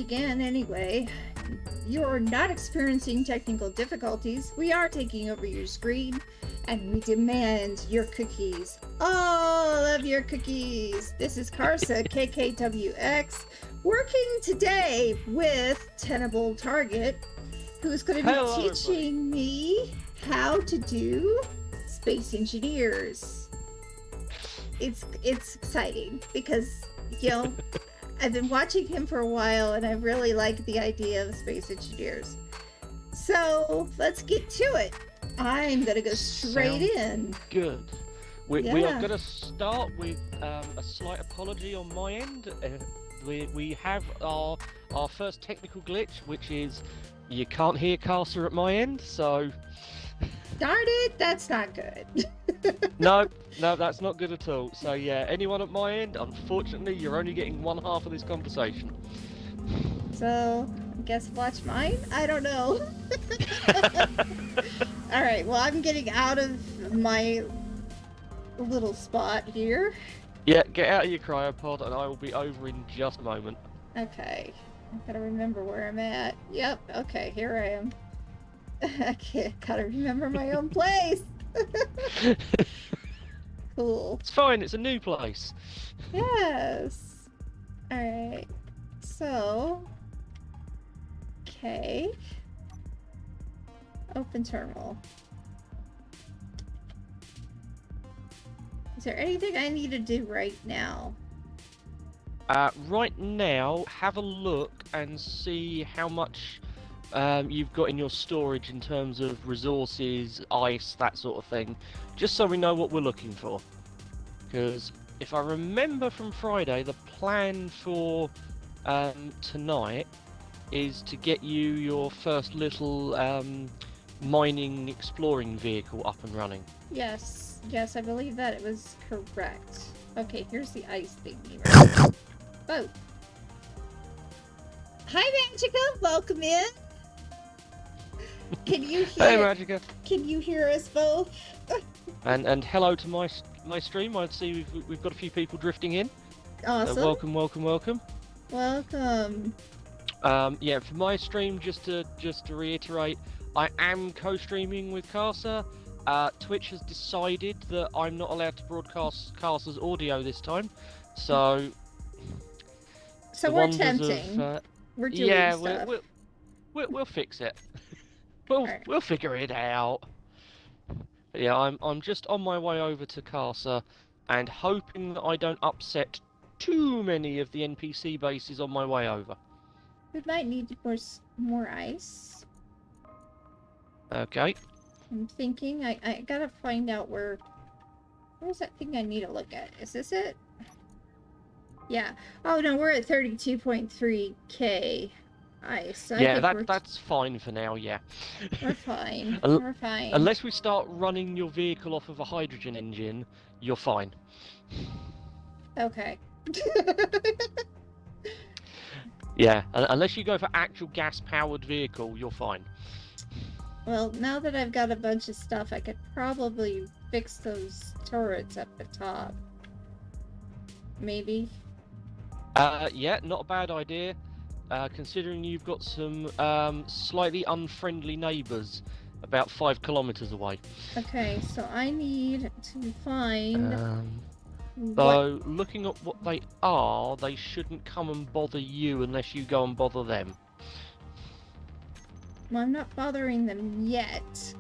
begin anyway. You're not experiencing technical difficulties. We are taking over your screen, and we demand your cookies. All of your cookies. This is Karsa, KKWX, working today with TenableTarget, who's going to be teaching me how to do Space Engineers. It's exciting because, you know, I've been watching him for a while, and I really like the idea of Space Engineers. So let's get to it. I'm gonna go straight in. Good. We are gonna start with a slight apology on my end. We have our first technical glitch, which is you can't hear Karsa at my end. So. Darn it, that's not good. No, that's not good at all. So yeah, anyone at my end, unfortunately, you're only getting one half of this conversation. So, I guess watch mine? I don't know. Alright, well, I'm getting out of my little spot here. Yeah, get out of your cryopod and I will be over in just a moment. Okay, I gotta remember where I'm at. Yep, okay, here I am. I gotta remember my own place. Cool. It's fine, it's a new place. Yes. Alright. So. Okay. Open terminal. Is there anything I need to do right now? Right now, have a look and see how much you've got in your storage in terms of resources, ice, that sort of thing, just so we know what we're looking for. Because if I remember from Friday, the plan for tonight is to get you your first little mining exploring vehicle up and running. Yes, I believe that it was correct. Okay, here's the ice thingy right there. Oh. Hi, Magica, welcome in. Can you hear? Hey, Magica. Can you hear us both? and hello to my stream. I see we've got a few people drifting in. Awesome. Welcome. Welcome. Yeah, for my stream, just to reiterate, I am co-streaming with Karsa. Twitch has decided that I'm not allowed to broadcast Karsa's audio this time, so. So we're tempting. We're doing stuff. We'll fix it. Right. We'll figure it out. But yeah, I'm just on my way over to Karsa, and hoping that I don't upset too many of the NPC bases on my way over. We might need more ice. Okay. I'm thinking I gotta find out where's that thing I need to look at. Is this it? Yeah. Oh no, we're at 32.3k ice. So yeah, that's fine for now. Yeah. We're fine. We're fine. Unless we start running your vehicle off of a hydrogen engine, you're fine. Okay. Yeah, unless you go for actual gas-powered vehicle, you're fine. Well, now that I've got a bunch of stuff, I could probably fix those turrets up the top. Maybe. Yeah, not a bad idea. Considering you've got some slightly unfriendly neighbours about 5 kilometres away. Okay, so I need to find... So, looking at what they are, they shouldn't come and bother you unless you go and bother them. Well, I'm not bothering them yet.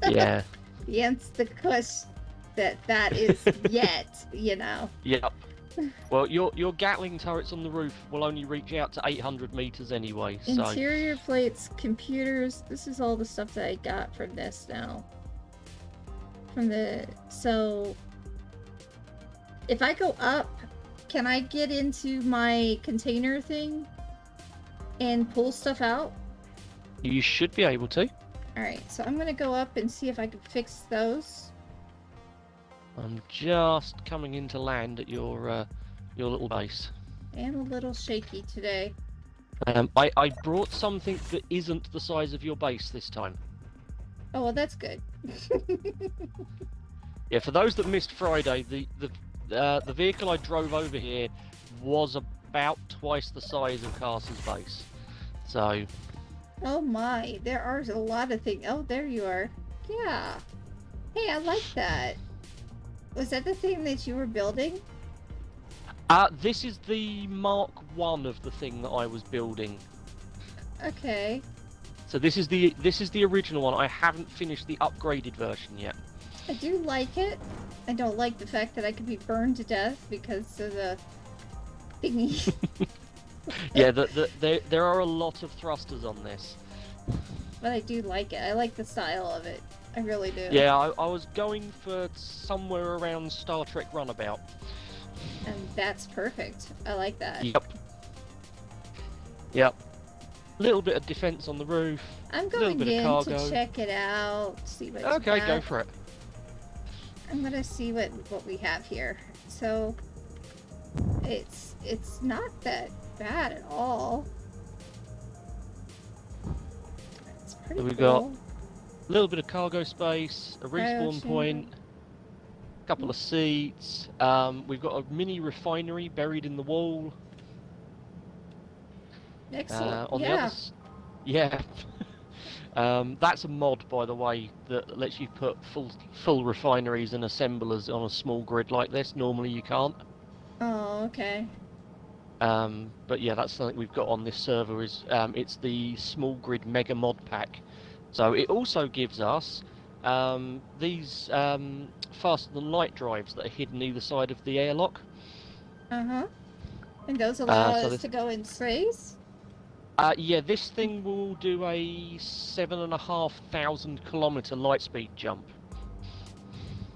Yeah. Hence the question that is yet, you know. Yep. Well, your Gatling turrets on the roof will only reach out to 800 meters anyway, so... Interior plates, computers, this is all the stuff that I got from this now. So... If I go up, can I get into my container thing and pull stuff out? You should be able to. Alright, so I'm gonna go up and see if I can fix those. I'm just coming into land at your little base. And a little shaky today. I brought something that isn't the size of your base this time. Oh, well, that's good. Yeah, for those that missed Friday, the vehicle I drove over here was about twice the size of Cas's base. So, Oh my, there are a lot of things. Oh, there you are. Yeah. Hey, I like that. Was that the thing that you were building? this is the Mark 1 of the thing that I was building. Okay. So this is the original one. I haven't finished the upgraded version yet. I do like it. I don't like the fact that I could be burned to death because of the thingy. Yeah, there are a lot of thrusters on this. But I do like it. I like the style of it. I really do. Yeah, I was going for somewhere around Star Trek Runabout. And that's perfect. I like that. Yep. Little bit of defense on the roof. I'm going bit of in cargo. to check it out. See what it's Okay, got. go for it. I'm gonna see what we have here. So it's not that bad at all. It's pretty So we've cool. got a little bit of cargo space, a respawn chamber. point, a couple of seats. We've got a mini refinery buried in the wall. Excellent. On the Yeah. others, yeah. That's a mod, by the way, that lets you put full refineries and assemblers on a small grid like this. Normally you can't. Oh, okay. But yeah, that's something we've got on this server. It's the small grid mega mod pack. So it also gives us these faster than light drives that are hidden either side of the airlock. Uh-huh. And those allow so us this- to go in space? Yeah, this thing will do a 7,500 kilometer light speed jump,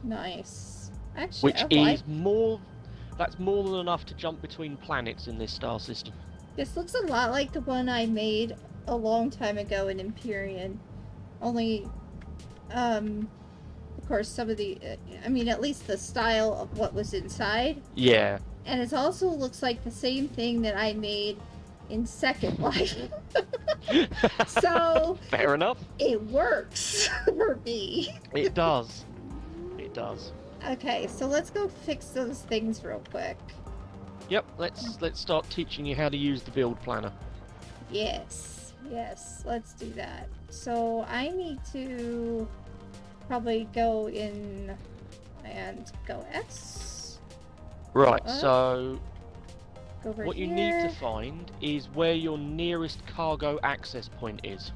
Nice. Actually, which I is like... more. That's more than enough to jump between planets in this star system. This looks a lot like the one I made a long time ago in Empyrean. Only, of course, some of the... I mean, at least the style of what was inside. Yeah. And it also looks like the same thing that I made in Second Life. So... Fair enough. It works for me. It does. It does. Okay, so let's go fix those things real quick. Yep. Let's start teaching you how to use the build planner. Yes, let's do that. So I need to probably go in and go X. Right. What? So Go over what you here. need to find is where your nearest cargo access point is.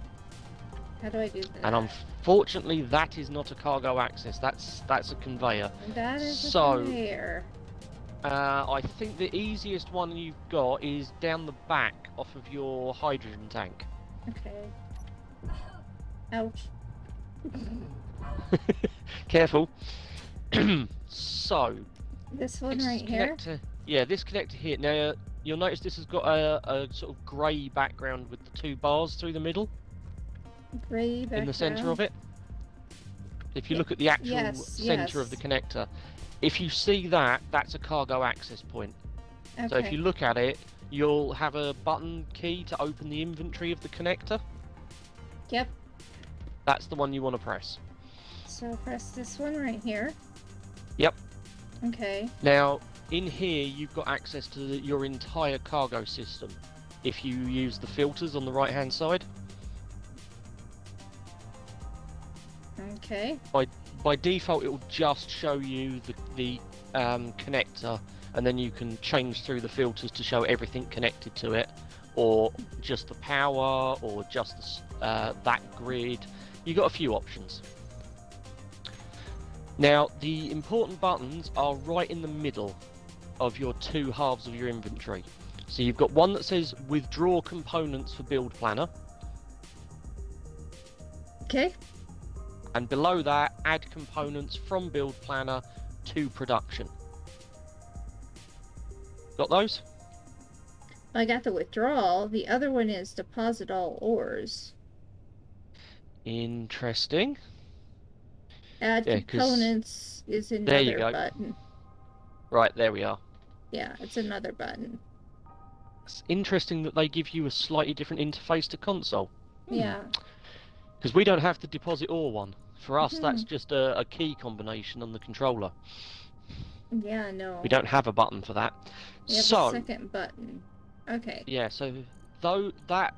How do I do that? And unfortunately, that is not a cargo access. That's a conveyor. That is so- a conveyor. I think the easiest one you've got is down the back off of your hydrogen tank. Okay. Ouch. Careful. So This one this right here? connector, yeah, this connector here. Now you'll notice this has got a sort of grey background with the two bars through the middle. Gray background. In the centre of it. If you look at the actual centre of the connector, if you see that, that's a cargo access point. Okay. So if you look at it, you'll have a button key to open the inventory of the connector. Yep. That's the one you want to press. So press this one right here. Yep. Okay. Now, in here, you've got access to your entire cargo system if you use the filters on the right-hand side. Okay. By default, it will just show you the connector, and then you can change through the filters to show everything connected to it, or just the power, or just that grid. You've got a few options. Now, the important buttons are right in the middle of your two halves of your inventory. So you've got one that says withdraw components for build planner, Okay. and below that, add components from build planner to production. Got those? I got the withdrawal. The other one is deposit all ores. Interesting. Add Yeah, 'cause components is there you another go. button. Right, there we are. Yeah, it's another button. It's interesting that they give you a slightly different interface to console. Yeah. Because we don't have the deposit ore one. For us, that's Mhm. just a key combination on the controller. Yeah, no. We don't have a button for that. We have a So, second button. Okay. Yeah, so though that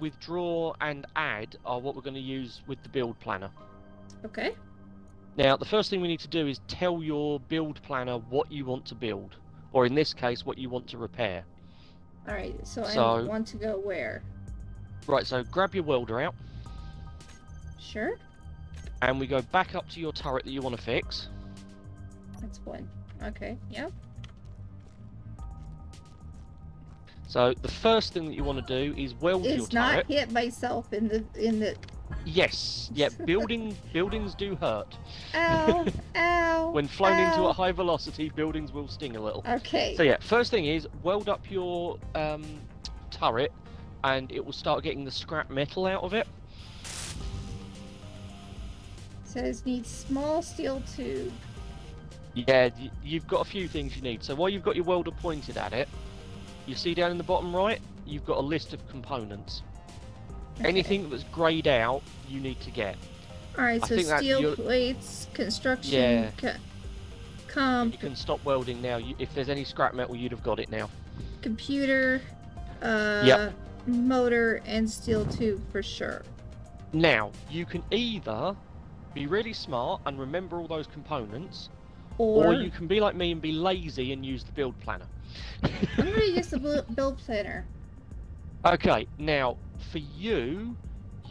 withdraw and add are what we're going to use with the build planner. Okay. Now, the first thing we need to do is tell your build planner what you want to build, or in this case, what you want to repair. All right. So I So, want to go where? right, so grab your welder out, Sure. and we go back up to your turret that you want to fix. That's one. Okay. Yep. So the first thing that you want to do is weld your Is not turret. hit myself in the. Yes, yeah, buildings do hurt. Ow! Ow! When flown into ow. at high velocity, buildings will sting a little. Okay. So yeah, first thing is weld up your turret, and it will start getting the scrap metal out of it. Says needs small steel tube. Yeah, you've got a few things you need. So while you've got your welder pointed at it, you see down in the bottom right, you've got a list of components. Okay. Anything that's greyed out, you need to get. All right. I So think that steel plates, construction. Yeah. Comp. You can stop welding now. If there's any scrap metal, you'd have got it now. Computer. Yep. Motor and steel tube for sure. Now, you can either be really smart and remember all those components, Or or you can be like me and be lazy and use the build planner. I'm gonna use the build planner. Okay, now, for you,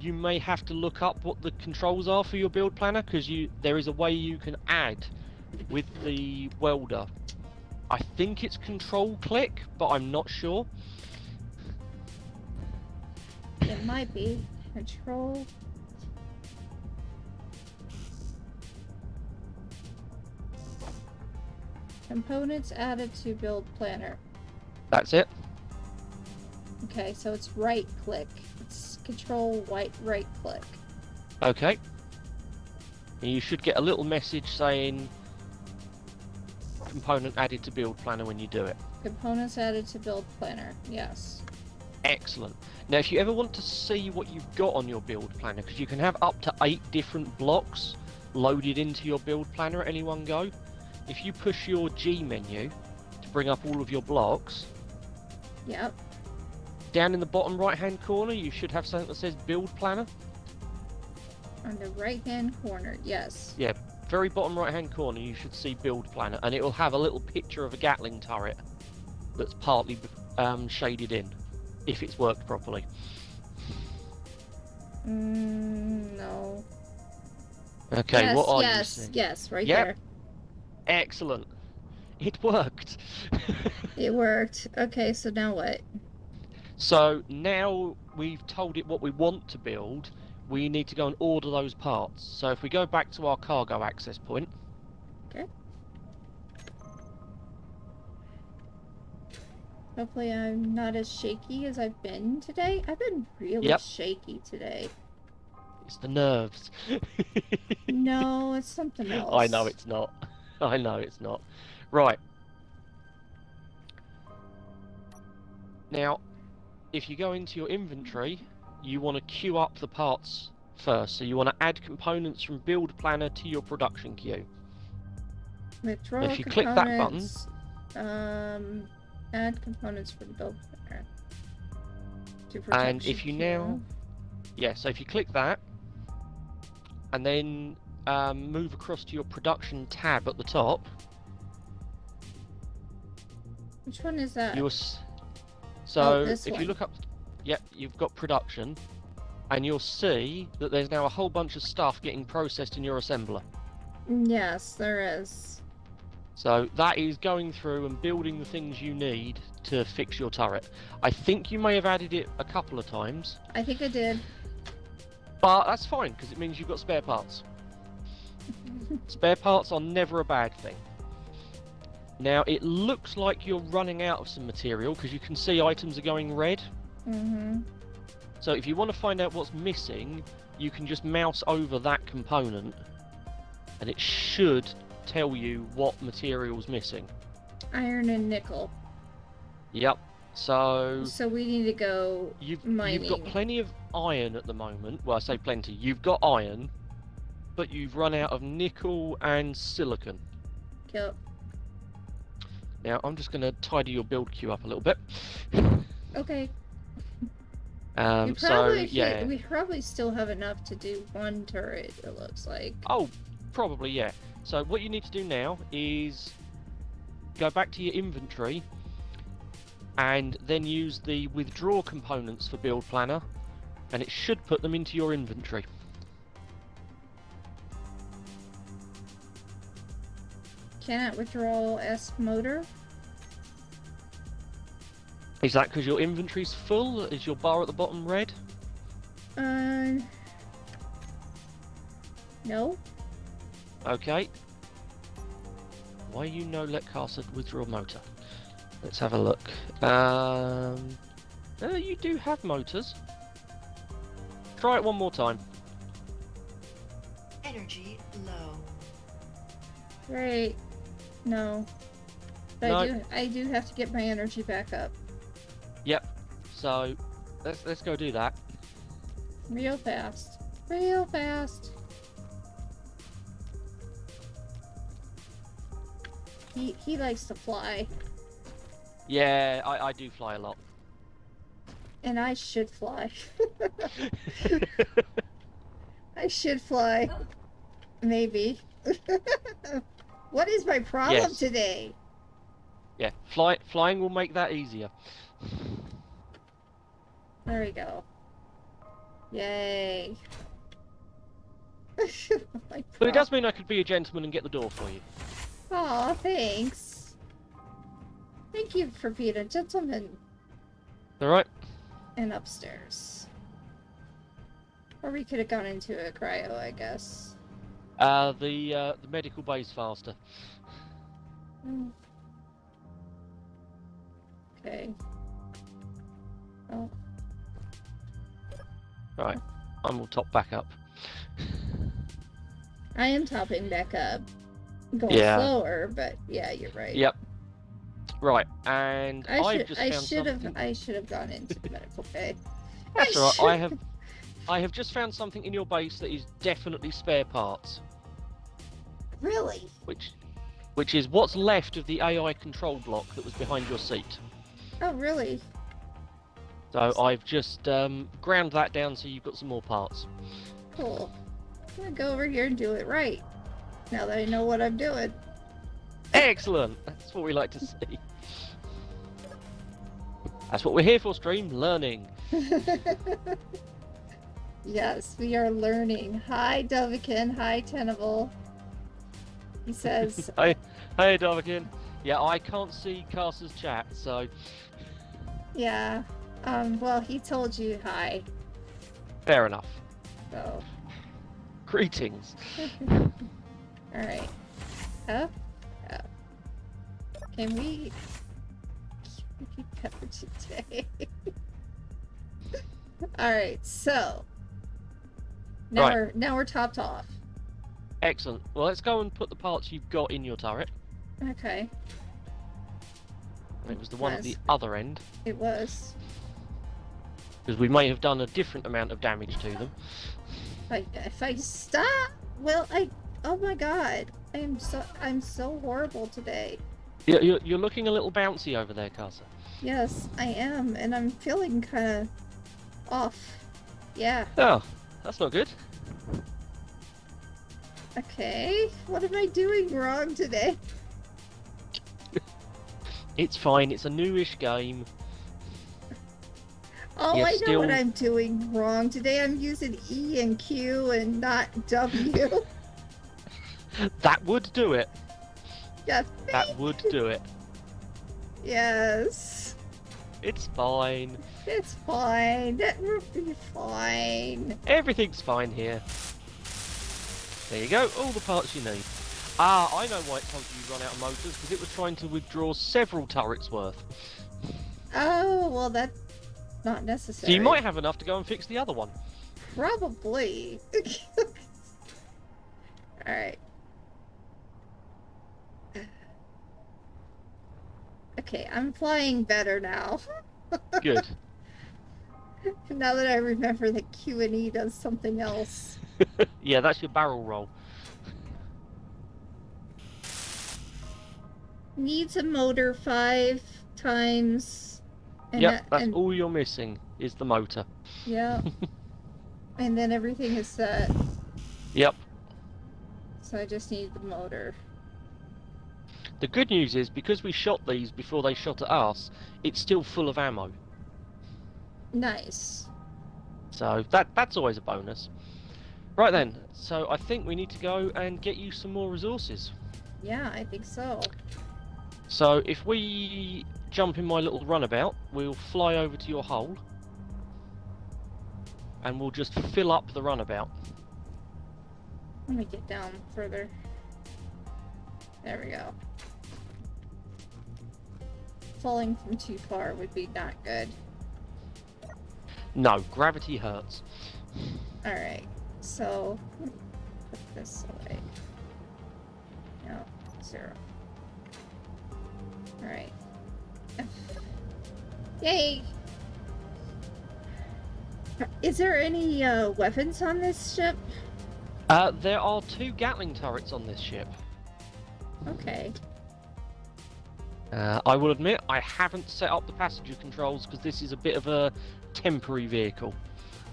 you may have to look up what the controls are for your build planner, because there is a way you can add with the welder. I think it's control click, but I'm not sure. It might be control. Components added to build planner. That's it. Okay, so it's right click. It's control right click. Okay. And you should get a little message saying component added to build planner when you do it. Components added to build planner. Yes. Excellent. Now, if you ever want to see what you've got on your build planner, because you can have up to 8 different blocks loaded into your build planner at any one go, if you push your G menu to bring up all of your blocks, Yep. down in the bottom right hand corner you should have something that says build planner. On the right hand corner. Yes. Yeah, very bottom right hand corner you should see build planner, and it will have a little picture of a Gatling turret that's partly shaded in, if it's worked properly. No. Okay, yes, what are yes, you seeing? yes, right Yep. there. Excellent. It worked. It worked. Okay, so now what? So now we've told it what we want to build, we need to go and order those parts. So if we go back to our cargo access point. Okay. Hopefully I'm not as shaky as I've been today. I've been really Yep. shaky today. It's the nerves. No, it's something else. I know it's not. I know it's not. Right. Now, if you go into your inventory, you want to queue up the parts first. So you want to add components from build planner to your production queue. Withdraw If you click that button, components, add components from build planner. To and if production you queue. now, yeah, so if you click that, and then move across to your production tab at the top, Which one is that? so this if one. you look up, yeah, you've got production, and you'll see that there's now a whole bunch of stuff getting processed in your assembler. Yes, there is. So that is going through and building the things you need to fix your turret. I think you may have added it a couple of times, I think I did. but that's fine because it means you've got spare parts. Spare parts are never a bad thing. Now it looks like you're running out of some material because you can see items are going red. Mm-hmm. So if you want to find out what's missing, you can just mouse over that component and it should tell you what material's missing. Iron and nickel. Yep. So we need to go you've mining. got plenty of iron at the moment. Well, I say plenty. You've got iron, but you've run out of nickel and silicon. Yep. Now I'm just going to tidy your build queue up a little bit. Okay. So yeah. We probably still have enough to do one turret, it looks like. Oh, probably, yeah. So what you need to do now is go back to your inventory and then use the withdraw components for Build Planner, and it should put them into your inventory. Cannot withdraw S motor. Is that because your inventory's full? Is your bar at the bottom red? No. Okay. Why you no let caster withdraw motor? Let's have a look. You do have motors. Try it one more time. Energy low. Right. No. But No. I do have to get my energy back up. Yep. So let's go do that. Real fast. Real fast. He likes to fly. Yeah, I do fly a lot. And I should fly. I should fly. Maybe. What is my problem Yes. today? Yeah, flying will make that easier. There we go. Yay. But it does mean I could be a gentleman and get the door for you. Aw, thanks. Thank you for being a gentleman. Alright? And upstairs. Or we could have gone into a cryo, I guess. The medical bay's faster. Okay. Oh. Right, I'm all top back up. I am topping back up. Going slower, but yeah, you're right. Yep. Right, and I should have gone into the medical bay. That's alright. I have just found something in your base that is definitely spare parts. Really? Which is what's left of the AI control block that was behind your seat. Oh, really? So I've just ground that down so you've got some more parts. Cool. I'm gonna go over here and do it right. Now that I know what I'm doing. Excellent! That's what we like to see. That's what we're here for, stream. Learning. Yes, we are learning. Hi, Dovikin. Hi, Tenable. He says... Hey, Dovikin. Yeah, I can't see Caster's chat, so... Yeah. Well, he told you hi. Fair enough. So... Greetings. Alright. Huh? Oh. Can we be better today? Alright, so... Now we're topped off. Excellent. Well, let's go and put the parts you've got in your turret. Okay. It was the one at the other end. It was. Because we may have done a different amount of damage to them. If I stop, well, oh my god, I'm so horrible today. You're looking a little bouncy over there, Casa. Yes, I am, and I'm feeling kind of off. Yeah. Oh, that's not good. Okay, what am I doing wrong today? It's fine. It's a newish game. Oh, Yet I know still... what I'm doing wrong today. I'm using E and Q and not W. That would do it. Yes. That would do it. Yes. It's fine. It's fine. That will be fine. Everything's fine here. There you go. All the parts you need. Ah, I know why it told you run out of motors, because it was trying to withdraw several turrets worth. Oh, well, that's not necessary. So you might have enough to go and fix the other one. Probably. Alright. Okay, I'm flying better now. Good. Now that I remember that Q and E does something else. Yeah, that's your barrel roll. Needs a motor 5 times And Yep, that's all you're missing is the motor. Yeah. And then everything is set. Yep. So I just need the motor. The good news is, because we shot these before they shot at us, it's still full of ammo. Nice. So that's always a bonus. Right then, so I think we need to go and get you some more resources. Yeah, I think so. So if we jump in my little runabout, we'll fly over to your hole. And we'll just fill up the runabout. Let me get down further. There we go. Falling from too far would be not good. No, gravity hurts. Alright, so put this away. No, 0. Alright. Yay! Is there any weapons on this ship? There are 2 Gatling turrets on this ship. Okay. I will admit, I haven't set up the passenger controls because this is a bit of a temporary vehicle.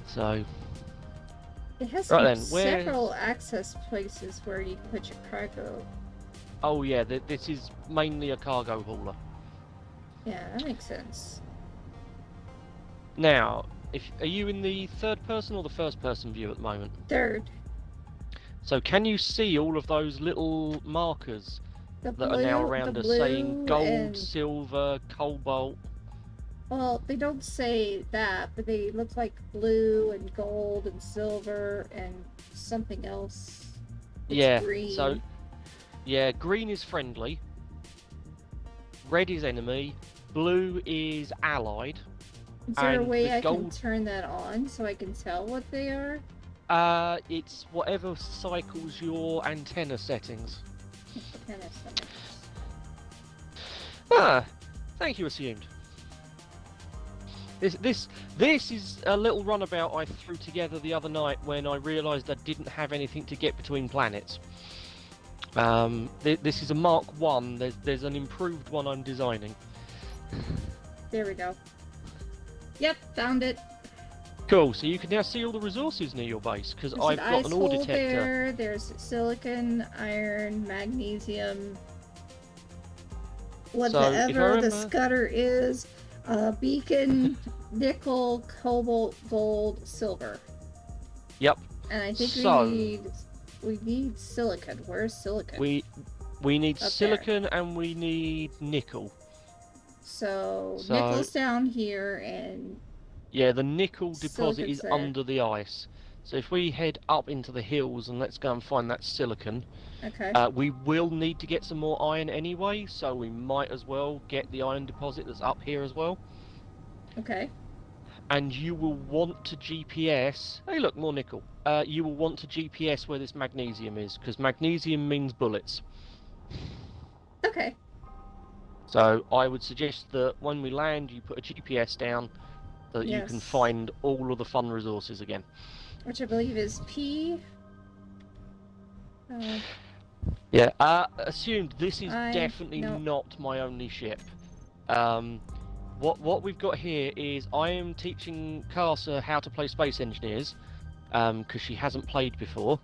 So, It has right then, several access places where you can put your cargo. Oh yeah, this is mainly a cargo hauler. Yeah, that makes sense. Now, are you in the third person or the first person view at the moment? Third. So can you see all of those little markers that are now around us saying gold, silver, cobalt? Well, they don't say that, but they look like blue and gold and silver and something else. It's green. So yeah, green is friendly, red is enemy, blue is allied. Is there a way I can turn that on so I can tell what they are? It's whatever cycles your antenna settings. Antenna settings. Ah, thank you, assumed. This is a little runabout I threw together the other night when I realised I didn't have anything to get between planets. This is a Mark 1. There's an improved one I'm designing. There we go. Yep, found it. Cool, so you can now see all the resources near your base, because I've got an ore detector. There's silicon, iron, magnesium, whatever the scudder is, beacon, nickel, cobalt, gold, silver. Yep. And I think we need silicon. Where's silicon? We need silicon and we need nickel. So nickel's down here, and yeah, the nickel deposit is under the ice. So if we head up into the hills and let's go and find that silicon. Okay. We will need to get some more iron anyway, so we might as well get the iron deposit that's up here as well. Okay. And you will want to GPS. Hey, look, more nickel. You will want to GPS where this magnesium is, because magnesium means bullets. Okay. So I would suggest that when we land, you put a GPS down so that you can find all of the fun resources again. Which I believe is P. Yeah, assumed this is definitely not my only ship. What we've got here is I am teaching Carsa how to play Space Engineers, because she hasn't played before.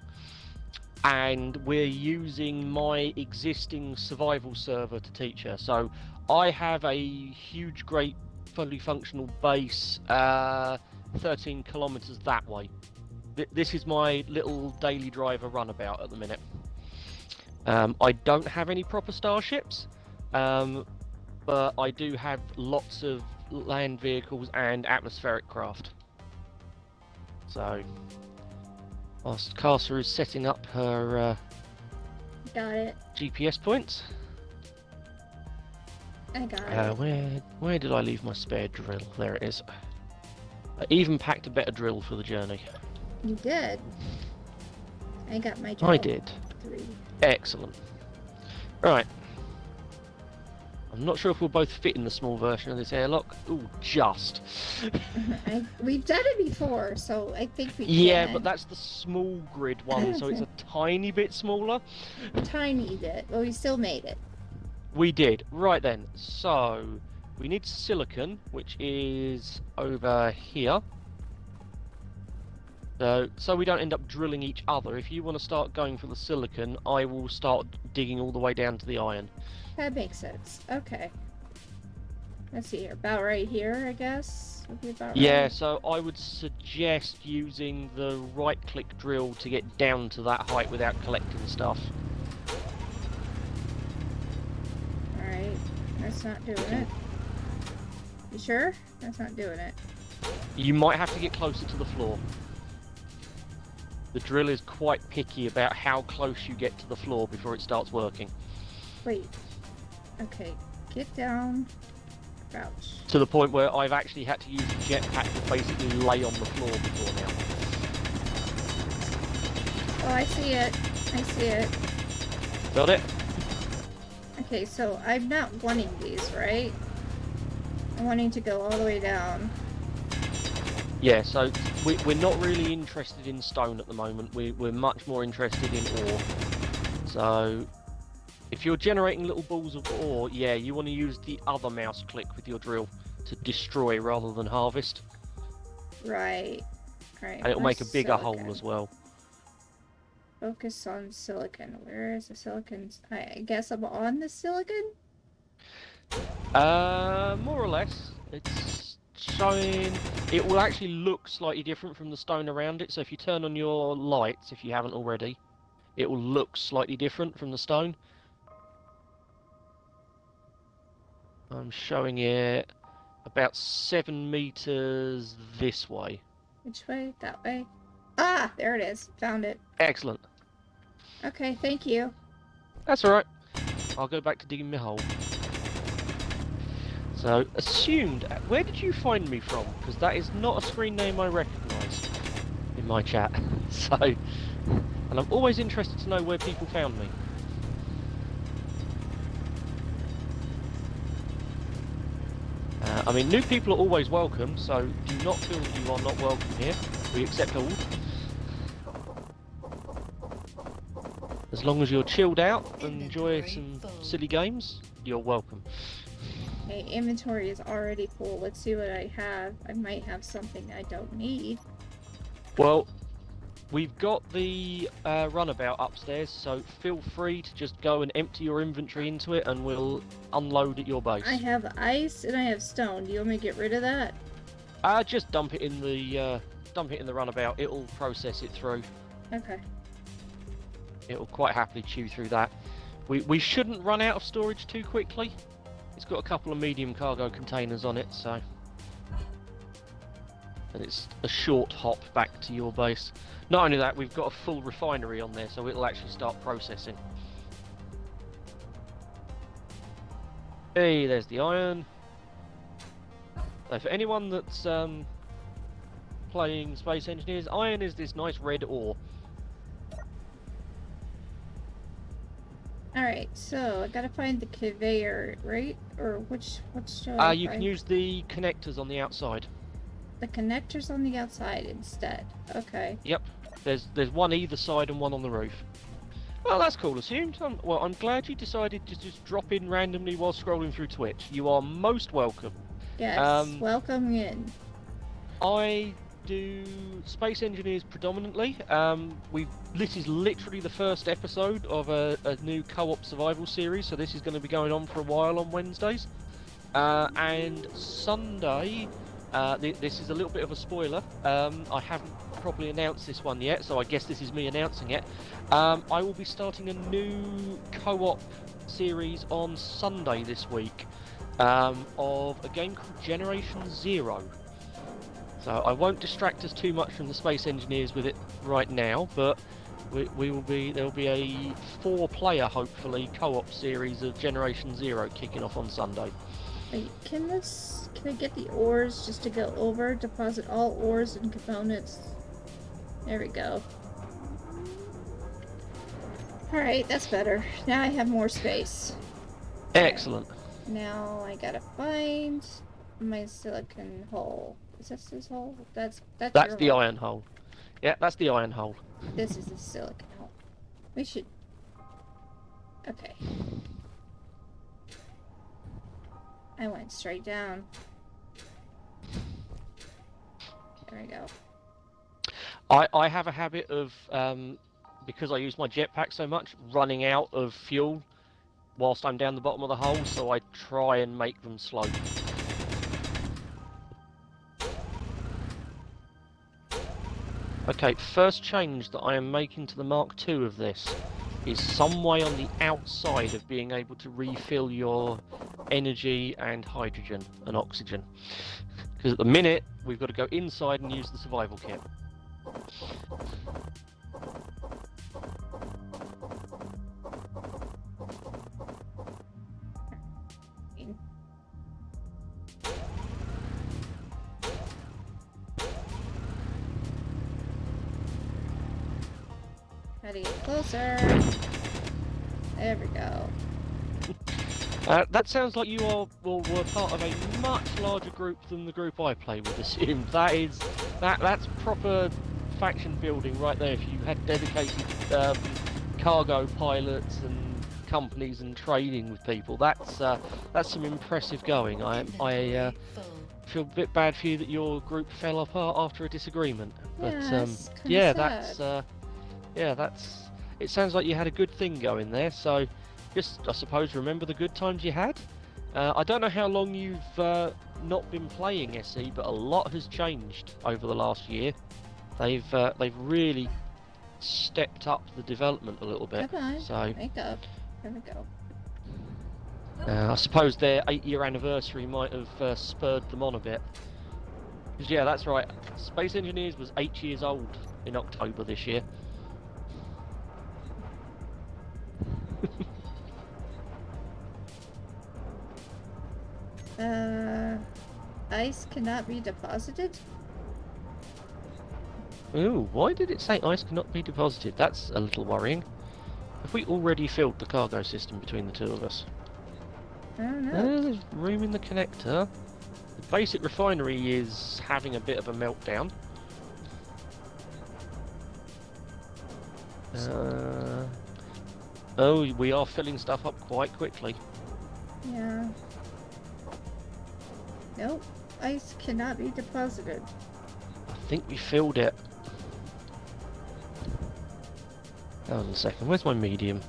And we're using my existing survival server to teach her. So I have a huge, great, fully functional base 13 kilometers that way. This is my little daily driver runabout at the minute. I don't have any proper starships, but I do have lots of land vehicles and atmospheric craft. So whilst Carsa is setting up her got it. GPS points. I got it. Where did I leave my spare drill? There it is. I even packed a better drill for the journey. You did. I got my drill. I did. 3. Excellent. Right. I'm not sure if we'll both fit in the small version of this airlock. Ooh, just. We've done it before, so I think we can. Yeah, but that's the small grid one, so it's a tiny bit smaller. Tiny bit, but we still made it. We did. Right then, so we need silicon, which is over here. So we don't end up drilling each other. If you want to start going for the silicon, I will start digging all the way down to the iron. That makes sense. Okay. Let's see here. About right here, I guess. Would be about Yeah, right. so I would suggest using the right-click drill to get down to that height without collecting stuff. Alright. That's not doing it. You sure? That's not doing it. You might have to get closer to the floor. The drill is quite picky about how close you get to the floor before it starts working. Wait. Okay. Get down. Crouch. To the point where I've actually had to use a jetpack to basically lay on the floor before now. Oh, I see it. I see it. Got it? Okay, so I'm not wanting these, right? I'm wanting to go all the way down. Yeah, so we're not really interested in stone at the moment. We're much more interested in ore. So if you're generating little balls of ore, yeah, you want to use the other mouse click with your drill to destroy rather than harvest. Right. Right. And it'll make a bigger hole as well. Focus on silicon. Where is the silicon? I guess I'm on the silicon? More or less. It's showing... It will actually look slightly different from the stone around it. So if you turn on your lights, if you haven't already, it will look slightly different from the stone. I'm showing it about 7 meters this way. Which way? That way? Ah! There it is. Found it. Excellent. Okay, thank you. That's alright. I'll go back to digging my hole. So, assumed... Where did you find me from? Because that is not a screen name I recognise in my chat. So... And I'm always interested to know where people found me. I mean, new people are always welcome, so do not feel that you are not welcome here. We accept all. As long as you're chilled out and enjoy some silly games, you're welcome. Okay, inventory is already full. Let's see what I have. I might have something I don't need. Well, we've got the runabout upstairs, so feel free to just go and empty your inventory into it and we'll unload at your base. I have ice and I have stone. Do you want me to get rid of that? Just dump it in the runabout. It'll process it through. Okay. It'll quite happily chew through that. We shouldn't run out of storage too quickly. It's got a couple of medium cargo containers on it, so... And it's a short hop back to your base. Not only that, we've got a full refinery on there, so it'll actually start processing. Hey, there's the iron. So for anyone that's playing Space Engineers, iron is this nice red ore. Alright, so I gotta find the conveyor, right? Or which should I You find? can use the connectors on the outside. The connectors on the outside instead. Okay. Yep, there's one either side and one on the roof. Well, that's cool, assumed. Well, I'm glad you decided to just drop in randomly while scrolling through Twitch. You are most welcome. Yes, welcome in. I do Space Engineers predominantly. This is literally the first episode of a new co-op survival series, so this is going to be going on for a while on Wednesdays. And Sunday, this is a little bit of a spoiler. I haven't properly announced this one yet, so I guess this is me announcing it. I will be starting a new co-op series on Sunday this week of a game called Generation Zero. So I won't distract us too much from the Space Engineers with it right now, but there'll be a 4-player, hopefully, co-op series of Generation Zero kicking off on Sunday. Wait, can I get the ores just to go over? Deposit all ores and components. There we go. Alright, that's better. Now I have more space. Excellent. Now I gotta find my silicon hole. Is this his hole? That's the your hole. iron hole. Yeah, that's the iron hole. This is the silicon hole. We should... Okay. I went straight down. There we go. I have a habit of, because I use my jetpack so much, running out of fuel whilst I'm down the bottom of the hole, so I try and make them slow. Okay, first change that I am making to the Mark II of this is some way on the outside of being able to refill your energy and hydrogen and oxygen. Because at the minute, we've got to go inside and use the survival kit. Gotta get closer. There we go. That sounds like you are were part of a much larger group than the group I play with. Assumed that's proper faction building right there. If you had dedicated cargo pilots and companies and trading with people, that's some impressive going. I feel a bit bad for you that your group fell apart after a disagreement. But yeah, that's it. Sounds like you had a good thing going there. So just, I suppose, remember the good times you had. I don't know how long you've not been playing SE, but a lot has changed over the last year. They've really stepped up the development a little bit. Come on, so wake up. There we go. I suppose their 8-year anniversary might have spurred them on a bit. 'Cause yeah, that's right. Space Engineers was 8 years old in October this year. Ice cannot be deposited? Ooh, why did it say ice cannot be deposited? That's a little worrying. Have we already filled the cargo system between the two of us? I don't know. There's room in the connector. The basic refinery is having a bit of a meltdown. Oh, we are filling stuff up quite quickly. Yeah. Nope. Ice cannot be deposited. I think we filled it. Hold on a second, where's my medium?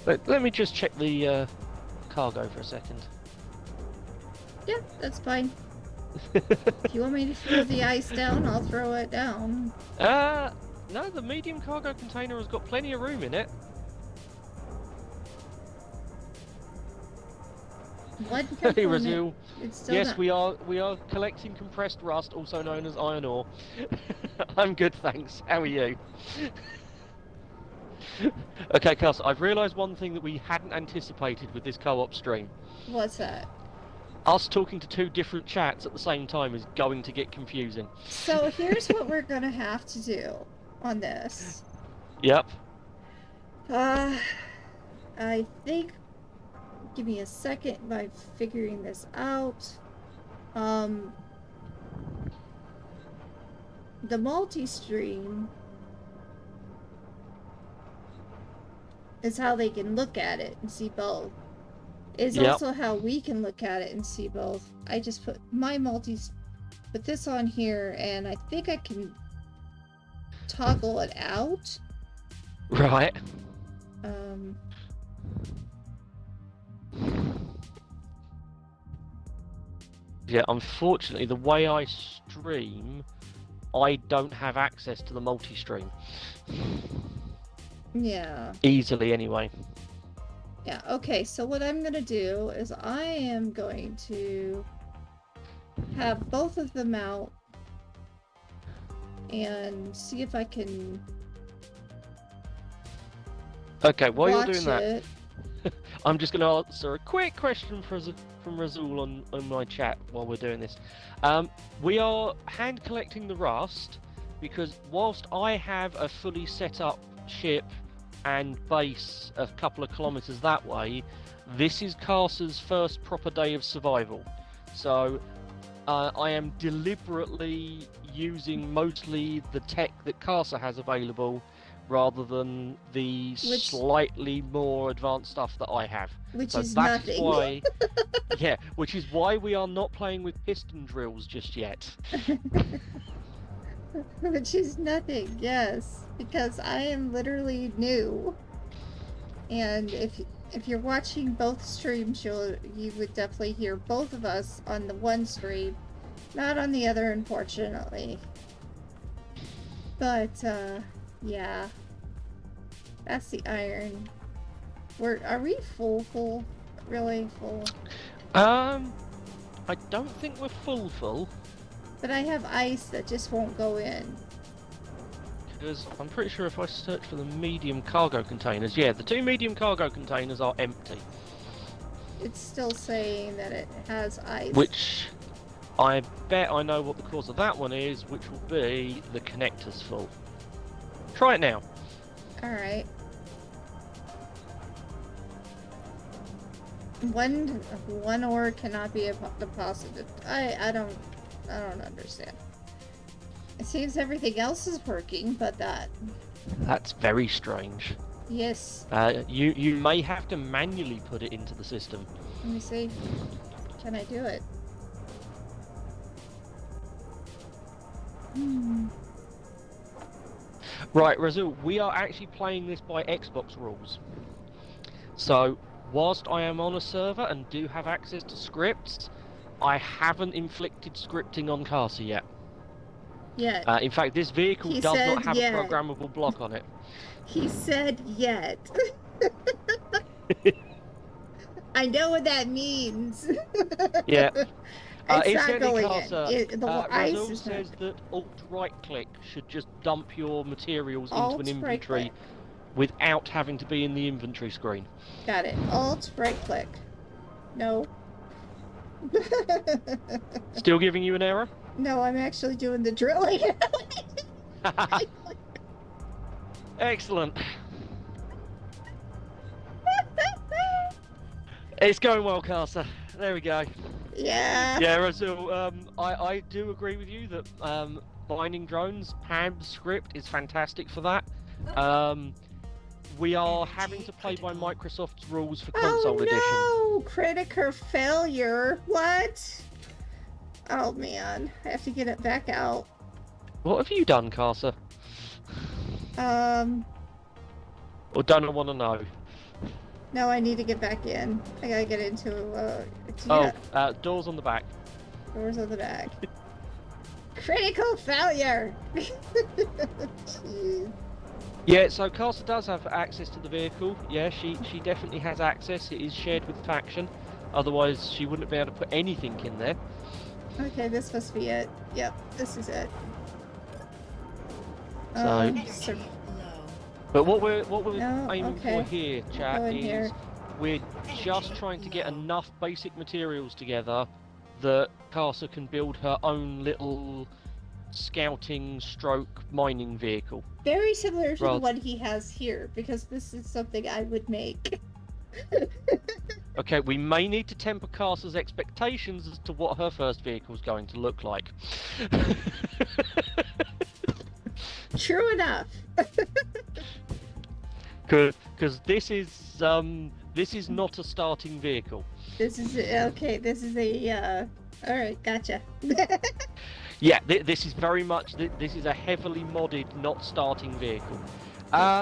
Let me just check the cargo for a second. Yeah, that's fine. If you want me to throw the ice down, I'll throw it down. No, the medium cargo container has got plenty of room in it. One Hey, component. Razul. It's still Yes, not... we are collecting compressed rust, also known as iron ore. I'm good, thanks. How are you? Okay, Cass, I've realised one thing that we hadn't anticipated with this co-op stream. What's that? Us talking to two different chats at the same time is going to get confusing. So here's what we're gonna have to do on this. Yep. I think... Give me a second by figuring this out. The multi-stream is how they can look at it and see both. Is also how we can look at it and see both. I just put my put this on here, and I think I can toggle it out. Right. Yeah, unfortunately, the way I stream, I don't have access to the multi-stream. Yeah. Easily, anyway. Yeah, okay, so what I'm gonna do is I am going to have both of them out and see if I can Okay, while you're doing it. that, I'm just going to answer a quick question from Razul on my chat while we're doing this. We are hand collecting the rust because whilst I have a fully set up ship and base a couple of kilometres that way, this is Carcer's first proper day of survival. So I am deliberately using mostly the tech that Carcer has available rather than the slightly more advanced stuff that I have. Which so is that nothing. is why, yeah, which is why we are not playing with piston drills just yet. Which is nothing, yes, because I am literally new. And if you're watching both streams, you would definitely hear both of us on the one stream, not on the other, unfortunately. But yeah, that's the iron. Are we full? Really full? I don't think we're full. But I have ice that just won't go in. Because I'm pretty sure if I search for the medium cargo containers, yeah, the 2 medium cargo containers are empty. It's still saying that it has ice. Which, I bet I know what the cause of that one is, which will be the connectors full. Try it now. Alright. One ore cannot be deposited. I don't understand. It seems everything else is working, but that. That's very strange. Yes. You may have to manually put it into the system. Let me see. Can I do it? Right, Razul, we are actually playing this by Xbox rules. So, whilst I am on a server and do have access to scripts, I haven't inflicted scripting on Casa yet. Yet. In fact, this vehicle does not have yet. a programmable block on it. He said yet. I know what that means. Yeah. It's not going Casa, in. The ice Razul is says not... that Alt-right-click should just dump your materials into Alt an inventory right-click. without having to be in the inventory screen. Got it. Alt right-click. No. Still giving you an error? No, I'm actually doing the drilling. Excellent. It's going well, Casa. There we go. Yeah. Yeah, Razul, I do agree with you that mining drones, PAB script is fantastic for that. We are having to play by Microsoft's rules for console edition. Oh no! Critical failure. What? Oh man, I have to get it back out. What have you done, Casa? Or don't I want to know? No, I need to get back in. I gotta get into. Doors on the back. Doors on the back. Critical failure. Jeez. Yeah, so Casa does have access to the vehicle. Yeah, she definitely has access. It is shared with faction. Otherwise, she wouldn't be able to put anything in there. Okay, this must be it. Yep, this is it. So, but what we're aiming for here, chat, is here. We're just trying to get enough basic materials together that Casa can build her own little scouting stroke mining vehicle. Very similar to the one he has here, because this is something I would make. Okay, we may need to temper Casa's expectations as to what her first vehicle is going to look like. True enough. Because this is not a starting vehicle. This is okay. This is a all right. Gotcha. Yeah, this is very much this is a heavily modded, not starting vehicle.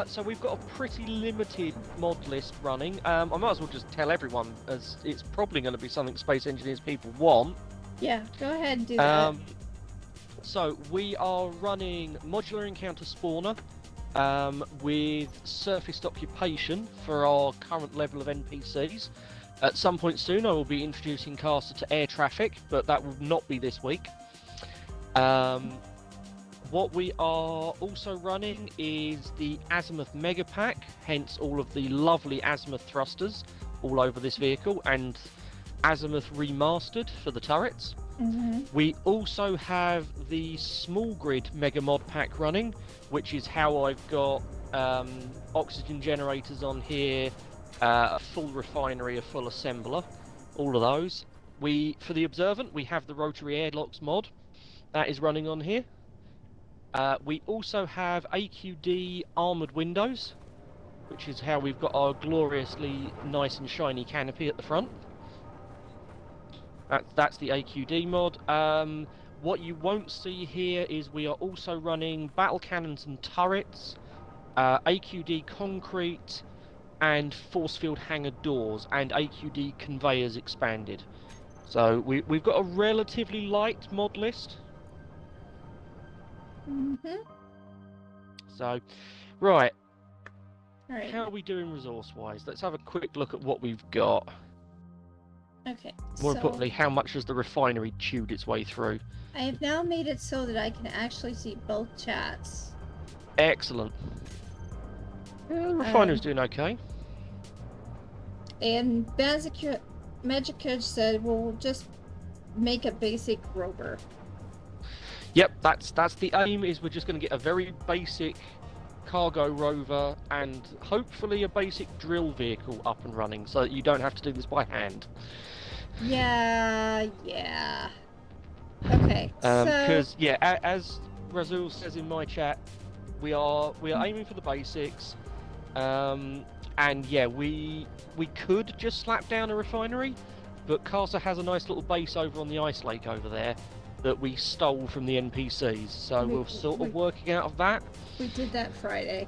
So we've got a pretty limited mod list running. I might as well just tell everyone, as it's probably going to be something Space Engineers people want. Yeah, go ahead and do that. So we are running modular encounter spawner with surfaced occupation for our current level of NPCs. At some point soon I will be introducing Casa to air traffic, but that will not be this week. What we are also running is the Azimuth Mega Pack, hence all of the lovely Azimuth thrusters all over this vehicle, and Azimuth Remastered for the turrets. We also have the Small Grid Mega Mod Pack running, which is how I've got oxygen generators on here, a full refinery, a full assembler, all of those. For the Observant, we have the Rotary Airlocks mod. That is running on here. We also have AQD armoured windows, which is how we've got our gloriously nice and shiny canopy at the front. That's the AQD mod. What you won't see here is we are also running battle cannons and turrets, AQD concrete, and force field hangar doors, and AQD conveyors expanded. So we've got a relatively light mod list. Mm-hmm. So, right. All right. How are we doing resource-wise? Let's have a quick look at what we've got. Okay. More importantly, how much has the refinery chewed its way through? I have now made it so that I can actually see both chats. Excellent. Refinery's doing okay. And Magic said we'll just make a basic rover. Yep, that's the aim. Is we're just going to get a very basic cargo rover and hopefully a basic drill vehicle up and running, so that you don't have to do this by hand. Yeah. Okay. Because as Razul says in my chat, we are aiming for the basics. And yeah, we could just slap down a refinery, but Casa has a nice little base over on the ice lake over there that we stole from the NPCs, so we're sort of working out of that. We did that Friday.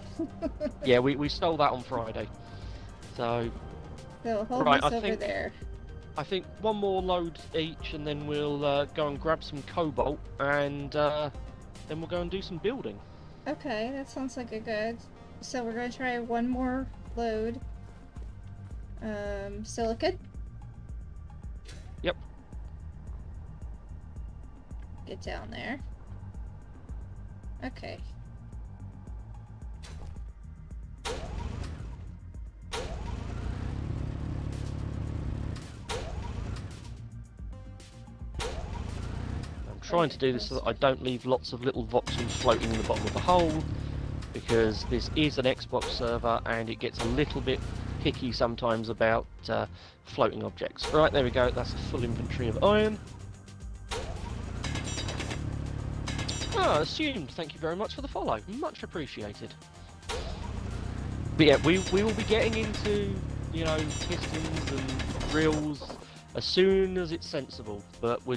Yeah, we stole that on Friday. So hold us over there. I think one more load each, and then we'll go and grab some cobalt, and then we'll go and do some building. Okay, that sounds like a good. So we're gonna try one more load. Silicon. Yep. Get down there. Okay. I'm trying to do this so that I don't leave lots of little voxels floating in the bottom of the hole, because this is an Xbox server and it gets a little bit picky sometimes about floating objects. Right, there we go, that's a full inventory of iron. Ah, assumed, thank you very much for the follow, much appreciated. But yeah, we will be getting into, you know, pistons and drills as soon as it's sensible, but we're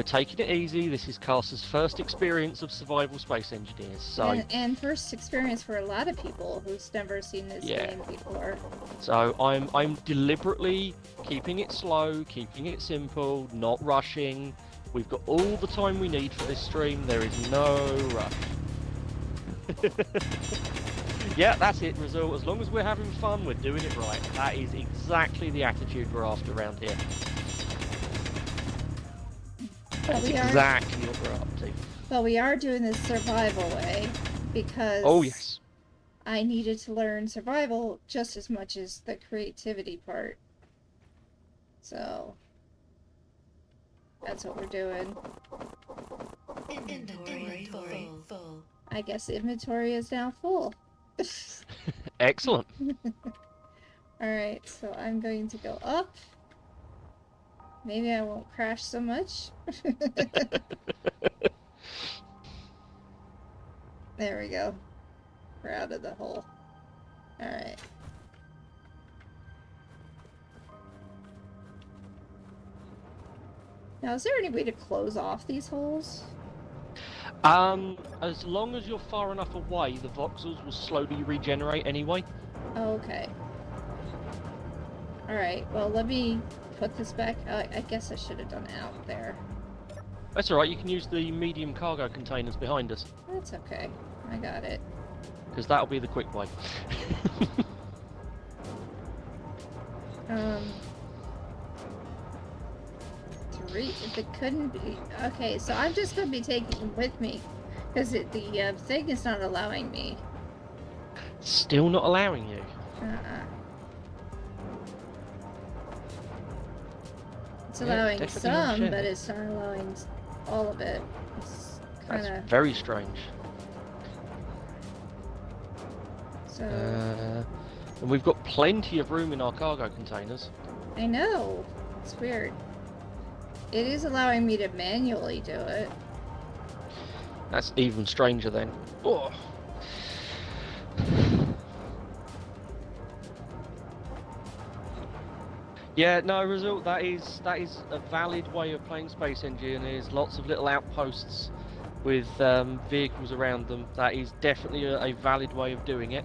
taking it easy. This is Casa's first experience of survival space engineers, so and first experience for a lot of people who's never seen this game before. So I'm deliberately keeping it slow, keeping it simple, not rushing. We've got all the time we need for this stream. There is no rush. Yeah, that's it, Razul. As long as we're having fun, we're doing it right. That is exactly the attitude we're after around here. That's exactly what we're up to. Well, we are doing this survival way because yes, I needed to learn survival just as much as the creativity part. So that's what we're doing. Inventory full. I guess inventory is now full. Excellent. Alright, so I'm going to go up. Maybe I won't crash so much. There we go. We're out of the hole. Alright. Now, is there any way to close off these holes? As long as you're far enough away, the voxels will slowly regenerate anyway. Okay. Alright, well, let me put this back. I guess I should have done it out there. That's alright, you can use the medium cargo containers behind us. That's okay. I got it. Because that'll be the quick way. If it couldn't be... Okay, so I'm just going to be taking them with me. Because the thing is not allowing me. Still not allowing you? It's allowing some, but it's not allowing all of it. It's kind of... That's very strange. So... and we've got plenty of room in our cargo containers. I know. It's weird. It is allowing me to manually do it. That's even stranger then. Oh. Yeah, no, result. That is a valid way of playing Space Engineers. Lots of little outposts with vehicles around them. That is definitely a valid way of doing it.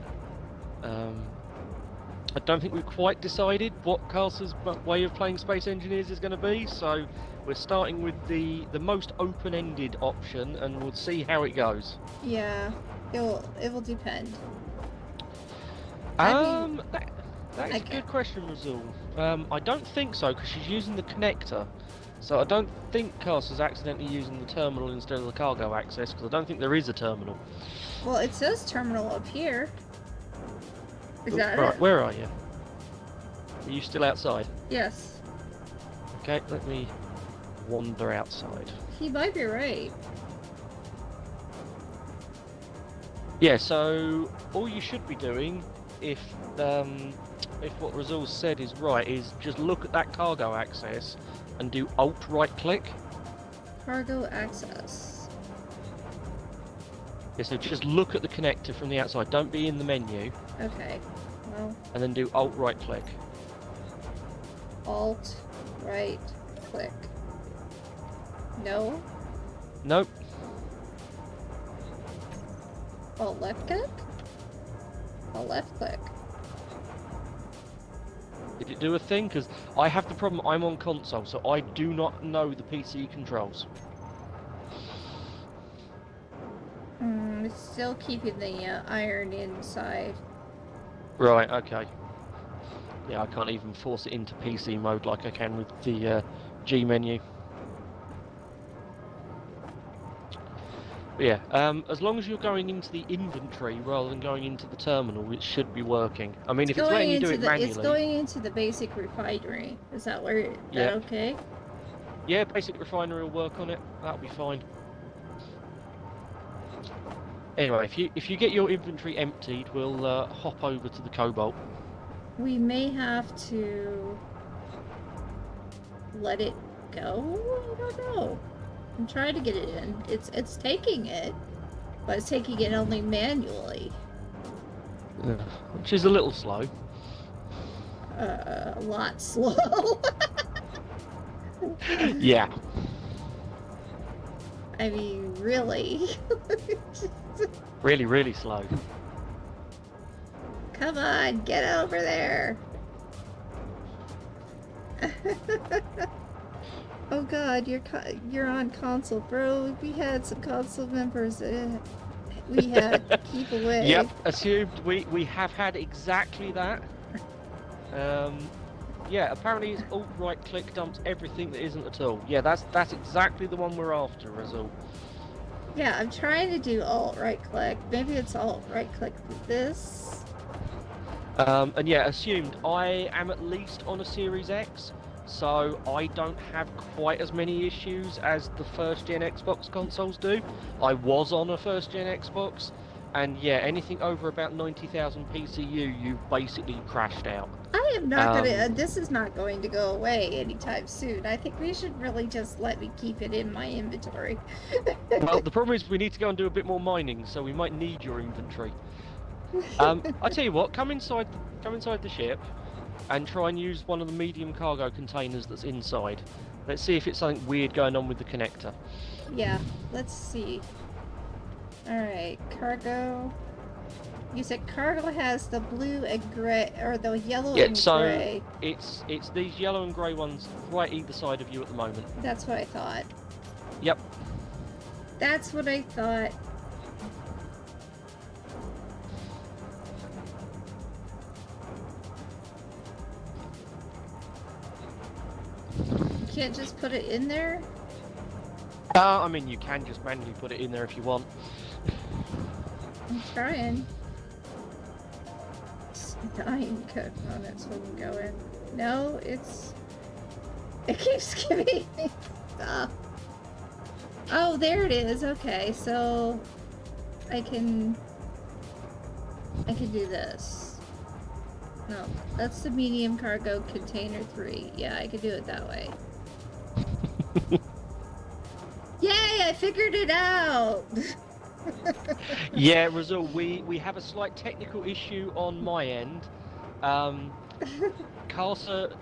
I don't think we've quite decided what Carl's way of playing Space Engineers is going to be, so we're starting with the most open-ended option, and we'll see how it goes. Yeah, it will depend. That is a good question, Razul. I don't think so, because she's using the connector. So I don't think Carl's is accidentally using the terminal instead of the cargo access, because I don't think there is a terminal. Well, it says terminal up here. Is that right, it? where are you? Are you still outside? Yes. Okay, let me wander outside. He might be right. Yeah, so all you should be doing, if what Razul said is right, is just look at that cargo access and do Alt right click. Cargo access. Yeah, so just look at the connector from the outside. Don't be in the menu. Okay. Well. And then do Alt right click. Alt right click. No. Nope. Alt left click. Alt left click. Did it do a thing? Because I have the problem, I'm on console, so I do not know the PC controls. It's still keeping the iron inside. Right, okay. Yeah, I can't even force it into PC mode like I can with the G menu. But yeah, as long as you're going into the inventory rather than going into the terminal, it should be working. I mean, if it's letting you do it manually... It's going into the basic refinery. Is that where... Yeah. Okay? Yeah, basic refinery will work on it. That'll be fine. Anyway, if you get your inventory emptied, we'll hop over to the Cobalt. We may have to... let it go? I don't know. I'm trying to get it in. It's taking it, but it's taking it only manually. Which is a little slow. A lot slow. Yeah. I mean, really. Really, really slow. Come on, get over there. Oh god, you're on console, bro. We had some console members we had to keep away. Yep, assumed we have had exactly that. Yeah, apparently it's alt right click dumps everything that isn't at all. Yeah, that's exactly the one we're after, Razul. Yeah, I'm trying to do alt right click. Maybe it's alt right click this. And yeah, assumed I am at least on a Series X. So I don't have quite as many issues as the first-gen Xbox consoles do. I was on a first-gen Xbox, and yeah, anything over about 90,000 PCU, you've basically crashed out. I am not gonna... this is not going to go away anytime soon. I think we should really just let me keep it in my inventory. Well, the problem is we need to go and do a bit more mining, so we might need your inventory. I tell you what, come inside the ship and try and use one of the medium cargo containers that's inside. Let's see if it's something weird going on with the connector. Yeah, let's see. Alright, cargo. You said cargo has the blue and gray, or the yellow and gray. It's these yellow and grey ones right either side of you at the moment. That's what I thought. Yep. That's what I thought. You can't just put it in there? I mean, you can just manually put it in there if you want. I'm trying. It's 9 components wouldn't go in. No, it's... It keeps giving me stuff. Oh, there it is. Okay, so... I can do this. No, that's the medium cargo container 3. Yeah, I can do it that way. Yay! I figured it out. Yeah, Razul, we have a slight technical issue on my end. Carsa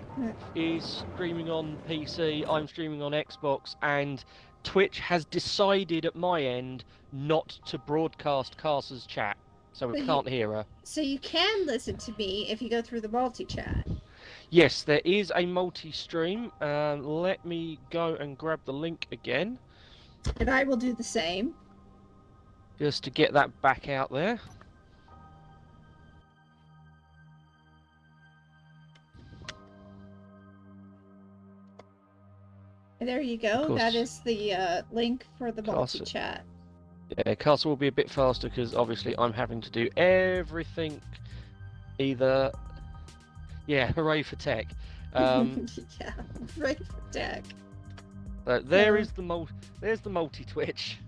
is streaming on PC, I'm streaming on Xbox, and Twitch has decided at my end not to broadcast Carsa's chat, so we can't hear her. So you can listen to me if you go through the multi-chat. Yes, there is a multi-stream. Let me go and grab the link again, And I will do the same. just to get that back out there. There you go. That is the link for the multi-chat. Yeah, Castle will be a bit faster because obviously I'm having to do everything. Either, yeah, hooray for tech. Yeah, right for tech. There's the multi-Twitch.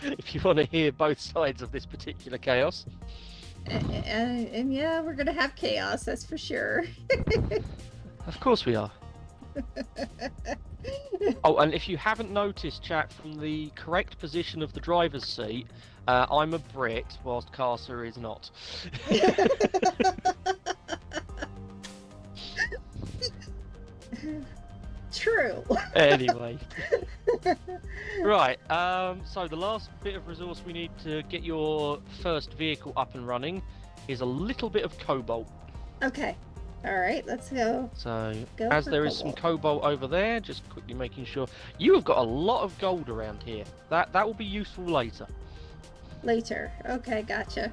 If you want to hear both sides of this particular chaos. And yeah, we're gonna have chaos, that's for sure. Of course we are. Oh, and if you haven't noticed, chat, from the correct position of the driver's seat, I'm a Brit, whilst Carsa is not. True. Anyway. Right, so the last bit of resource we need to get your first vehicle up and running is a little bit of cobalt. Okay. Alright, let's go. So, as there is some cobalt over there, just quickly making sure. You have got a lot of gold around here. That will be useful later. Later. Okay, gotcha.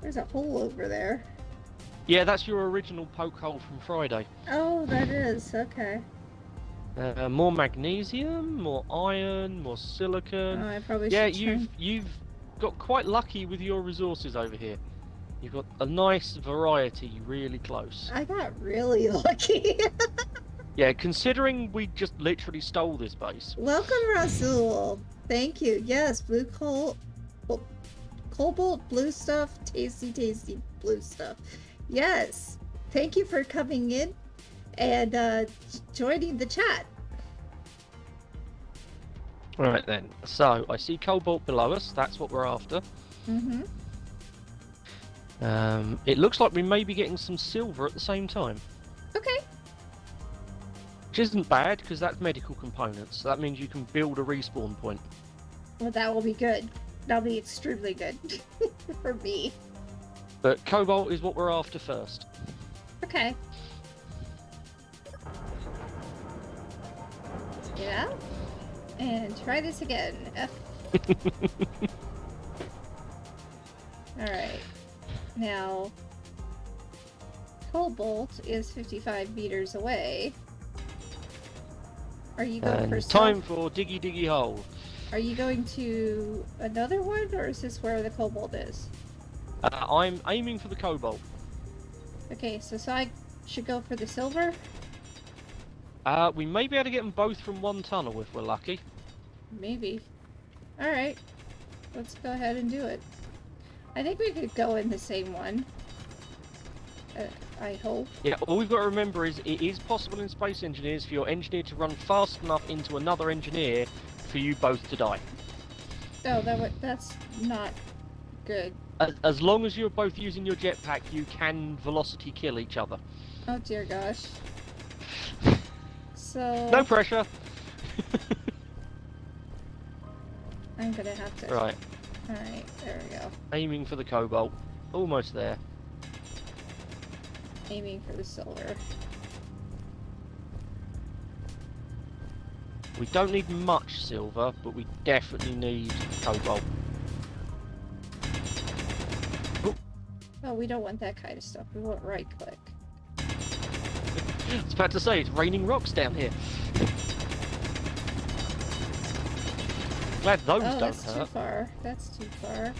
There's a hole over there. Yeah, that's your original poke hole from Friday. Oh, that is. Okay. More magnesium, more iron, more silicon. Oh, I probably yeah, should you've got quite lucky with your resources over here. You've got a nice variety really close. I got really lucky. Yeah, considering we just literally stole this base. Welcome, Rasul. Thank you. Yes, blue cobalt, blue stuff, tasty blue stuff. Yes. Thank you for coming in and joining the chat. Right then. So, I see cobalt below us. That's what we're after. Mm-hmm. It looks like we may be getting some silver at the same time. Okay. Which isn't bad, because that's medical components. So that means you can build a respawn point. Well, that will be good. That'll be extremely good for me. But cobalt is what we're after first. Okay. Let's get out. And try this again. Alright. Now, cobalt is 55 meters away. Are you going for time for diggy hole. Are you going to another one, or is this where the cobalt is? I'm aiming for the cobalt. Okay, so I should go for the silver? We may be able to get them both from one tunnel if we're lucky. Maybe. Alright. Let's go ahead and do it. I think we could go in the same one. I hope. Yeah, all we've got to remember is it is possible in Space Engineers for your engineer to run fast enough into another engineer for you both to die. Oh, that's not good. As long as you're both using your jetpack, you can velocity kill each other. Oh dear gosh. So... No pressure! I'm gonna have to... Right. Alright, there we go. Aiming for the cobalt. Almost there. Aiming for the silver. We don't need much silver, but we definitely need cobalt. Oh, we don't want that kind of stuff. We want right click. I was about to say, it's raining rocks down here. Glad those don't that's hurt. too far. That's too far.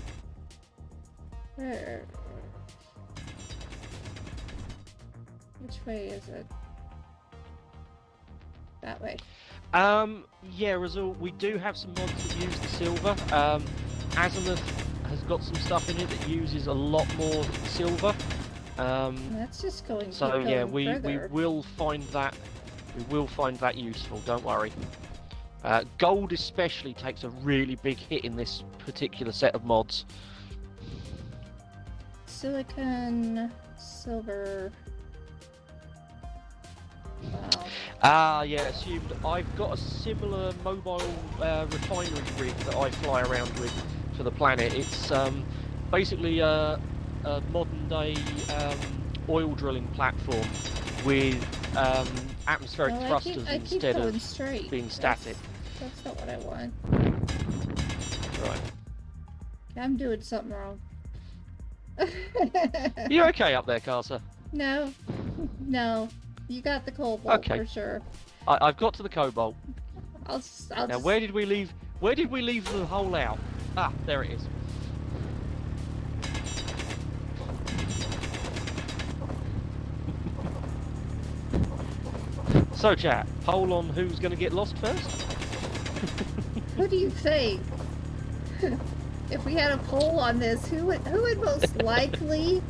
Where? Which way is it? That way. Yeah, Razul, we do have some mods that use the silver. Azimuth has got some stuff in it that uses a lot more silver. That's just going. So yeah, we further. will find that useful. Don't worry. Gold especially takes a really big hit in this particular set of mods. Silicon, silver. Wow. Ah, yeah, assumed. I've got a similar mobile refinery rig that I fly around with for the planet. It's basically a modern-day oil drilling platform with atmospheric No, thrusters I keep instead going of straight. being static. That's not what I want. Right. I'm doing something wrong. You okay up there, Carter? No. No. You got the cobalt Okay. for sure. I've got to the cobalt. I'll Now, just... where did we leave? Where did we leave the hole out? Ah, there it is. So, chat, poll on who's going to get lost first? Who do you think? If we had a poll on this, who would most likely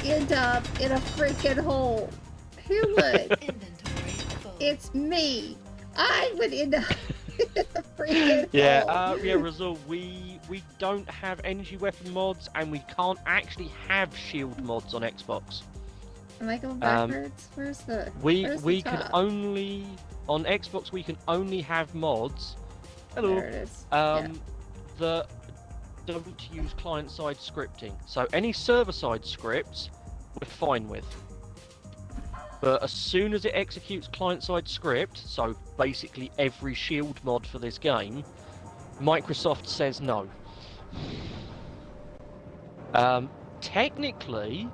end up in a freaking hole? Who would? Inventory full. It's me. I would end up in a freaking hole. Yeah, Razul, we don't have energy weapon mods, and we can't actually have shield mods on Xbox. Am I going backwards? Where's the We top? can only on Xbox we can only have mods. Hello. There it is. That don't use client-side scripting. So any server-side scripts, we're fine with. But as soon as it executes client-side script, so basically every shield mod for this game, Microsoft says no. Technically,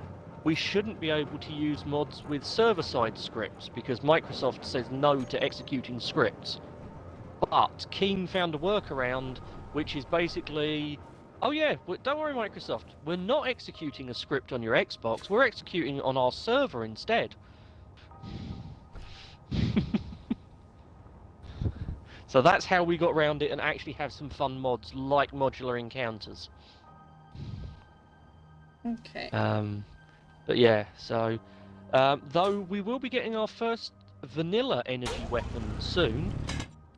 we shouldn't be able to use mods with server-side scripts because Microsoft says no to executing scripts. But Keen found a workaround, which is basically, oh yeah, don't worry Microsoft, we're not executing a script on your Xbox, we're executing it on our server instead. So that's how we got around it and actually have some fun mods like modular encounters. Okay. But yeah, so though we will be getting our first vanilla energy weapon soon,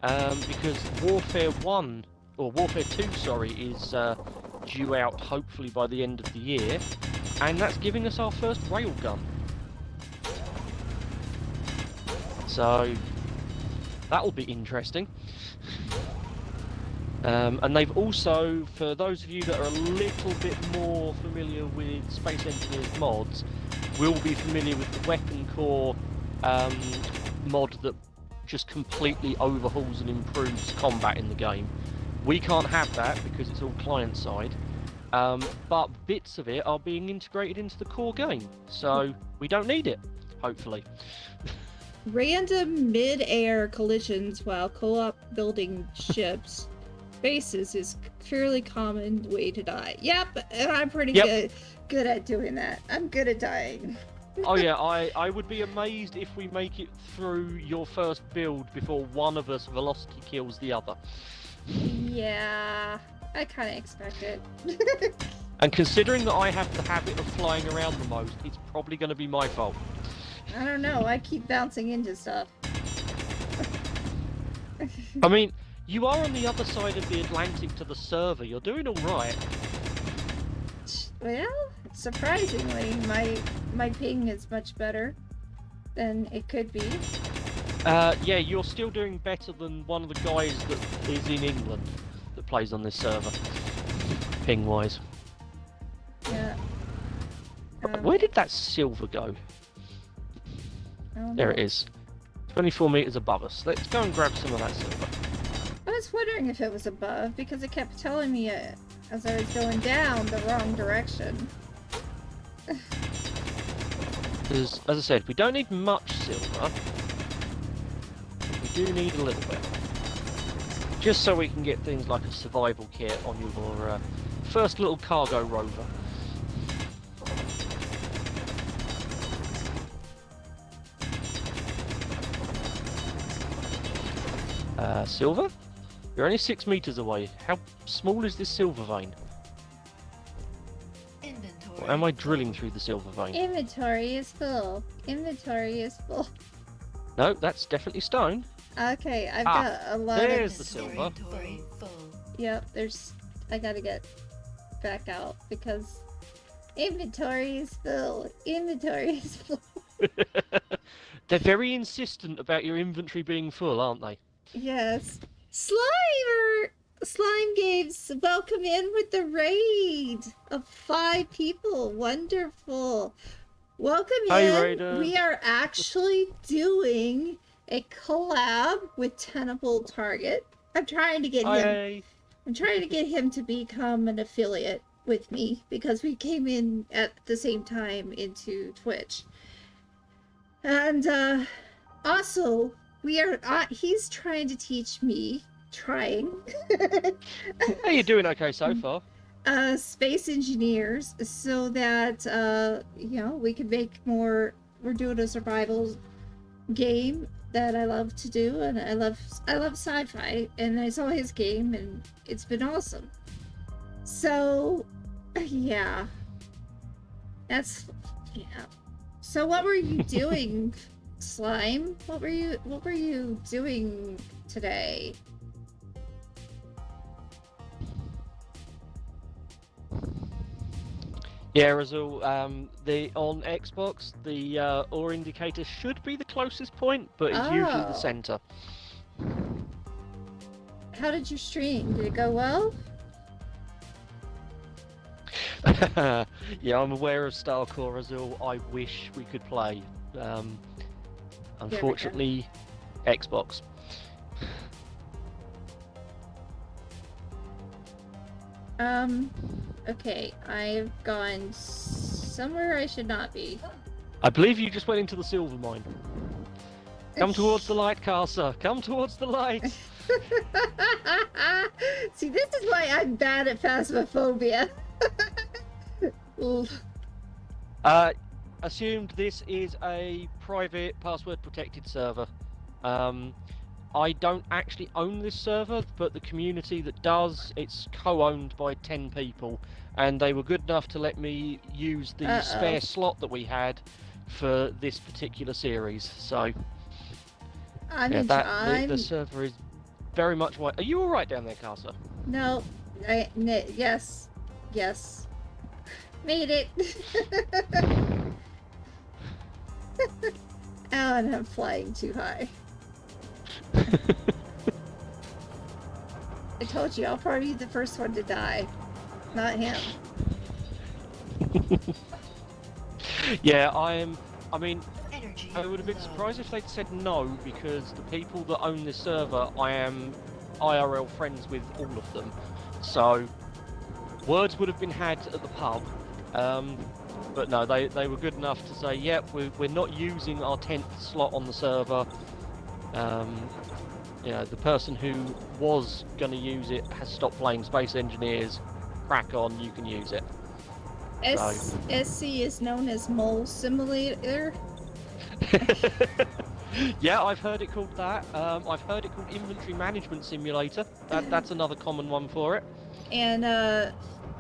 because Warfare 1 or Warfare 2, sorry, is due out hopefully by the end of the year, and that's giving us our first railgun. So that'll be interesting. And they've also, for those of you that are a little bit more familiar with Space Engineers mods, will be familiar with the Weapon Core mod that just completely overhauls and improves combat in the game. We can't have that because it's all client-side, but bits of it are being integrated into the core game, so we don't need it, hopefully. Random mid-air collisions while co-op building ships bases is fairly common way to die. Yep, and I'm pretty good at doing that. I'm good at dying. Oh yeah, I would be amazed if we make it through your first build before one of us velocity kills the other. Yeah, I kind of expect it. And considering that I have the habit of flying around the most, it's probably going to be my fault. I don't know, I keep bouncing into stuff. I mean, you are on the other side of the Atlantic to the server, you're doing alright. Well, surprisingly, my ping is much better than it could be. Yeah, you're still doing better than one of the guys that is in England that plays on this server, ping-wise. Yeah. Where did that silver go? There it is. 24 meters above us. Let's go and grab some of that silver. I was wondering if it was above, because it kept telling me as I was going down the wrong direction. Because, as I said, we don't need much silver. But we do need a little bit. Just so we can get things like a survival kit on your first little cargo rover. Silver? You're only 6 meters away. How small is this silver vein? Inventory. Or am I drilling through the silver vein? Inventory is full. Inventory is full. No, that's definitely stone. Okay, I've Ah, got a lot there's of... the silver. Inventory full. Yep, there's... I gotta get back out because inventory is full. Inventory is full. They're very insistent about your inventory being full, aren't they? Yes. Slimer! Slime Games, welcome in with the raid of 5 people. Wonderful. Welcome Hey, in. Raiders. We are actually doing a collab with TenableTarget. I'm trying to get him. Hey. I'm trying to get him to become an affiliate with me because we came in at the same time into Twitch. And also we are he's trying to teach me hey, you're doing okay so far. space engineers so that you know, we can make more. We're doing a survival game that I love to do, and I love sci-fi, and I saw his game and it's been awesome. So yeah, that's so what were you doing, Slime? What were you doing today? Yeah, Razul, the on Xbox, the ore indicator should be the closest point, but it's usually the Oh. center. How did you stream? Did it go well? Yeah, I'm aware of Starcore, Razul. I wish we could play. Unfortunately, Xbox. Okay, I've gone somewhere I should not be. I believe you just went into the silver mine. Come towards the light, Carcer. Come towards the light. See, this is why I'm bad at phasmophobia. Assumed this is a private password protected server. I don't actually own this server, but the community that does, it's co-owned by 10 people, and they were good enough to let me use the spare slot that we had for this particular series. So the server is very much wide. Are you all right down there, Carcer? No, yes, made it. Oh, and I'm flying too high. I told you, I'll probably be the first one to die, not him. Yeah, I mean, Energy I would have been low. surprised if they'd said no, because the people that own this server, I am IRL friends with all of them. So, words would have been had at the pub. But no, they were good enough to say, yep, we're not using our 10th slot on the server. You know, the person who was going to use it has stopped playing Space Engineers. Crack on, you can use it. SC is known as Mole Simulator. Yeah, I've heard it called that. I've heard it called Inventory Management Simulator. That's another common one for it. And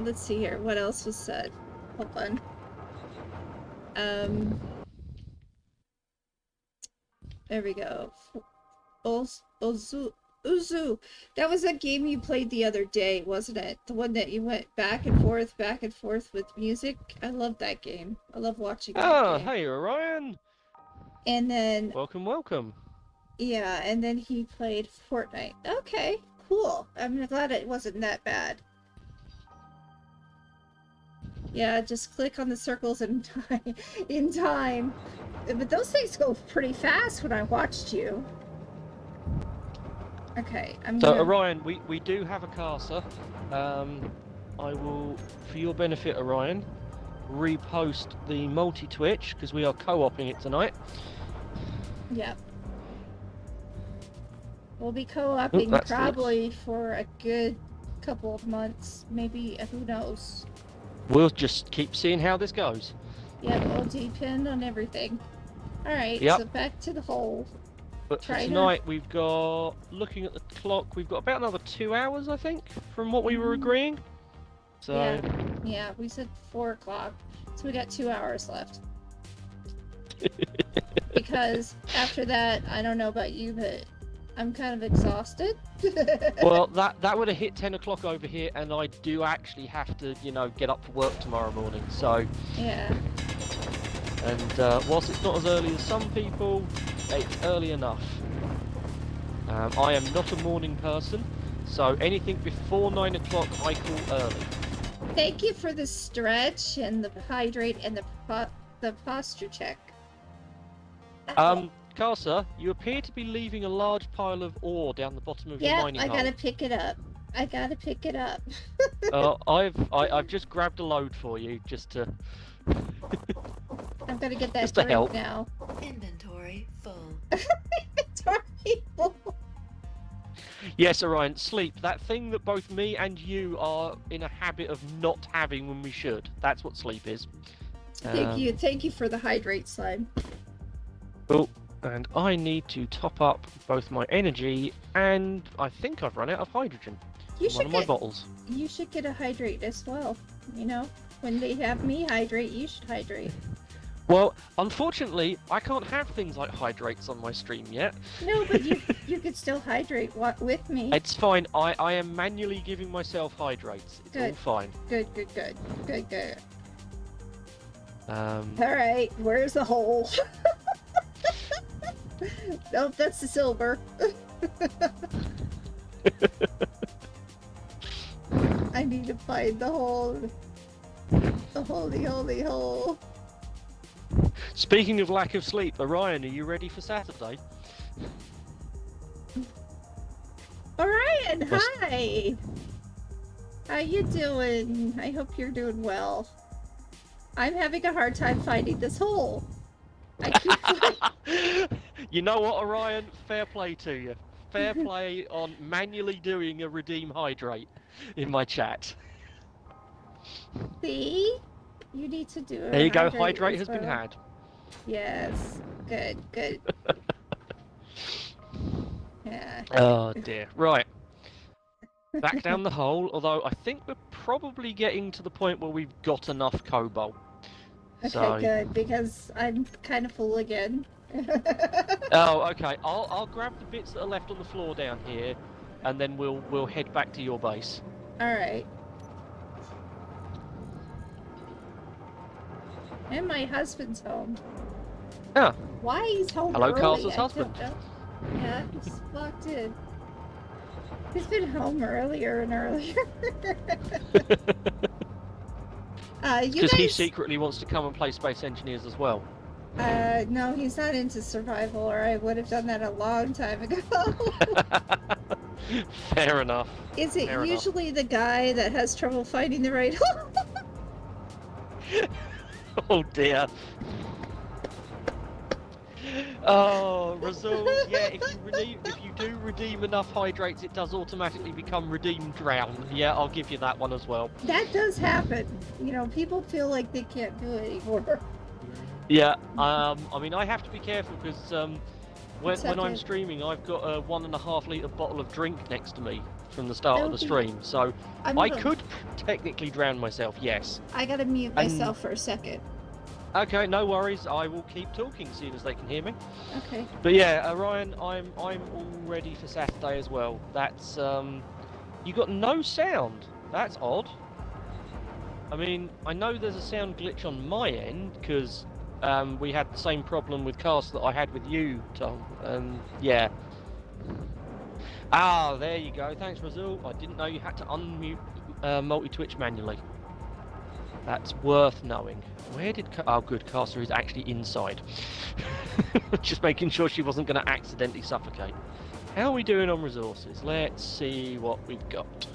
let's see here, what else was said? Hold on. There we go. Uzu. That was that game you played the other day, wasn't it? The one that you went back and forth with music. I love that game. I love watching that game. Hey, Orion. And then Welcome. yeah, and then he played Fortnite. Okay, cool. I'm glad it wasn't that bad. Yeah, just click on the circles in time. But those things go pretty fast when I watched you. Okay, Orion, we do have a Carcer. I will, for your benefit, Orion, repost the multi-Twitch, because we are co-oping it tonight. Yep. We'll be co-oping probably for a good couple of months, maybe, who knows. We'll just keep seeing how this goes. Yeah, it'll depend on everything. Alright, Yep. so back to the hole. But for tonight, we've got, looking at the clock, we've got about another 2 hours, I think, from what we were agreeing. So Yeah, we said 4 o'clock, so we got 2 hours left. Because after that, I don't know about you, but I'm kind of exhausted. Well, that would have hit 10 o'clock over here, and I do actually have to, you know, get up for work tomorrow morning. So, Yeah. and whilst it's not as early as some people, it's early enough. I am not a morning person, so anything before 9 o'clock I call early. Thank you for the stretch and the hydrate and the posture check. Carsa, you appear to be leaving a large pile of ore down the bottom of your Yeah, mining I hole. gotta pick it up. I've just grabbed a load for you, just to... I'm gonna get that Just to drink help. now. Inventory full. Inventory full. Yes, Orion, sleep. That thing that both me and you are in a habit of not having when we should. That's what sleep is. Thank you for the hydrate, slime. Oh, and I need to top up both my energy and I think I've run out of hydrogen. You in one should of my get bottles. you should get a hydrate as well. You know, when they have me hydrate, you should hydrate. Well, unfortunately, I can't have things like hydrates on my stream yet. No, but you could still hydrate with me. It's fine. I am manually giving myself hydrates. It's all Good. fine. Good. Um, All right, where's the hole? Nope, that's the silver. I need to find the hole. The holy hole. Speaking of lack of sleep, Orion, are you ready for Saturday? Orion, Yes. hi! How you doing? I hope you're doing well. I'm having a hard time finding this hole. I keep You know what, Orion? Fair play to you. Fair play on manually doing a redeem hydrate in my chat. See? You need to do it. There you go, hydrate has been had. Yes. Good. Yeah. Oh dear. Right. Back down the hole, although I think we're probably getting to the point where we've got enough cobalt. Okay, So... good, because I'm kind of full again. Oh, okay. I'll grab the bits that are left on the floor down here, and then we'll head back to your base. Alright. And my husband's home. Ah. Why he's home Hello, early? Carl's I husband. don't know. Yeah, he's locked in. He's been home earlier and earlier. You Because he guys... secretly wants to come and play Space Engineers as well. No, he's not into survival, or I would have done that a long time ago. Fair enough. Is it Fair usually the guy that has trouble finding the right hole? Oh dear. Oh, Razul, yeah, if you do redeem enough hydrates, it does automatically become redeem drown. Yeah, I'll give you that one as well. That does happen. You know, people feel like they can't do it anymore. Yeah, I mean, I have to be careful because when I'm okay. streaming, I've got a 1.5 litre bottle of drink next to me from the start of the Okay. stream, so I'm I gonna- could technically drown myself, yes. I gotta mute myself for a second. Okay, no worries. I will keep talking as soon as they can hear me. Okay. But yeah, Orion, I'm all ready for Saturday as well. That's you got no sound. That's odd. I mean, I know there's a sound glitch on my end because we had the same problem with Cast that I had with you, Tom. Yeah. Ah, there you go. Thanks, Razul. I didn't know you had to unmute multi-twitch manually. That's worth knowing. Where did... Oh, good. Caster is actually inside. Just making sure she wasn't going to accidentally suffocate. How are we doing on resources? Let's see what we've got.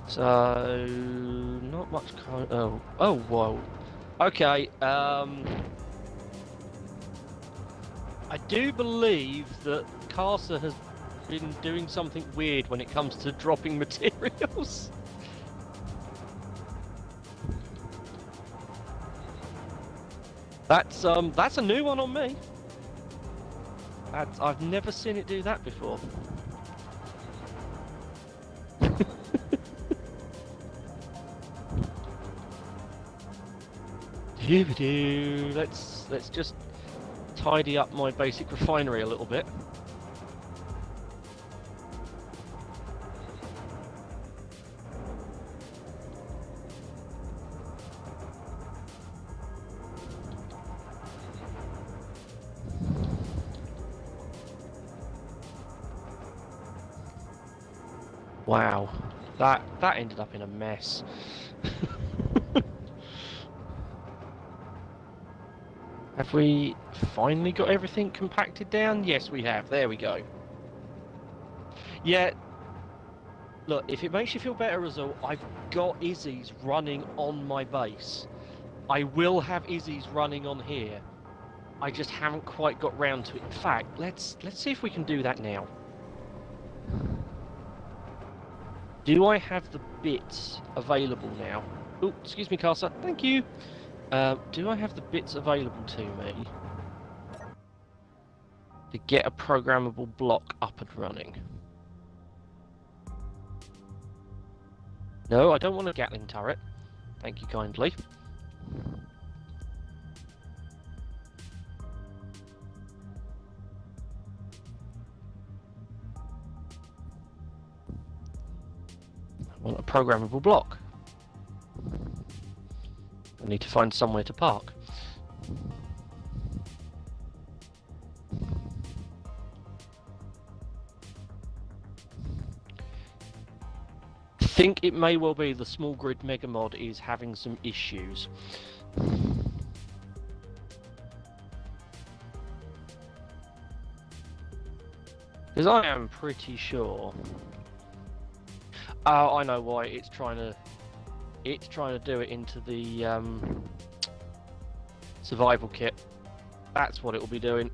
So... Not much... Oh, whoa. Okay, I do believe that Caster has been doing something weird when it comes to dropping materials. That's a new one on me. I've never seen it do that before. Let's just tidy up my basic refinery a little bit. Wow, that ended up in a mess. Have we finally got everything compacted down? Yes, we have. There we go. Yeah. Look, if it makes you feel better, Result, I've got Izzy's running on my base. I will have Izzy's running on here. I just haven't quite got round to it. In fact, let's see if we can do that now. Do I have the bits available now? Oh, excuse me, Casa. Thank you. Do I have the bits available to me to get a programmable block up and running? No, I don't want a Gatling turret. Thank you kindly. I want a programmable block. I need to find somewhere to park. I think it may well be the small grid mega mod is having some issues. Because I am pretty sure. Oh, I know why. It's trying to do it into the survival kit. That's what it will be doing.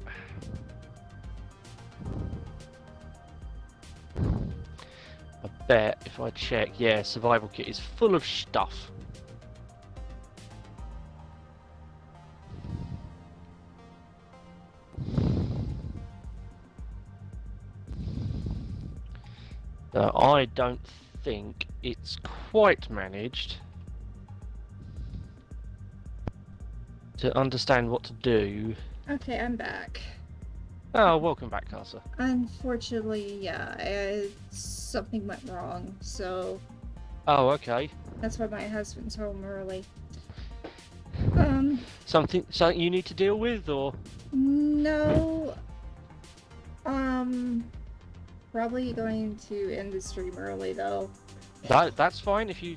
I bet if I check, yeah, survival kit is full of stuff. So I don't think it's quite managed to understand what to do. Okay, I'm back. Oh, welcome back, Casa. Unfortunately, yeah, something went wrong, so Oh, okay. that's why my husband's home early. Something you need to deal with, or? No. Probably going to end the stream early though. That's fine. If you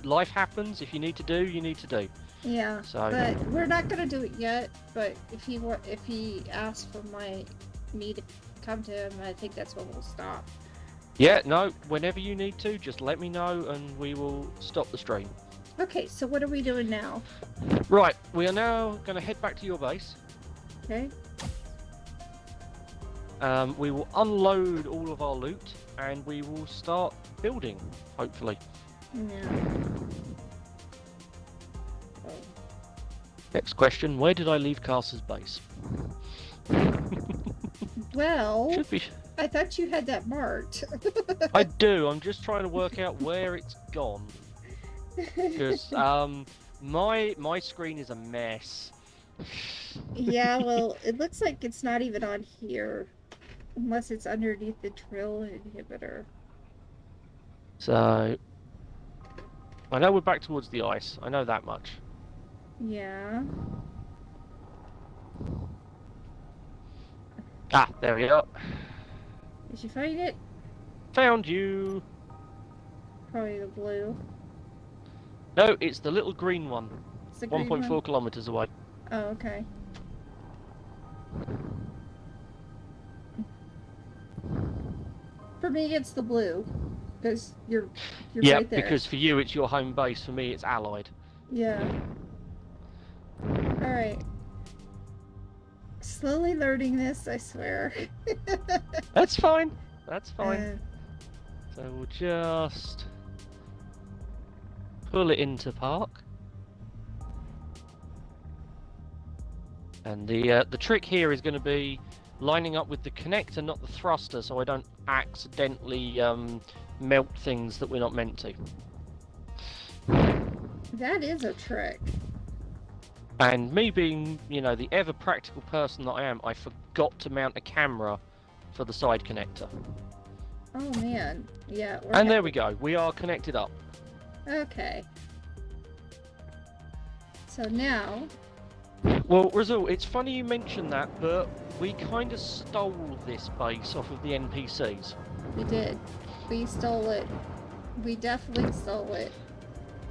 life happens. If you need to do, you need to do. Yeah. So. But we're not gonna do it yet. But if he asks for me to come to him, I think that's when we'll stop. Yeah. No. Whenever you need to, just let me know, and we will stop the stream. Okay. So what are we doing now? Right. We are now going to head back to your base. Okay. We will unload all of our loot, and we will start building, hopefully. Yeah. Oh. Next question, where did I leave Casa's base? Well, Should be. I thought you had that marked. I do, I'm just trying to work out where it's gone. Because my screen is a mess. Yeah, well, it looks like it's not even on here. Unless it's underneath the drill inhibitor. So, I know we're back towards the ice. I know that much. Yeah. Ah, there we go. Did you find it? Found you. Probably the blue. No, it's the little green one. It's the green 1.4 one? kilometers away. Oh, okay. For me, it's the blue. Because you're Yeah, right there. because for you it's your home base. For me, it's Allied. Yeah. Alright. Slowly learning this, I swear. That's fine. That's fine. So we'll just pull it into park. And the trick here is going to be lining up with the connector, not the thruster, so I don't accidentally melt things that we're not meant to. That is a trick. And me being, you know, the ever practical person that I am, I forgot to mount a camera for the side connector. Oh man. Yeah. And there we go. We are connected up. Okay. So now... Well, Rizal, it's funny you mention that, but We kind of stole this base off of the NPCs. We did. We stole it. We definitely stole it.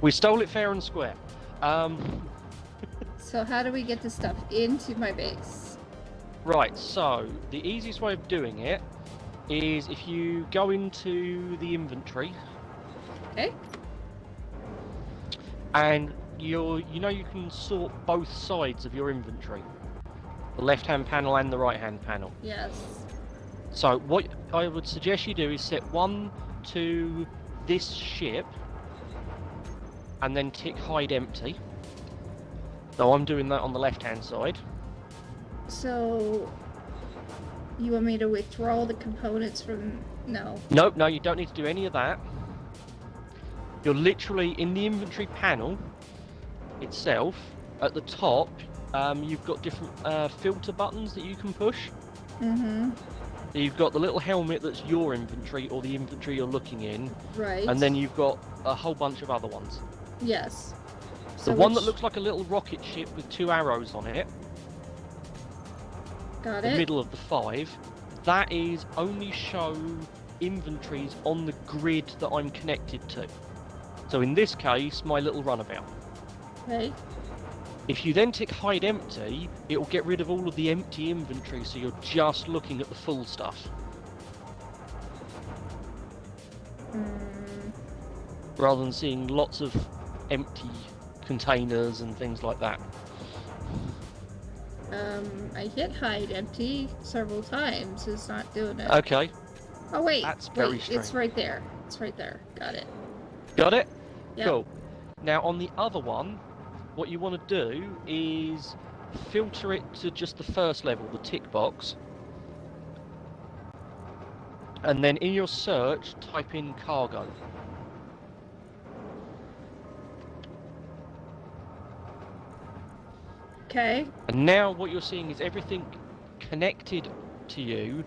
We stole it fair and square. So how do we get the stuff into my base? Right, so the easiest way of doing it is if you go into the inventory. Okay. And you can sort both sides of your inventory. The left-hand panel and the right-hand panel. Yes. So what I would suggest you do is set one to this ship and then tick hide empty. So I'm doing that on the left-hand side. So you want me to withdraw the components from... No. Nope, no, you don't need to do any of that. You're literally in the inventory panel itself. At the top, you've got different filter buttons that you can push. Mm-hmm. So you've got the little helmet that's your inventory or the inventory you're looking in. Right. And then you've got a whole bunch of other ones. Yes. The So one that looks like a little rocket ship with 2 arrows on it, Got the it. middle of the 5, that is only show inventories on the grid that I'm connected to. So in this case, my little runabout. Okay. If you then tick hide empty, it will get rid of all of the empty inventory, so you're just looking at the full stuff. Rather than seeing lots of empty containers and things like that. I hit hide empty several times. It's not doing it. Okay, Oh wait. that's very wait, strange. it's right there. It's right there. Got it. Got it? Yep. Cool. Now on the other one, what you want to do is filter it to just the first level, the tick box. And then in your search, type in cargo. Okay. And now what you're seeing is everything connected to you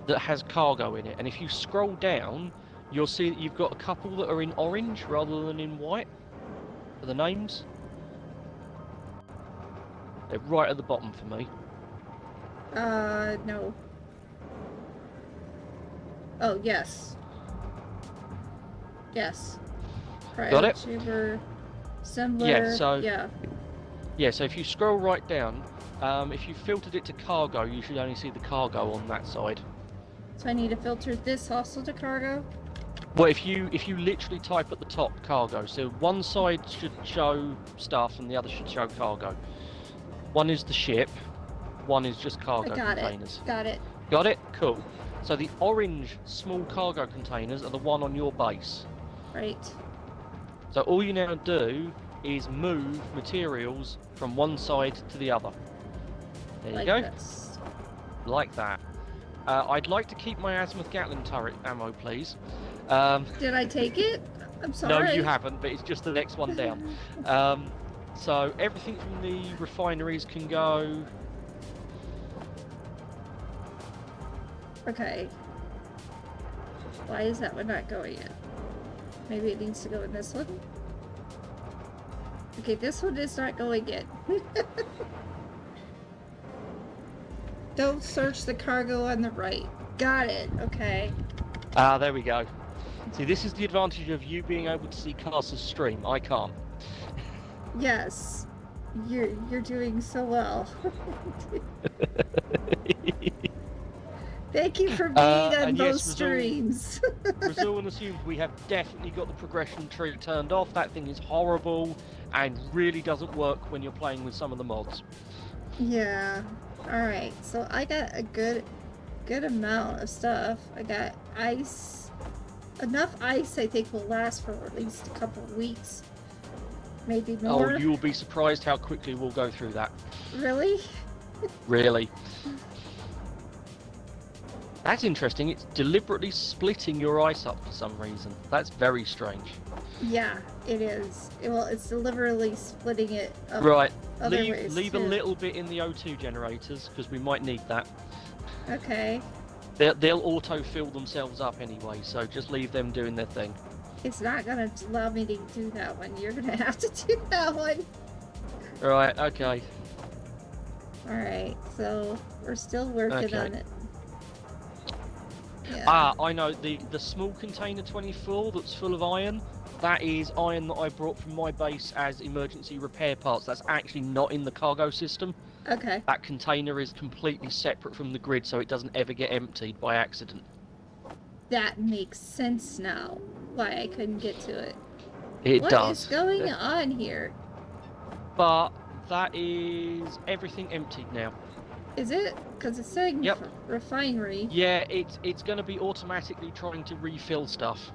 that has cargo in it. And if you scroll down, you'll see that you've got a couple that are in orange rather than in white for the names. They're right at the bottom for me. No. Oh, yes. Yes. Got it? Tuberassembler. Yeah, so- Yeah. Yeah, so if you scroll right down, if you filtered it to cargo, you should only see the cargo on that side. So I need to filter this also to cargo? Well, if you literally type at the top cargo, so one side should show stuff and the other should show cargo. One is the ship, one is just cargo I got containers. it. Got it. Got it? Cool. So the orange small cargo containers are the one on your base. Right. So all you now do is move materials from one side to the other. There you Like go. this. Like that. I'd like to keep my azimuth Gatling turret ammo, please. Did I take it? I'm sorry. No, you haven't, but it's just the next one down. So everything from the refineries can go. Okay. Why is that one not going in? Maybe it needs to go in this one? Okay, this one is not going in. Don't search the cargo on the right. Got it. Okay. Ah, there we go. See, this is the advantage of you being able to see Castle's stream. I can't. Yes. You're doing so well. Thank you for being on and those yes, streams. Brazil and assumed we have definitely got the progression tree turned off. That thing is horrible and really doesn't work when you're playing with some of the mods. Yeah. Alright, so I got a good amount of stuff. I got ice. Enough ice I think will last for at least a couple of weeks. Maybe more. Oh, you'll be surprised how quickly we'll go through that. Really? Really. That's interesting. It's deliberately splitting your ice up for some reason. That's very strange. Yeah, it is. It's deliberately splitting it up Right. other ways Leave a too. little bit in the O2 generators because we might need that. Okay. They'll auto-fill themselves up anyway, so just leave them doing their thing. It's not gonna allow me to do that one. You're gonna have to do that one. Right, okay. Alright, so we're still working Okay. on it. Yeah. Ah, I know, the small container 24 that's full of iron, that is iron that I brought from my base as emergency repair parts. That's actually not in the cargo system. Okay. That container is completely separate from the grid, so it doesn't ever get emptied by accident. That makes sense now. Why I couldn't get to it. It What does. is going on here? But that is everything emptied now. Is it? Because it's saying Yep. refinery. Yeah, it's going to be automatically trying to refill stuff.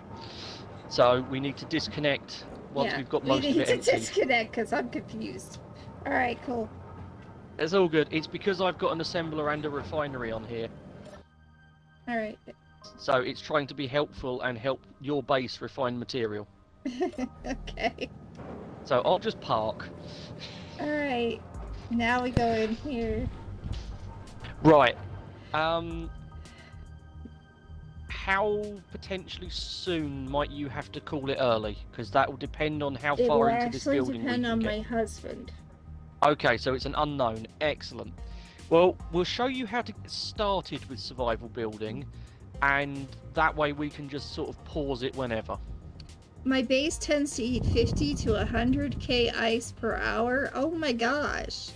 So we need to disconnect once we've got most of it We need emptied. to disconnect because I'm confused. Alright, cool. It's all good. It's because I've got an assembler and a refinery on here. Alright. So it's trying to be helpful and help your base refine material. Okay. So I'll just park. Alright. Now we go in here. Right. How potentially soon might you have to call it early? Because that will depend on how It will far into this actually building we depend can on get. my husband. Okay, so it's an unknown. Excellent. Well, we'll show you how to get started with survival building, and that way we can just sort of pause it whenever. My base tends to eat 50 to 100k ice per hour. Oh my gosh.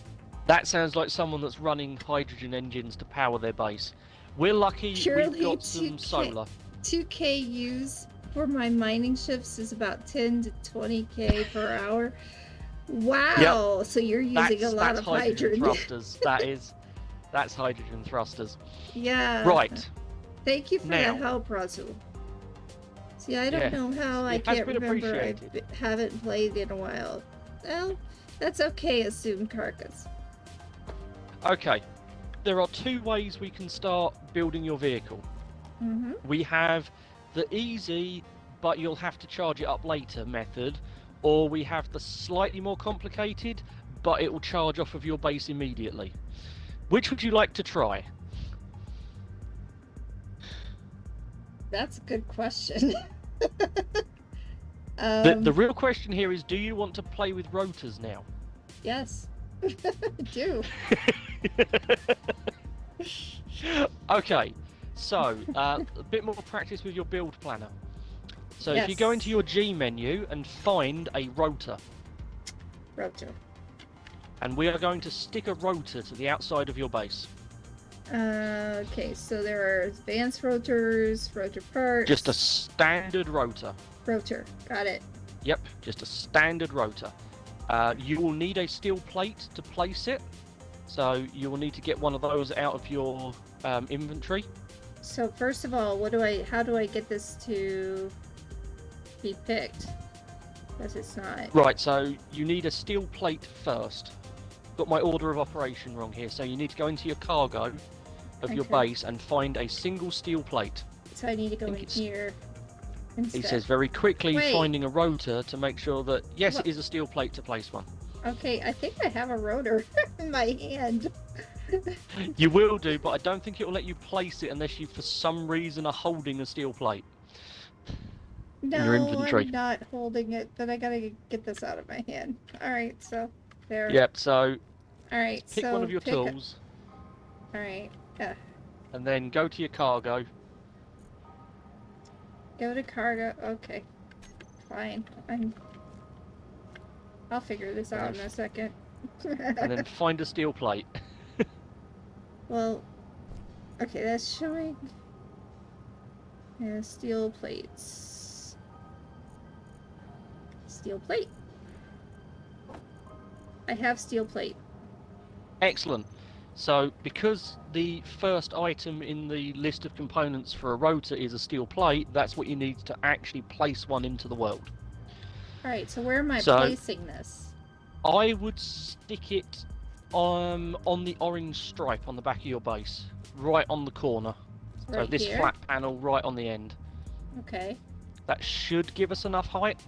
That sounds like someone that's running hydrogen engines to power their base. We're lucky Surely we've got some 2K solar. 2k use for my mining shifts is about 10 to 20k per hour. Wow. So you're using a lot That's of hydrogen hydrogen. thrusters. That's hydrogen thrusters. Yeah. Right. Thank you for Now. the help, Rasul. See, I don't Yeah. know how I It has can't been remember. I appreciated. haven't played in a while. Well, that's okay, assume carcass. Okay. There are two ways we can start building your vehicle. Mm-hmm. We have the easy, but you'll have to charge it up later method, or we have the slightly more complicated, but it will charge off of your base immediately. Which would you like to try? That's a good question. The real question here is, do you want to play with rotors now? Yes, I do. Okay, so a bit more practice with your build planner. So if you go into your G menu and find a rotor, Rotor. and we are going to stick a rotor to the outside of your base. Okay, so there are advanced rotors, rotor parts. Just a standard rotor. rotor. Got it. Yep, just a standard rotor. You will need a steel plate to place it, so you will need to get one of those out of your inventory. So first of all, how do I get this to be picked? Because it's not. Right, so you need a steel plate first. Got my order of operation wrong here, so you need to go into your cargo of your Okay. base and find a single steel plate. So I need to go in think it's- here. He Instead. says very quickly Wait. finding a rotor to make sure that, yes, What? it is a steel plate to place one. Okay, I think I have a rotor in my hand. You will do, but I don't think it will let you place it unless you, for some reason, are holding a steel plate. No, your inventory. I'm not holding it, but I gotta get this out of my hand. Alright, so there. Yep, so Alright, pick so one of your pick tools Alright, and then go to your cargo. go to cargo. Okay, fine. I'll figure this out in a second. And then find a steel plate. Well, okay, that's showing. Yeah, steel plates. Steel plate. I have steel plate. Excellent. So, because the first item in the list of components for a rotor is a steel plate, that's what you need to actually place one into the world. Alright, so where am I So- placing this? I would stick it on the orange stripe on the back of your base, right on the corner. So Right this here? flat panel right on the end. Okay. That should give us enough height.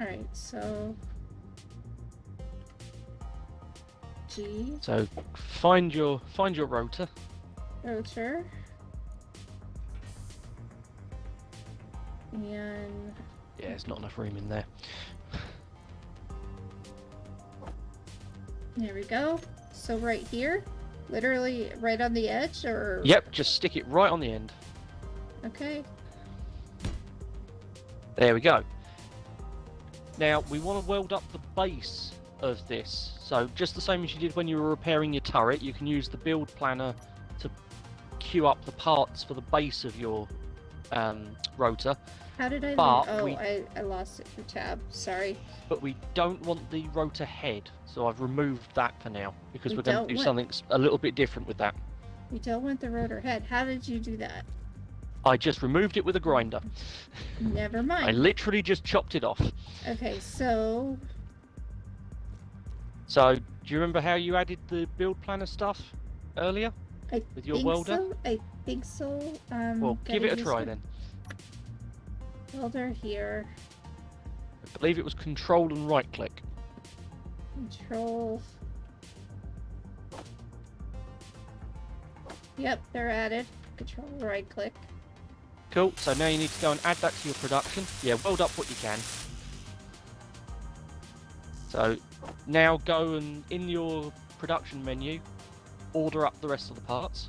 Alright, so G So find your rotor. rotor. And Yeah, there's not enough room in there. there we go. So right here. Literally right on the edge, or? Yep, just stick it right on the end. Okay. There we go. Now, we want to weld up the base of this. So, just the same as you did when you were repairing your turret, you can use the build planner to queue up the parts for the base of your rotor. How did I But lose? Oh, I lost it through tab. Sorry. But we don't want the rotor head, so I've removed that for now, because We we're going don't to do want- something a little bit different with that. We don't want the rotor head. How did you do that? I just removed it with a grinder. Never I mind. literally just chopped it off. Okay, so So, do you remember how you added the build planner stuff earlier I with your think welder? so. I think so. Well, give gotta it a use try the then. Welder here. I believe it was control and right click. Control. Yep, they're added. Control right click. Cool, so now you need to go and add that to your production. Yeah, weld up what you can. So, now go and, in your production menu, order up the rest of the parts.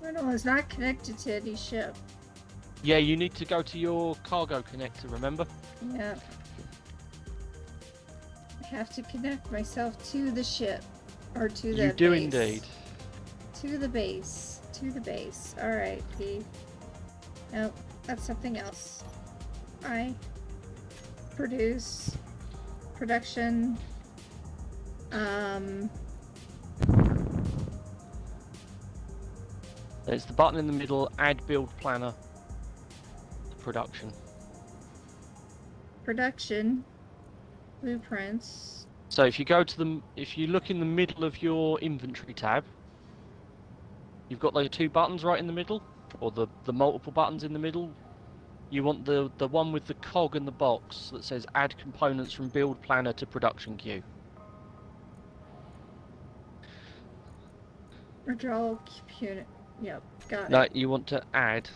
Terminal is not connected to any ship. Yeah, you need to go to your cargo connector, remember? Yeah. I have to connect myself to the ship. Or to the You do base. indeed. To the base. To the base. Alright, P. Nope, that's something else. I produce production There's the button in the middle, add build planner to production. production blueprints. So if you go to the, if you look in the middle of your inventory tab, you've got those two buttons right in the middle, or the multiple buttons in the middle. You want the one with the cog and the box that says add components from build planner to production queue. Draw unit. Yep, got No, it. you want to add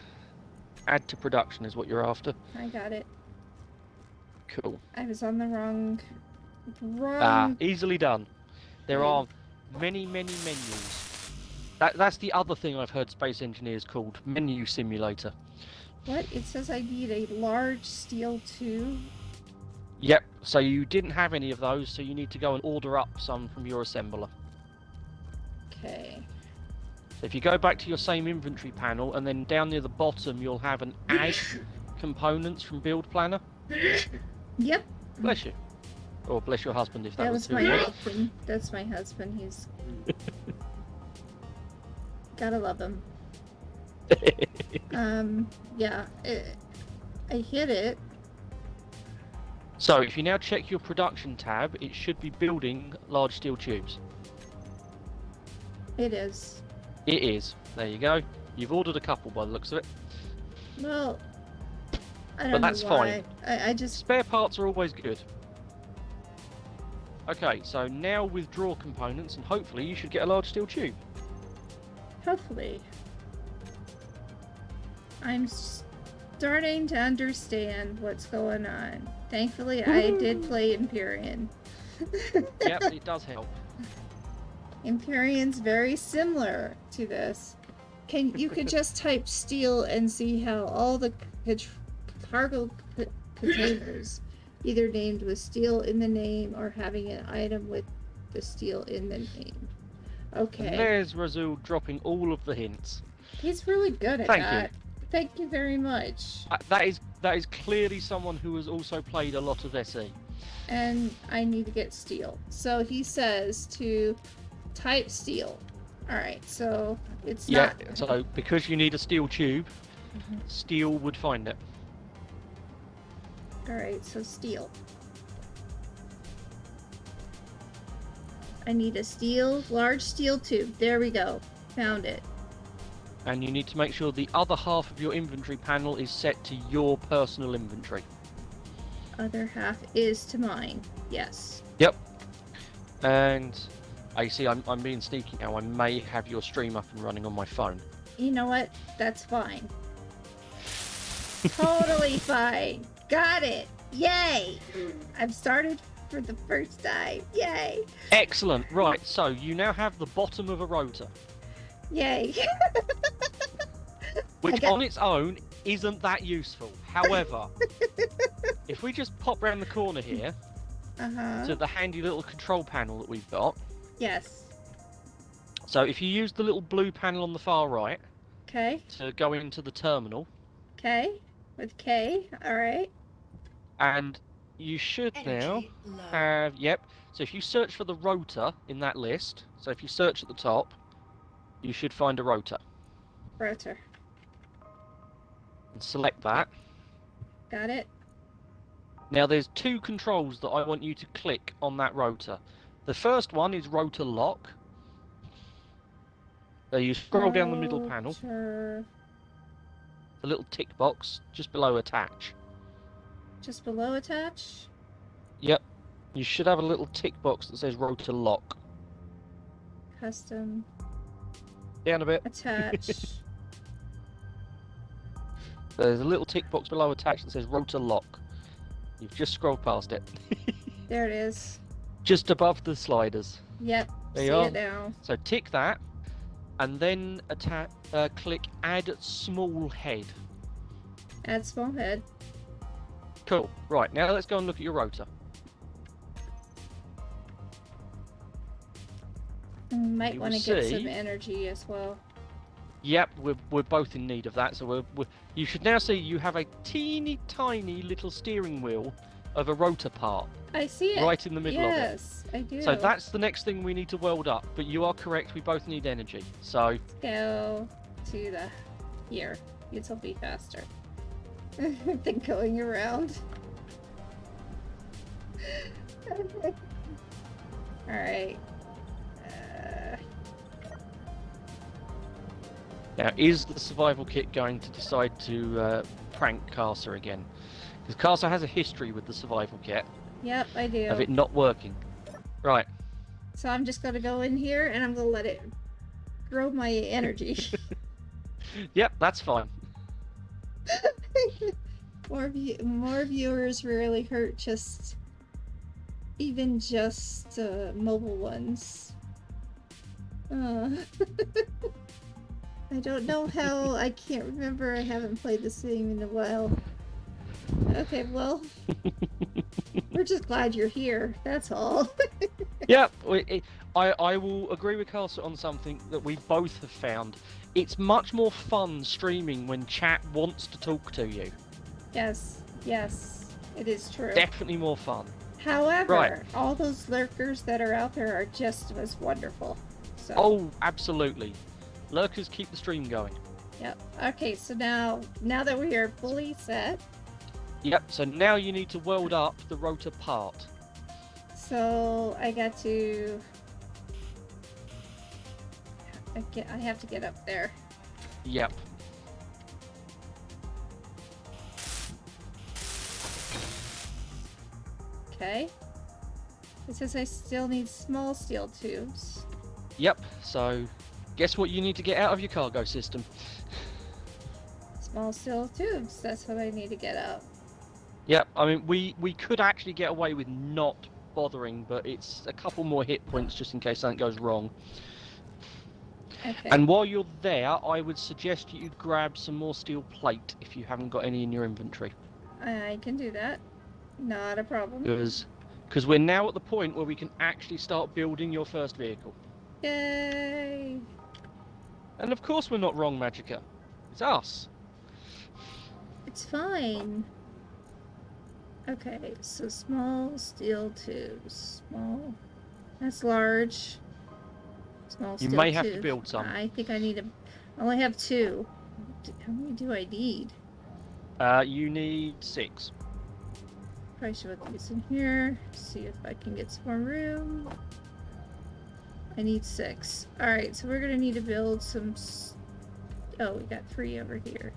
to production is what you're after. I got it. Cool. I was on the wrong Easily done. There Right. are many menus. That's the other thing I've heard space engineers called menu simulator. What? It says I need a large steel tube. Yep, so you didn't have any of those, so you need to go and order up some from your assembler. Okay. So if you go back to your same inventory panel, and then down near the bottom you'll have an add components from build planner. Yep. Bless you. Or bless your husband if that, That was was who my it was. husband. That's my husband. He's gotta love him. Yeah. I hit it. So if you now check your production tab, it should be building large steel tubes. It is. It is. There you go. You've ordered a couple by the looks of it. Well, I don't But know that's why. fine. I just Spare parts are always good. Okay, so now withdraw components, and hopefully you should get a large steel tube. hopefully. I'm starting to understand what's going on. Thankfully, I did play Empyrean. Yep, it does help. Empyrean's very similar to this. You could just type steel and see how all the cargo containers, either named with steel in the name or having an item with the steel in the name. And Okay. there's Razul dropping all of the hints. He's really good at Thank you. that. Thank you very much. That is clearly someone who has also played a lot of SE. And I need to get steel. So he says to type steel. Alright, so it's Yeah, not... so because you need a steel tube, steel would find it. Alright, so steel. I need a large steel tube. There we go. Found it. And you need to make sure the other half of your inventory panel is set to your personal inventory. Other half is to mine. Yes. Yep. And I see I'm being sneaky now. I may have your stream up and running on my phone. You know what? That's fine. Totally fine. Got it. Yay! I've started for the first time. Yay! Excellent. Right, so you now have the bottom of a rotor, Yay! which got- on its own isn't that useful. However, if we just pop round the corner here Uh-huh. to the handy little control panel that we've got. Yes. So if you use the little blue panel on the far right Okay. to go into the terminal, Okay. With K. All right. and you should now Energy low. have, yep, so if you search for the rotor in that list, so if you search at the top, you should find a rotor. Rotor. And select that. Got it. Now there's two controls that I want you to click on that rotor. The first one is Rotor Lock. So you scroll down the middle panel, Rotor. the little tick box just below Attach. Just below attach. Yep, you should have a little tick box that says Rotor Lock. Custom. Down a bit. Attach. There's a little tick box below Attach that says Rotor Lock. You've just scrolled past it. There it is. Just above the sliders. Yep. There See you are. it now. So tick that, and then click Add Small Head. Add small head. Cool. Right, now let's go and look at your rotor. Might You want to will get see- some energy as well. Yep, we're both in need of that. So you should now see you have a teeny tiny little steering wheel of a rotor part I see it. right in the middle of it. Yes, I do. So that's the next thing we need to weld up. But you are correct. We both need energy. So Go to the here. It'll be faster than going around. All right. now, is the survival kit going to decide to prank Carcer again? Because Carcer has a history with the survival kit Yep, I do. of it not working. Right. So I'm just gonna go in here and I'm gonna let it grow my energy. Yep, that's fine. More viewers rarely hurt. Even just mobile ones. I don't know how. I can't remember. I haven't played this game in a while. Okay, well, we're just glad you're here. That's all. Yep, I will agree with Carcer on something that we both have found. It's much more fun streaming when chat wants to talk to you. Yes, it is true. Definitely more fun. However, Right. all those lurkers that are out there are just as wonderful. So. Oh, absolutely. Lurkers keep the stream going. Yep. Okay, so now that we are fully set, Yep, so now you need to weld up the rotor part. so I got to. I have to get up there. Yep. Okay. It says I still need small steel tubes. Yep, so guess what you need to get out of your cargo system? Small steel tubes. That's what I need to get out. Yep, I mean, we could actually get away with not bothering, but it's a couple more hit points just in case something goes wrong. Okay. And while you're there, I would suggest you grab some more steel plate if you haven't got any in your inventory. I can do that. Not a problem. Because we're now at the point where we can actually start building your first vehicle. Yay! And of course we're not wrong, Magica. It's us. It's fine. Okay, so small steel tubes. Small. That's large. Small You steel may have to tube. build some. I think I need I only have 2. How many do I need? You need 6. Probably should put these in here. See if I can get some more room. I need 6. Alright, so we're gonna need to build some. Oh, we got 3 over here.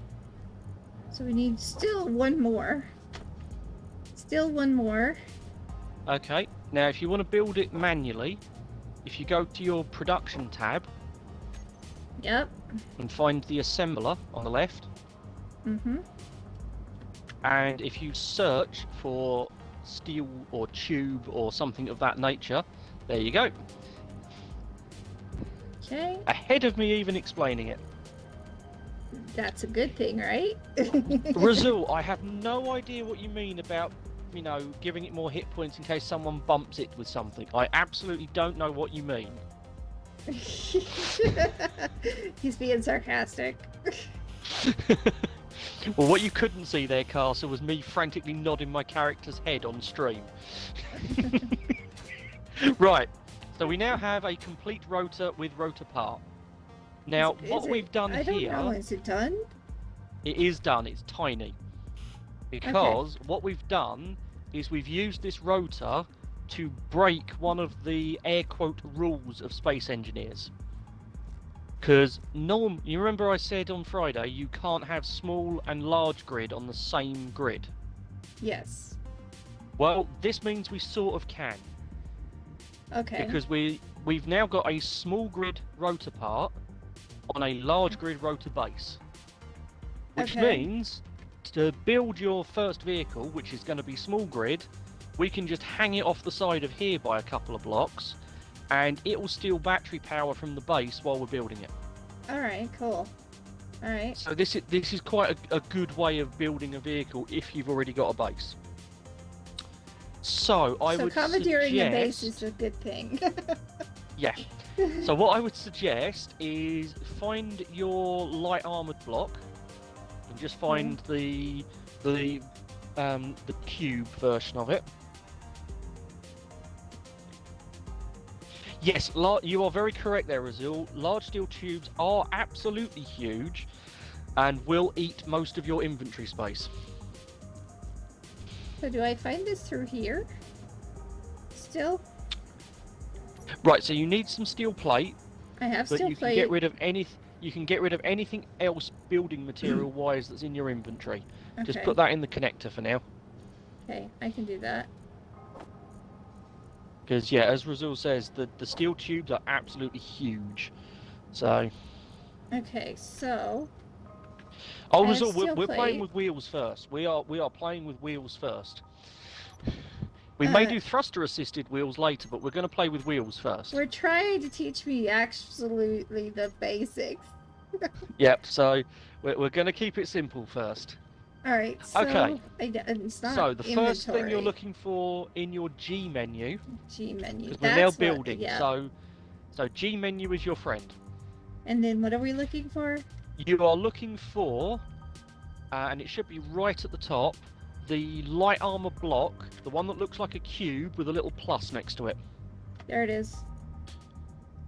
So we need still 1 more. Still 1 more. Okay, now if you want to build it manually, if you go to your production tab Yep. and find the assembler on the left, Mm-hmm. and if you search for steel or tube or something of that nature. There you go. Okay. Ahead of me even explaining it. That's a good thing, right? Razul, I have no idea what you mean about, you know, giving it more hit points in case someone bumps it with something. I absolutely don't know what you mean. He's being sarcastic. Well, what you couldn't see there, Castle, was me frantically nodding my character's head on stream. Right, so we now have a complete rotor with rotor part. Now, what we've done I don't here... know, is it done? It is done, it's tiny. Because what we've done is we've used this rotor to break one of the air quote rules of space engineers. Because you remember I said on Friday you can't have small and large grid on the same grid? Yes. Well, this means we sort of can. Okay. Because we've now got a small grid rotor part on a large grid rotor base. Which means to build your first vehicle, which is going to be small grid, we can just hang it off the side of here by a couple of blocks, and it will steal battery power from the base while we're building it. Alright, cool. Alright. So this is quite a good way of building a vehicle if you've already got a base. So I would commandeering suggest... a base is a good thing. Yeah. So what I would suggest is find your light armored block and just find the cube version of it. Yes, you are very correct there, Razul. Large steel tubes are absolutely huge and will eat most of your inventory space. So do I find this through here? Still? Right, so you need some steel plate. I have but steel you plate. can get rid of you can get rid of anything else building material wise that's in your inventory. Just put that in the connector for now. Okay, I can do that. Because yeah, as Razul says, the steel tubes are absolutely huge. So. Okay, so. Oh, I have Razul, steel we're playing plate. with wheels first. We are playing with wheels first. We may do thruster assisted wheels later, but we're going to play with wheels first. We're trying to teach me absolutely the basics. Yep. So we're going to keep it simple first. Alright, so Okay. It's not So the first thing you're inventory. looking for in your G menu, G menu. because we're now That's what- building, yeah. so G menu is your friend. And then what are we looking for? You are looking for, and it should be right at the top, the light armor block, the one that looks like a cube with a little plus next to it. There it is.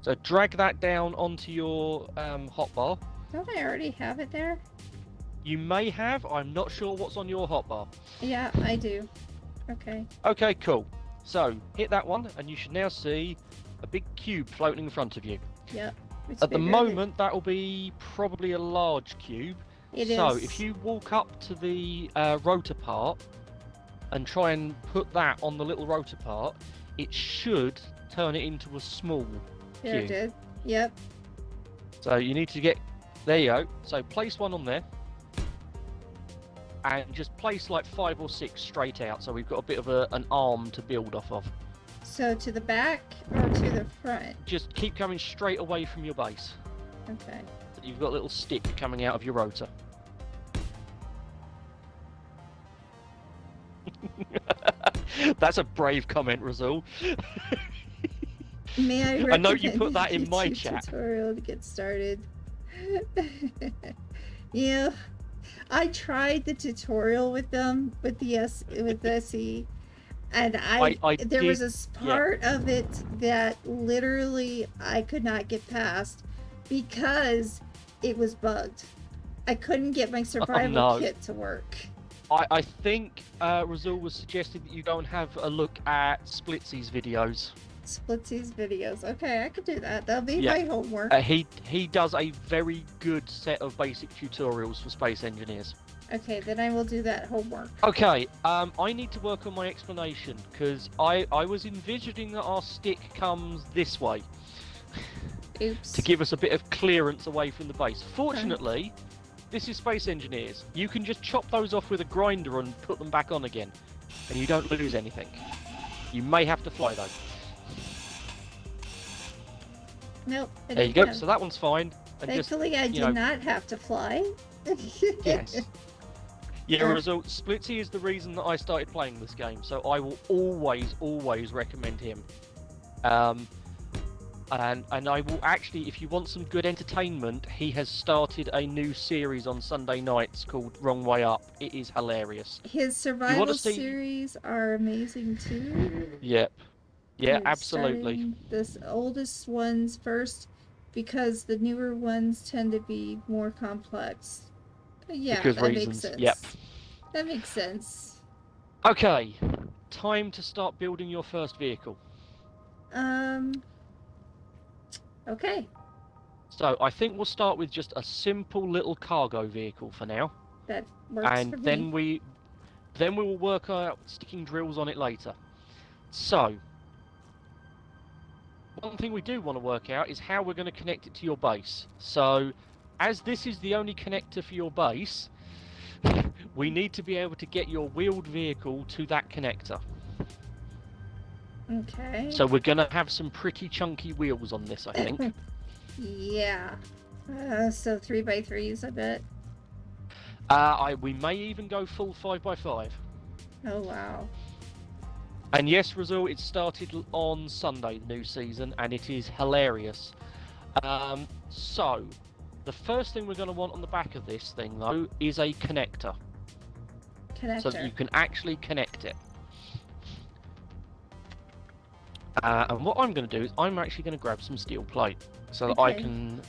So drag that down onto your hotbar. Don't I already have it there? You may have, I'm not sure what's on your hotbar. Yeah, I do. Okay. Okay, cool. So hit that one, and you should now see a big cube floating in front of you. Yep. At the moment, that will be probably a large cube. So if you walk up to the rotor part and try and put that on the little rotor part, it should turn it into a small There it cube. did. Yep. So you need to get... There you go. So place one on there. And just place like 5 or 6 straight out, so we've got a bit of an arm to build off of. So to the back or to the front? Just keep coming straight away from your base. Okay. So you've got a little stick coming out of your rotor. That's a brave comment, Razul. May I recommend I know you put that in my YouTube chat. tutorial to get started. Yeah, I tried the tutorial with them with the SE, and there was a part of it that literally I could not get past because it was bugged. I couldn't get my survival kit to work. I think Razul was suggesting that you go and have a look at Splitsy's videos. Splitsy's videos. Okay, I could do that. That'll be my homework. He does a very good set of basic tutorials for space engineers. Okay, then I will do that homework. Okay, I need to work on my explanation, because I was envisioning that our stick comes this way. Oops. To give us a bit of clearance away from the base. Fortunately, this is space engineers. You can just chop those off with a grinder and put them back on again. and you don't lose anything. You may have to fly though. Nope. I There you didn't go. have- So that one's fine. And Thankfully, I did not have to fly. Yes. Yeah, result. Splitsy is the reason that I started playing this game, so I will always recommend him. And I will actually, if you want some good entertainment, he has started a new series on Sunday nights called Wrong Way Up. It is hilarious. His survival series are amazing too. Yep. Yeah, We're absolutely. starting this oldest ones first because the newer ones tend to be more complex. Yeah, Because that reasons. makes sense. Yep. That makes sense. Okay, time to start building your first vehicle. Okay. So I think we'll start with just a simple little cargo vehicle for now, That works and for then me. we will work out sticking drills on it later. So one thing we do want to work out is how we're going to connect it to your base. So as this is the only connector for your base, we need to be able to get your wheeled vehicle to that connector. Okay. So we're going to have some pretty chunky wheels on this, I think. Yeah. So 3x3s, I bet. We may even go full 5x5. Oh, wow. And yes, Razul, it started on Sunday, the new season, and it is hilarious. So, the first thing we're going to want on the back of this thing, though, is a connector. So that you can actually connect it. And what I'm going to do is I'm actually going to grab some steel plate so that I can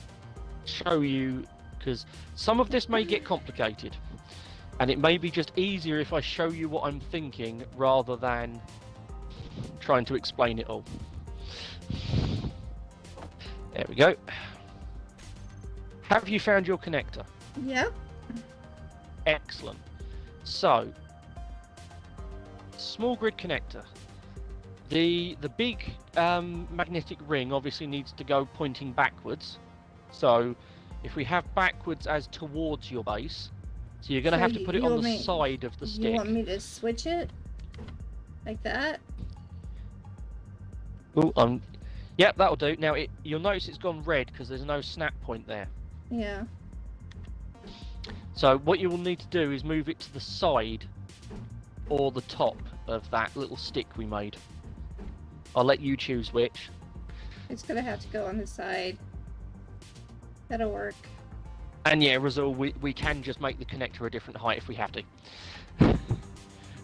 show you, because some of this may get complicated. And it may be just easier if I show you what I'm thinking rather than trying to explain it all. There we go. Have you found your connector? Yep. Excellent. So, small grid connector. The big magnetic ring obviously needs to go pointing backwards. So, if we have backwards as towards your base, so you're going to have to put it on the side of the stick. You want me to switch it? Like that? Oh, yep, that'll do. Now, you'll notice it's gone red because there's no snap point there. Yeah. So what you will need to do is move it to the side or the top of that little stick we made. I'll let you choose which. It's gonna have to go on the side. That'll work. And yeah, Razul, we can just make the connector a different height if we have to.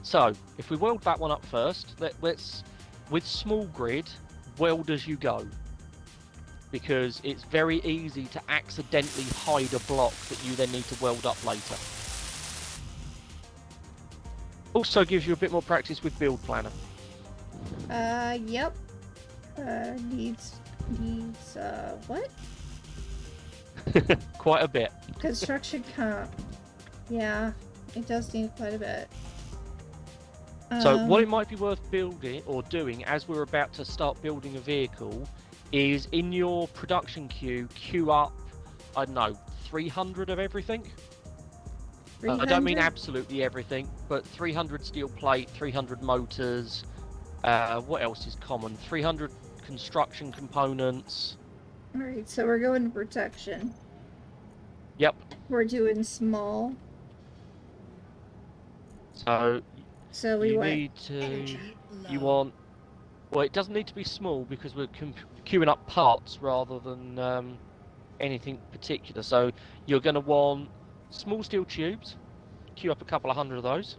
So, if we weld that one up first, let's with small grid, weld as you go. Because it's very easy to accidentally hide a block that you then need to weld up later. Also gives you a bit more practice with Build Planner. Yep. Needs, what? Quite a bit. Construction comp. Yeah, it does need quite a bit. So what it might be worth building or doing as we're about to start building a vehicle is in your production queue up, I don't know, 300 of everything. 300? I don't mean absolutely everything, but 300 steel plate, 300 motors, what else is common? 300 construction components. Alright, so we're going to protection. Yep. We're doing small. So we you want need to, Energy you low. want, well, it doesn't need to be small because we're queuing up parts rather than anything particular. So you're going to want small steel tubes, queue up a couple of hundred of those.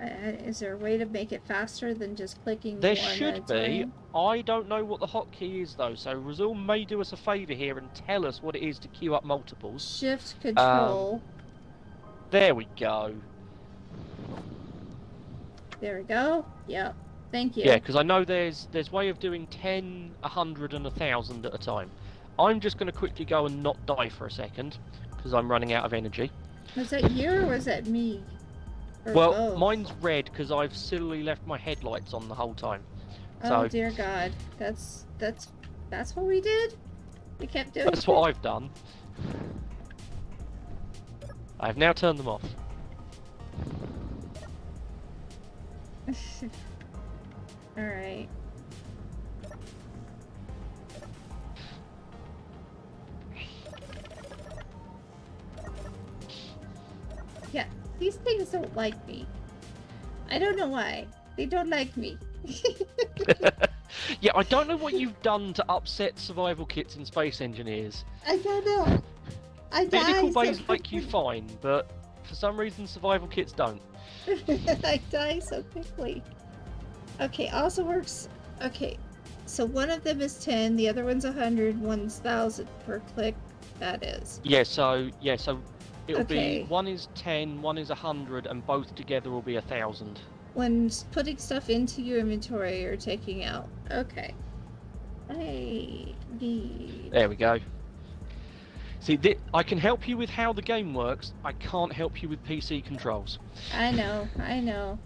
is there a way to make it faster than just clicking There one should at a be. time? I don't know what the hotkey is though, so Razul may do us a favour here and tell us what it is to queue up multiples. Shift control. There we go. There we go. Yep. Thank you. Yeah, because I know there's way of doing 10, 100 and 1,000 at a time. I'm just going to quickly go and not die for a second, because I'm running out of energy. Was that you or was that me? Or Well, both? mine's red because I've silly left my headlights on the whole time. Oh So dear God, that's what we did. We kept doing. that's what I've done. I've now turned them off. Alright. Yeah, these things don't like me. I don't know why. They don't like me. Yeah, I don't know what you've done to upset survival kits in Space Engineers. I don't know. I die Technical so bays like you quickly. fine, but for some reason survival kits don't. I die so quickly. Okay, also works. Okay, so one of them is 10, the other one's 100, one's 1,000 per click. That is. So it'll Okay. be one is 10, one is 100, and both together will be 1,000. When putting stuff into your inventory or taking out. Okay. I need. There we go. See, I can help you with how the game works. I can't help you with PC controls. I know. I know.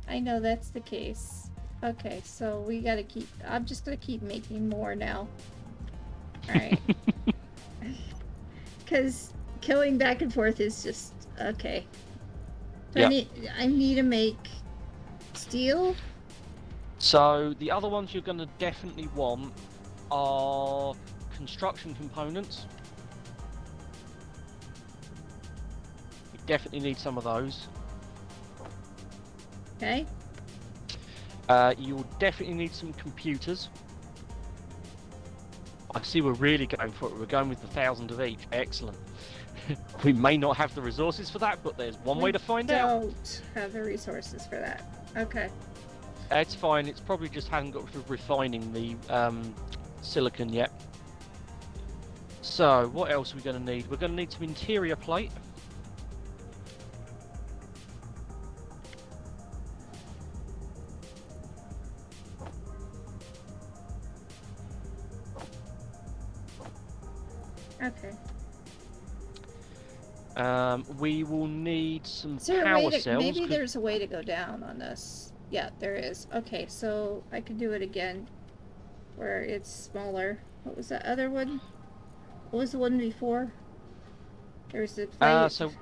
I know that's the case. Okay, so we gotta keep. I'm just gonna keep making more now. Alright. Because killing back and forth is just. Okay. So Yep. I need to make steel. So the other ones you're going to definitely want are construction components. You definitely need some of those. Okay. You'll definitely need some computers. I see we're really going for it. We're going with 1,000 of each. Excellent. We may not have the resources for that, but there's one way to find out. Don't have the resources for that. Okay. It's fine. It's probably just hadn't got to refining the silicon yet. So what else are we going to need? We're going to need some interior plate. Okay. We will need some Is there a power way to, cells. maybe there's a way to go down on this. Yeah, there is. Okay, so I can do it again. Where it's smaller. What was that other one? What was the one before? There was the plate.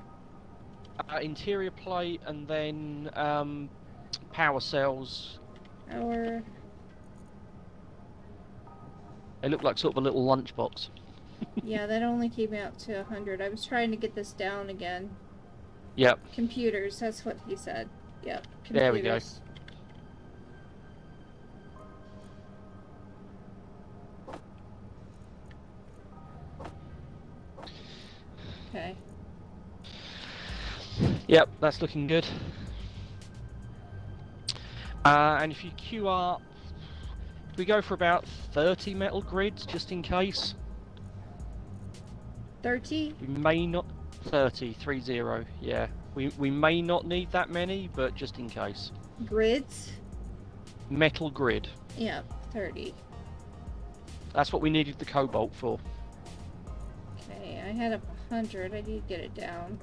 Interior plate and then power cells. Power. They look like sort of a little lunchbox. Yeah, that only came out to 100. I was trying to get this down again. Yep. Computers, that's what he said. Yep. Computers. There we go. Okay. Yep, that's looking good. And if you queue up, we go for about 30 metal grids just in case. 30? We may not 30, yeah. We may not need that many, but just in case. Grids? Metal grid. Yep, 30. That's what we needed the cobalt for. Okay, I had 100. I need to get it down.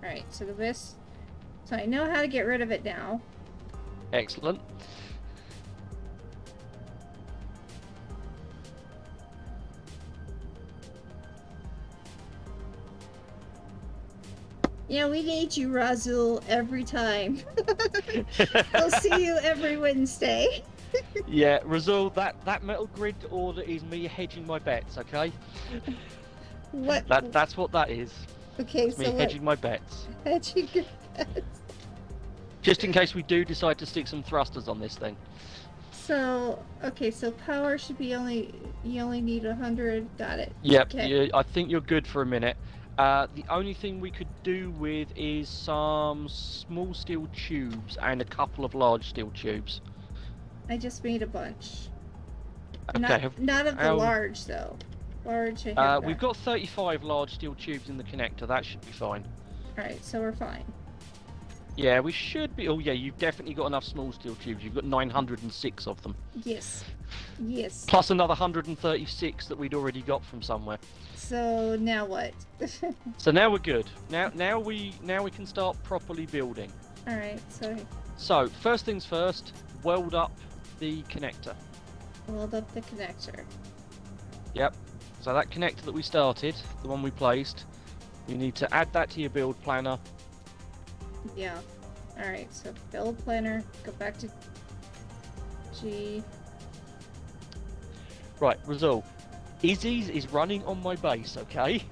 Alright, so this. So I know how to get rid of it now. Excellent. Yeah, we need you, Razul, every time. We'll see you every Wednesday. Yeah, Razul, that metal grid order is me hedging my bets, okay? What? That's what that is. Okay, It's me so hedging my bets. hedging your bets. Just in case we do decide to stick some thrusters on this thing. So, okay, so power should be you only need 100. Got it. Yep, Okay. I think you're good for a minute. The only thing we could do with is some small steel tubes and a couple of large steel tubes. I just made a bunch. Okay. Not of the large, though. Large, I have we've got 35 large steel tubes in the connector. That should be fine. Alright, so we're fine. Yeah, we should be. Oh yeah, you've definitely got enough small steel tubes. You've got 906 of them. Yes. Yes. Plus another 136 that we'd already got from somewhere. So, now what? So now we're good. Now we can start properly building. Alright, So first things first, weld up the connector. weld up the connector. Yep. So that connector that we started, the one we placed, you need to add that to your build planner. Yeah. Alright, so build planner, go back to G. Right, result. Izzy's is running on my base, okay?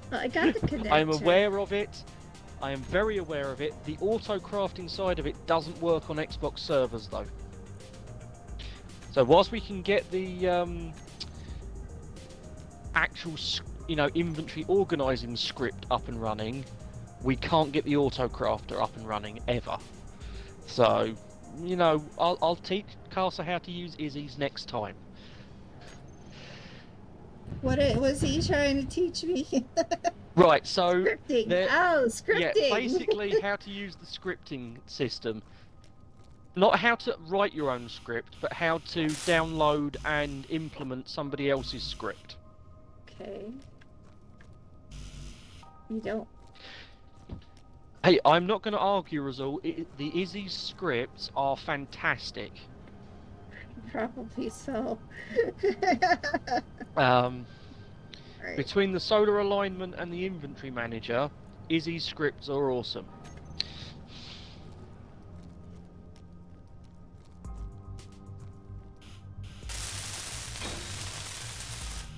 Well, I got the connector. I am aware of it. I am very aware of it. The auto-crafting side of it doesn't work on Xbox servers, though. So whilst we can get the actual, inventory organising script up and running, we can't get the auto-crafter up and running, ever. So, I'll teach Casa how to use Izzy's next time. What was he trying to teach me? Right, so... Scripting. Scripting. Yeah, basically how to use the scripting system. Not how to write your own script, but how to download and implement somebody else's script. Okay. You don't. Hey, I'm not going to argue, Razul. The Izzy scripts are fantastic. Probably so. Right. Between the solar alignment and the inventory manager, Izzy's scripts are awesome.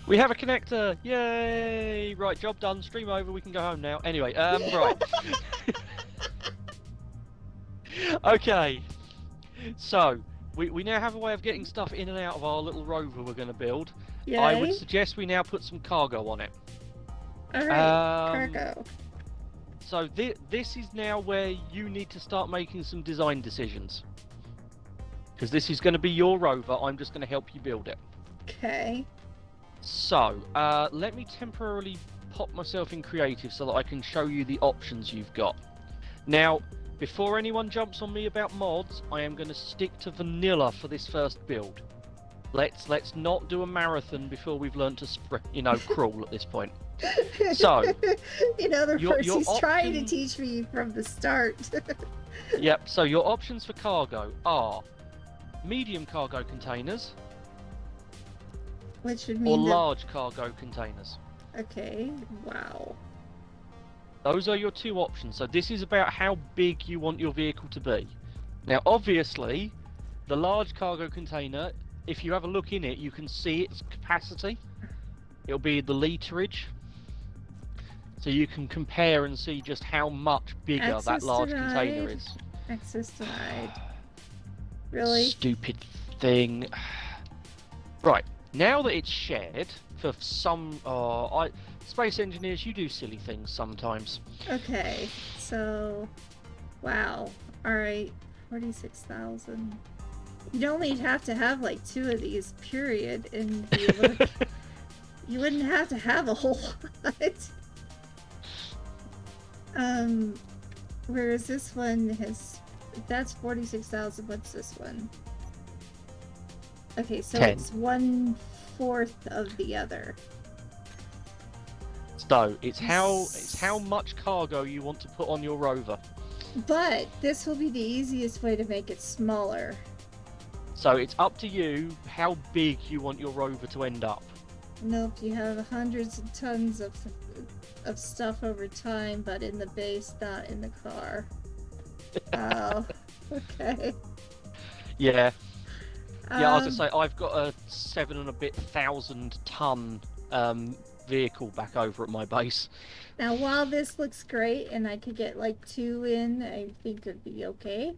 We have a connector! Yay! Right, job done. Stream over. We can go home now. Anyway, right. Okay. So, we now have a way of getting stuff in and out of our little rover we're going to build. Yay. I would suggest we now put some cargo on it. Alright, cargo. So this is now where you need to start making some design decisions. Because this is going to be your rover, I'm just going to help you build it. Okay. So, let me temporarily pop myself in creative so that I can show you the options you've got. Now, before anyone jumps on me about mods, I am going to stick to vanilla for this first build. Let's not do a marathon before we've learned to crawl at this point. So, he's trying to teach me from the start. Yep, so your options for cargo are medium cargo containers, which would mean or large cargo containers. Okay, wow. Those are your two options. So this is about how big you want your vehicle to be. Now, obviously, the large cargo container, if you have a look in it, you can see its capacity. It'll be the literage. So you can compare and see just how much bigger that large container is. Access denied. Really? Stupid thing. Right, now that it's shared, for some... Space engineers, you do silly things sometimes. Okay, so... Wow. Alright, 46,000. You'd only have to have like 2 of these, period, and be able to... You wouldn't have to have a whole lot. Whereas this one has... That's 46,000, what's this one? Okay, so 10. It's 1/4 of the other. So, it's how much cargo you want to put on your rover. But this will be the easiest way to make it smaller. So it's up to you how big you want your rover to end up. Nope, you have hundreds of tons of stuff over time, but in the base, not in the car. Oh, okay. Yeah. Yeah, I was gonna say, I've got a 7 and a bit thousand ton vehicle back over at my base. Now, while this looks great, and I could get like 2 in, I think it'd be okay.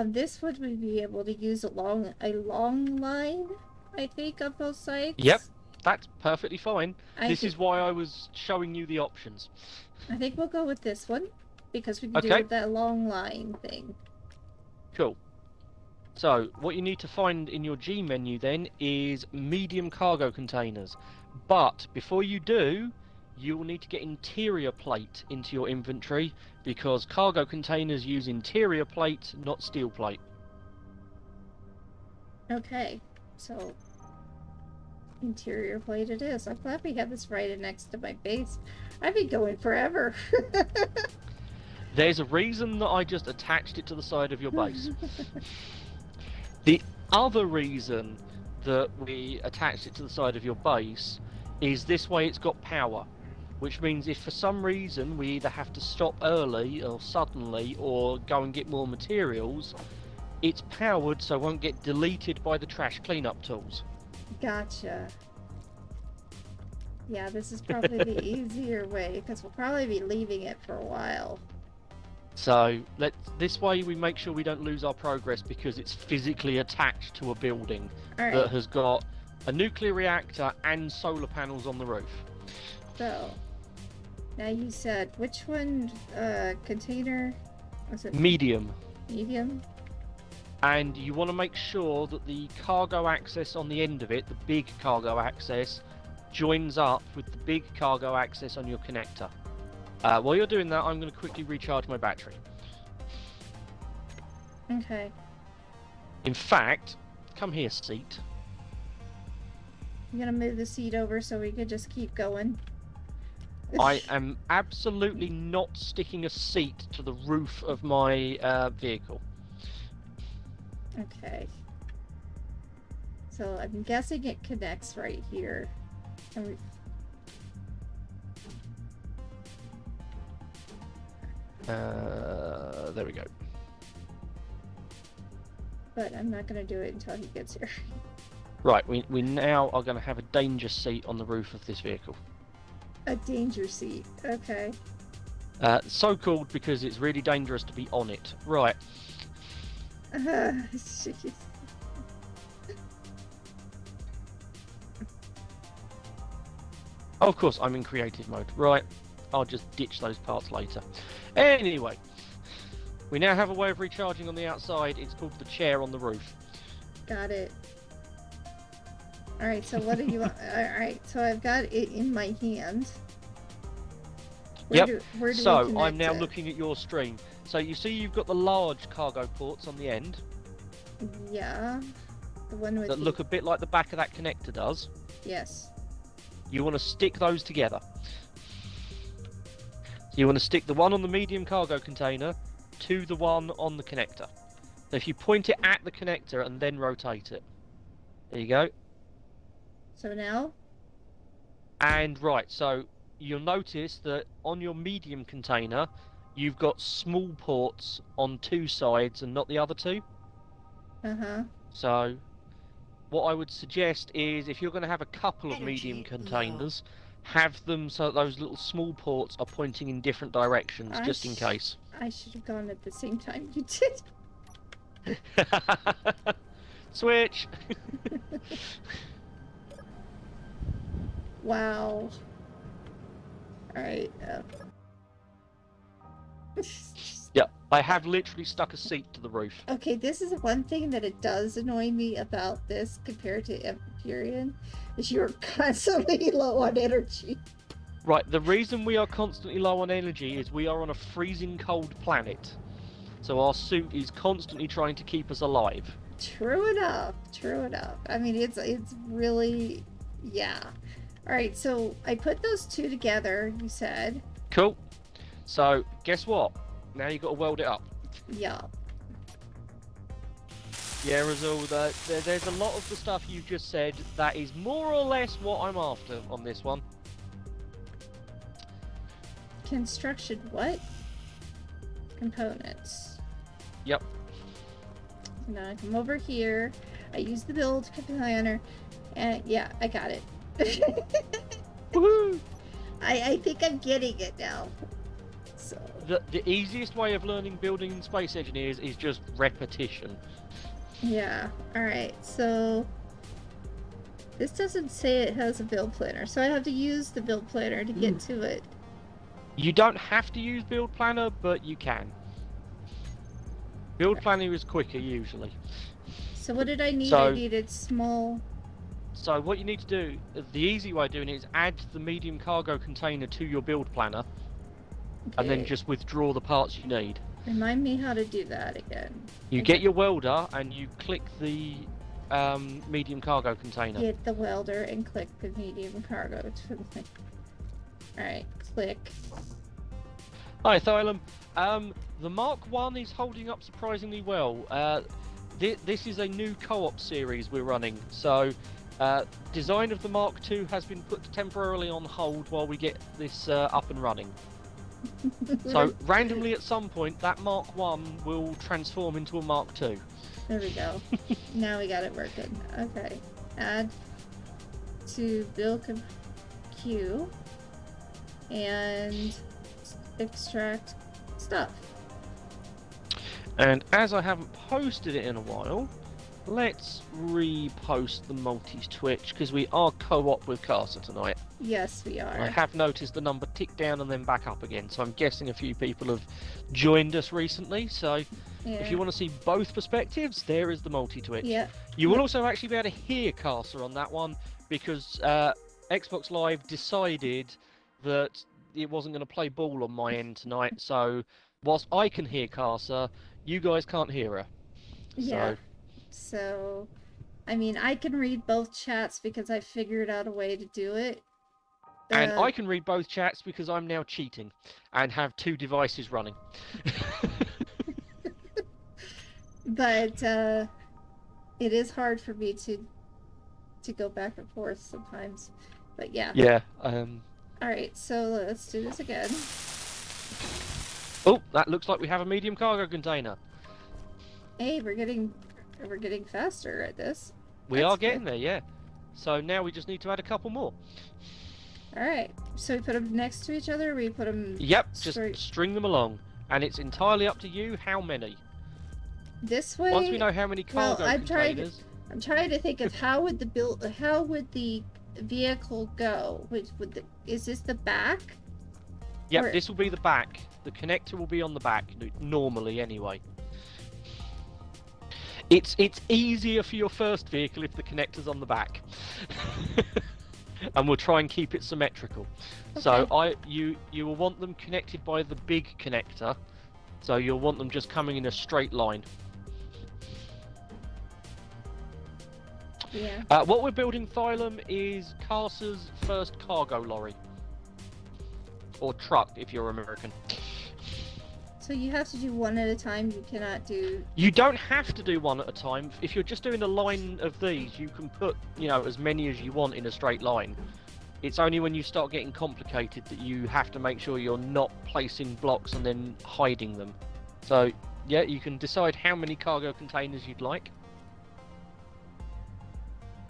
This would we be able to use a long line, I think, on both sides? Yep, that's perfectly fine. This is why I was showing you the options. I think we'll go with this one, because we can do that long line thing. Cool. So, what you need to find in your G menu then is medium cargo containers. But, before you do, you will need to get interior plate into your inventory, because cargo containers use interior plate, not steel plate. Okay, so interior plate it is. I'm glad we have this right next to my base. I've been going forever. There's a reason that I just attached it to the side of your base. The other reason that we attached it to the side of your base is this way it's got power. which means if for some reason we either have to stop early or suddenly or go and get more materials, it's powered so it won't get deleted by the trash cleanup tools. Gotcha. Yeah, this is probably the easier way, because we'll probably be leaving it for a while. So this way we make sure we don't lose our progress because it's physically attached to a building Alright, that has got a nuclear reactor and solar panels on the roof. so now you said which one, container? Was it Medium. medium? And you want to make sure that the cargo access on the end of it, the big cargo access, joins up with the big cargo access on your connector. While you're doing that, I'm going to quickly recharge my battery. Okay. In fact, come here, seat. I'm gonna move the seat over so we could just keep going. I am absolutely not sticking a seat to the roof of my vehicle. Okay. So I'm guessing it connects right here. And we... There we go. But I'm not gonna do it until he gets here. Right, we now are going to have a danger seat on the roof of this vehicle. A danger seat. Okay. So called because it's really dangerous to be on it. Right. Jeez. Oh, of course, I'm in creative mode. Right, I'll just ditch those parts later. Anyway, we now have a way of recharging on the outside. It's called the chair on the roof. Got it. Alright, so what do you want? Alright, so I've got it in my hand. Where do we So connect I'm now it? looking at your stream. So you see you've got the large cargo ports on the end Yeah. The one with that look a bit like the back of that connector does. Yes. You want to stick those together. You want to stick the one on the medium cargo container to the one on the connector. So if you point it at the connector and then rotate it. There you go. So now? And right, so you'll notice that on your medium container, you've got small ports on two sides and not the other two. Uh-huh. So what I would suggest is if you're going to have a couple of Energy medium low. containers, have them so that those little small ports are pointing in different directions, just in case. I should have gone at the same time you did. Switch! Wow. Alright. Yeah, I have literally stuck a seat to the roof. Okay, this is one thing that it does annoy me about this compared to Empyrean, is you're constantly low on energy. Right, the reason we are constantly low on energy is we are on a freezing cold planet. So our suit is constantly trying to keep us alive. True enough. True enough. I mean, it's really, yeah. All right, so I put those two together. You said. Cool. So guess what? Now you got to weld it up. Yeah. Yeah, Razul, there's a lot of the stuff you've just said that is more or less what I'm after on this one. Construction what? Components. Yep. Now I come over here. I use the build planner, and yeah, I got it. Woohoo! I think I'm getting it now. So The easiest way of learning building in Space Engineers is just repetition. yeah. All right. So this doesn't say it has a build planner, so I have to use the build planner to get to it. You don't have to use Build Planner, but you can. Build Planner is quicker usually. So what did I need? So- I needed small. So what you need to do, the easy way of doing it is add the medium cargo container to your Build Planner, and then Okay. just withdraw the parts you need. Remind me how to do that again. You Okay. get your welder and you click the medium cargo container. Hit the welder and click the medium cargo to the thing. Alright, click. Hi, Thylum. The Mark 1 is holding up surprisingly well. This is a new co-op series we're running, so Design of the Mark II has been put temporarily on hold while we get this up and running. So randomly at some point that Mark I will transform into a Mark II. There we go. Now we got it working. Okay. Add to build queue and extract stuff. And as I haven't posted it in a while, let's repost the Maltese Twitch because we are co-op with Casa tonight. Yes, we are. I have noticed the number tick down and then back up again, so I'm guessing a few people have joined us recently. So if you want to see both perspectives, there is the multi-Twitch. Yeah. You will also actually be able to hear Casa on that one because Xbox Live decided that it wasn't going to play ball on my end tonight. So whilst I can hear Casa, you guys can't hear her. Yeah. So, I mean, I can read both chats because I figured out a way to do it. And I can read both chats because I'm now cheating and have two devices running. But it is hard for me to go back and forth sometimes. But yeah. Yeah. Alright, so let's do this again. Oh, that looks like we have a medium cargo container. Hey, we're getting faster at this. We are getting there, yeah. So now we just need to add a couple more. Alright, so we put them next to each other, or we put them... Yep, just string them along. And it's entirely up to you how many. This way... Once we know how many cargo containers... I'm trying to think of how would the vehicle go? Is this the back? Yep, this will be the back. The connector will be on the back, normally anyway. It's easier for your first vehicle if the connector's on the back. And we'll try and keep it symmetrical. Okay. So you will want them connected by the big connector. So you'll want them just coming in a straight line. Yeah. What we're building, Thylum, is Casa's first cargo lorry. Or truck, if you're American. So you have to do one at a time, you cannot do... You don't have to do one at a time. If you're just doing a line of these, you can put, as many as you want in a straight line. It's only when you start getting complicated that you have to make sure you're not placing blocks and then hiding them. So, yeah, you can decide how many cargo containers you'd like.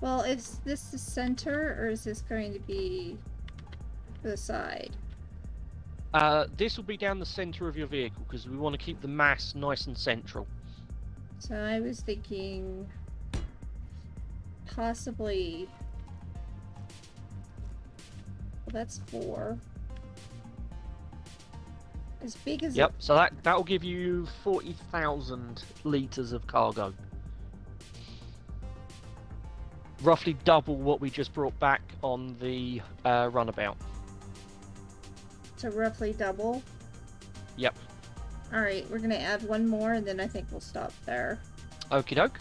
Well, is this the center, or is this going to be the side? This will be down the center of your vehicle because we want to keep the mass nice and central. So I was thinking possibly... Well, that's 4. As big as... Yep, so that will give you 40,000 litres of cargo. Roughly double what we just brought back on the runabout. So roughly double? Yep. Alright, we're gonna add one more and then I think we'll stop there. Okie doke.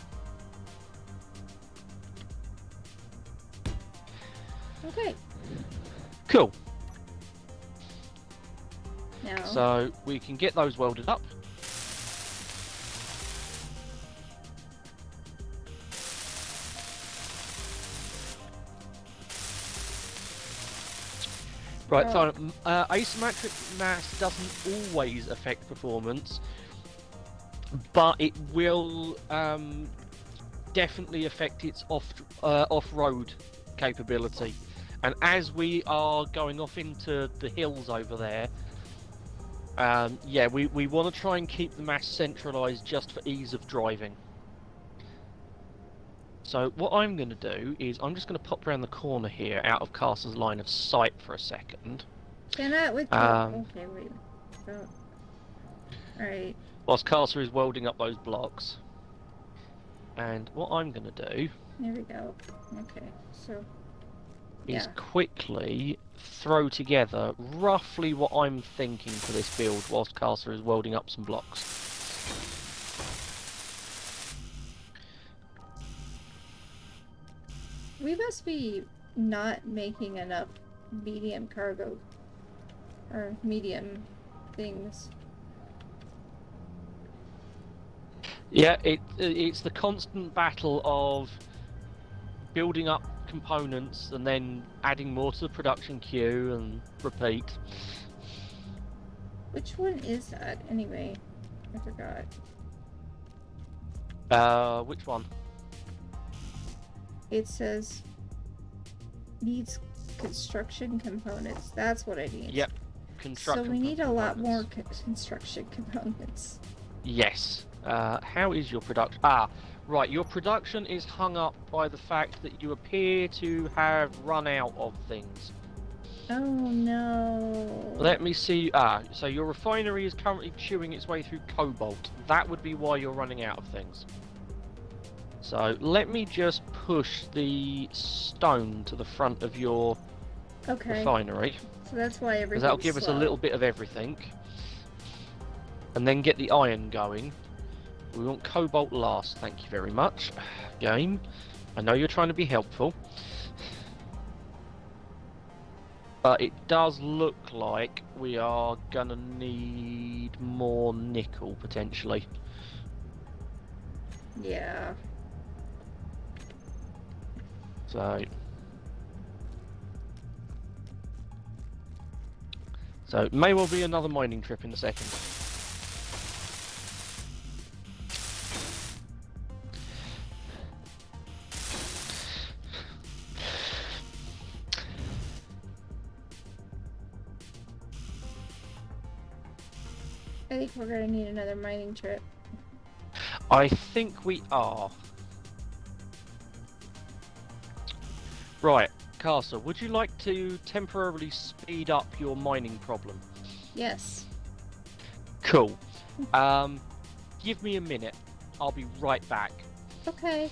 Okay. Cool. Now... So we can get those welded up. Right, so asymmetric mass doesn't always affect performance, but it will definitely affect its off-road capability. And as we are going off into the hills over there, yeah, we want to try and keep the mass centralised just for ease of driving. So what I'm going to do is I'm just going to pop around the corner here out of Casa's line of sight for a second. Cannot with okay, wait. Oh. Alright. Whilst Casa is welding up those blocks. And what I'm going to do... There we go. Okay, so... is quickly throw together roughly what I'm thinking for this build whilst Casa is welding up some blocks. We must be not making enough medium cargo or medium things. Yeah, it's the constant battle of building up components and then adding more to the production queue and repeat. Which one is that, anyway? I forgot. Which one? It says needs construction components. That's what I need. Yep. Construction So we need a lot more components. construction components. Yes. How is your production? Right. Your production is hung up by the fact that you appear to have run out of things. Oh no. Let me see. So your refinery is currently chewing its way through cobalt. That would be why you're running out of things. So let me just push the stone to the front of your refinery. So that's why everything's Because that'll give us a little bit of everything. And then get the iron going. We want cobalt last, thank you very much. Game, I know you're trying to be helpful. But it does look like we are gonna need more nickel, potentially. Yeah. So it may well be another mining trip in a second. I think we're gonna need another mining trip. I think we are. Right, Castle, would you like to temporarily speed up your mining problem? Yes. Cool. Give me a minute. I'll be right back. Okay.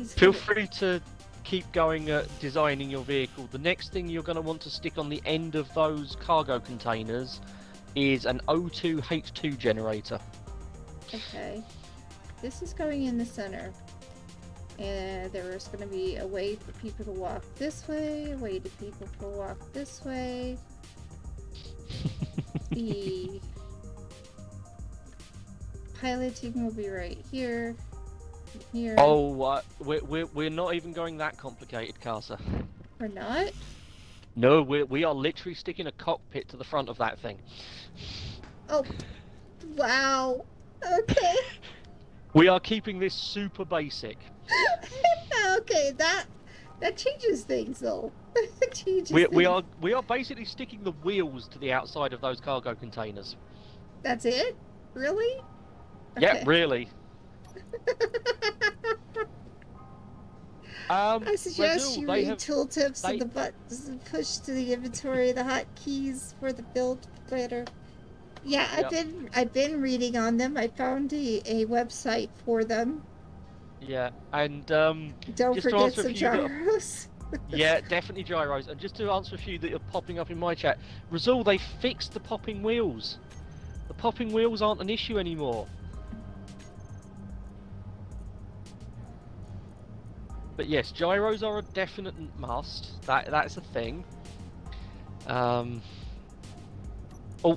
Feel free to keep going at designing your vehicle. The next thing you're going to want to stick on the end of those cargo containers is an O2H2 generator. Okay. This is going in the center. And there's going to be a way for people to walk this way, a way for people to walk this way. The piloting will be right here. Here. Oh, we're not even going that complicated, Casa. We're not? No, we are literally sticking a cockpit to the front of that thing. Oh, wow. Okay. We are keeping this super basic. Okay, that changes things, though. It changes We things. are basically sticking the wheels to the outside of those cargo containers. That's it? Really? Yeah, Okay. really. I suggest Razul, you they read have- tooltips they- and the buttons and push to the inventory the hotkeys for the build planner. Yeah, Yep. I've been reading on them. I found a website for them. Yeah, and Don't just to forget answer a some few that are- gyros. yeah, definitely gyros. And just to answer a few that are popping up in my chat, Razul, they fixed the popping wheels. The popping wheels aren't an issue anymore. But yes, gyros are a definite must. That's a thing. Oh,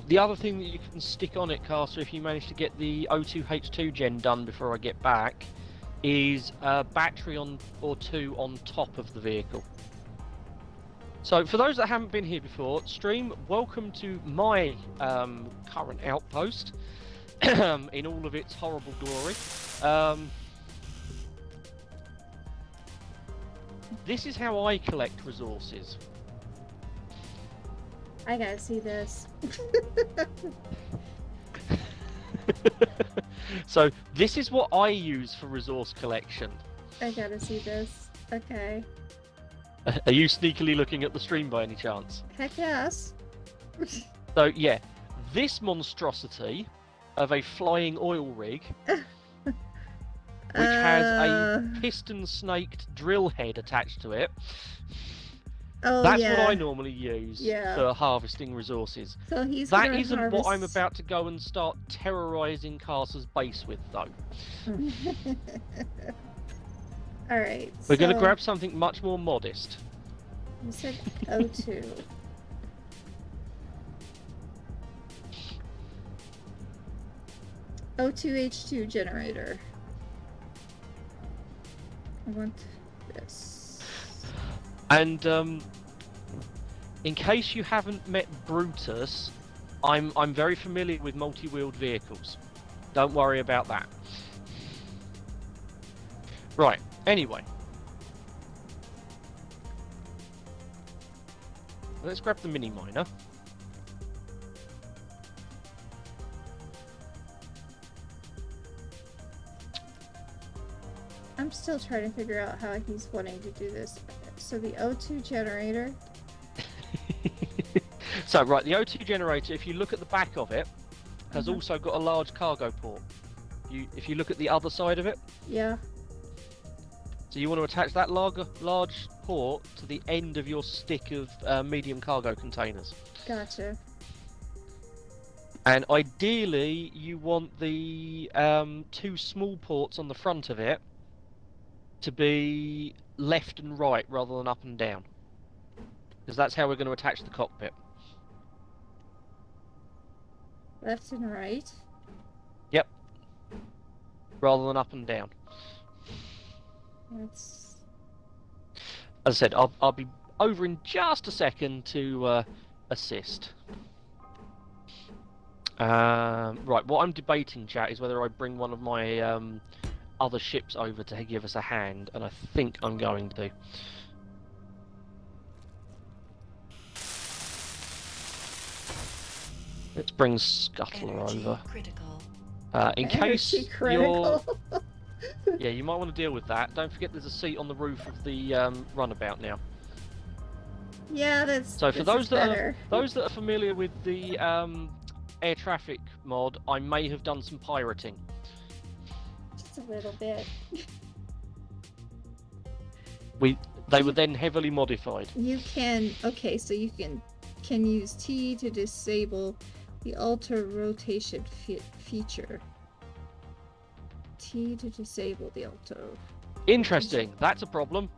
the other thing that you can stick on it, Caster, if you manage to get the O2H2 gen done before I get back, is a battery or two on top of the vehicle. So, for those that haven't been here before, stream, welcome to my current outpost in all of its horrible glory. This is how I collect resources. I gotta see this. So this is what I use for resource collection. I gotta see this. Okay. Are you sneakily looking at the stream by any chance? Heck yes. So yeah, this monstrosity of a flying oil rig, which has a piston-snaked drill head attached to it. Oh, That's yeah. what I normally use Yeah. for harvesting resources. So he's That gonna isn't what I'm harvest- about to go and start terrorizing Carter's base with, though. Alright. We're going to grab something much more modest. You said O2. O2H2 generator. I want this. And in case you haven't met Brutus, I'm very familiar with multi-wheeled vehicles. Don't worry about that. Right, anyway. Let's grab the mini miner. I'm still trying to figure out how he's wanting to do this. So the O2 generator. So, right, the O2 generator, if you look at the back of it, has also got a large cargo port. If you look at the other side of it. Yeah. So you want to attach that large port to the end of your stick of medium cargo containers. Gotcha. And ideally, you want the 2 small ports on the front of it to be left and right rather than up and down. Because that's how we're going to attach the cockpit. Left and right. Yep. Rather than up and down. That's... As I said, I'll be over in just a second to assist. Right, what I'm debating, chat, is whether I bring one of my other ships over to give us a hand, and I think I'm going to. Let's bring Scuttler Energy over. critical. In case Energy you're... critical. Yeah, you might want to deal with that. Don't forget there's a seat on the roof of the runabout now. Yeah, that's... So for those that are are familiar with the air traffic mod, I may have done some pirating. Just a little bit. They were then heavily modified. You can... Okay, so you can use T to disable the alter rotation feature. T to disable the alter. Interesting. That's a problem.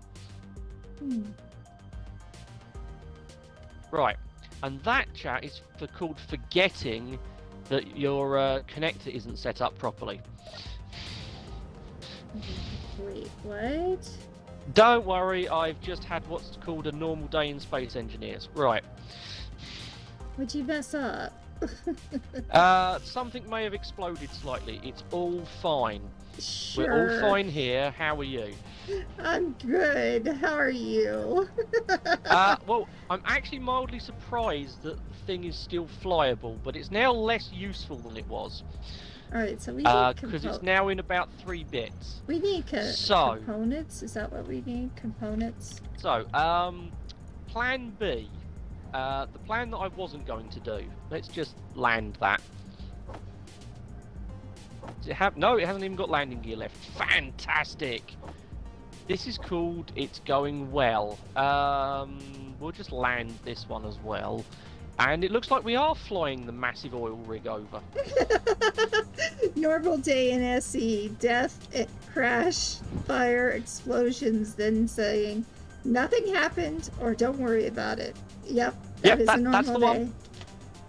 Right. And that, chat, is called forgetting that your connector isn't set up properly. Wait, what? Don't worry, I've just had what's called a normal day in Space Engineers. Right. What'd you mess up? Something may have exploded slightly. It's all fine. Sure. We're all fine here. How are you? I'm good. How are you? Well, I'm actually mildly surprised that the thing is still flyable, but it's now less useful than it was. Alright, so we need because it's now in about 3 bits. We need components? Is that what we need? Components? So, plan B. The plan that I wasn't going to do. Let's just land that. Does it have... No, it hasn't even got landing gear left. Fantastic! This is called It's Going Well. We'll just land this one as well. And it looks like we are flying the massive oil rig over. Normal day in SE. Death, crash, fire, explosions, then saying, nothing happened, or don't worry about it. Yep, that is a normal that's the day. one.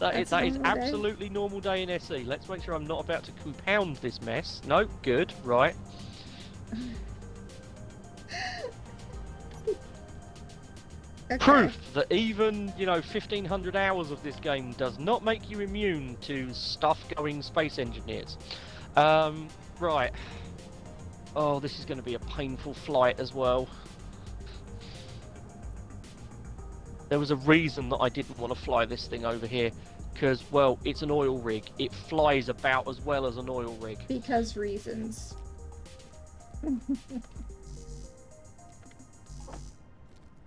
That is normal day. absolutely normal day in SE. Let's make sure I'm not about to compound this mess. No, good, right. Okay. Proof that even, 1,500 hours of this game does not make you immune to stuff-going space engineers. Right. Oh, this is going to be a painful flight as well. There was a reason that I didn't want to fly this thing over here. Because, well, it's an oil rig. It flies about as well as an oil rig. Because reasons.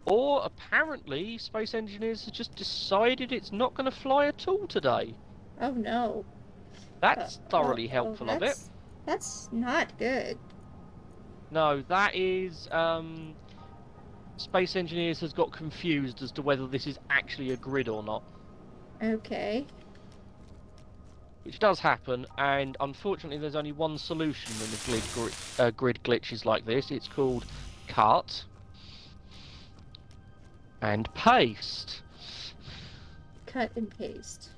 Or, apparently, Space Engineers have just decided it's not going to fly at all today. Oh no. That's thoroughly helpful of it. That's not good. No, that is... Space Engineers has got confused as to whether this is actually a grid or not. Okay. Which does happen, and unfortunately there's only one solution when the grid glitches like this. It's called cut and paste. Cut and paste.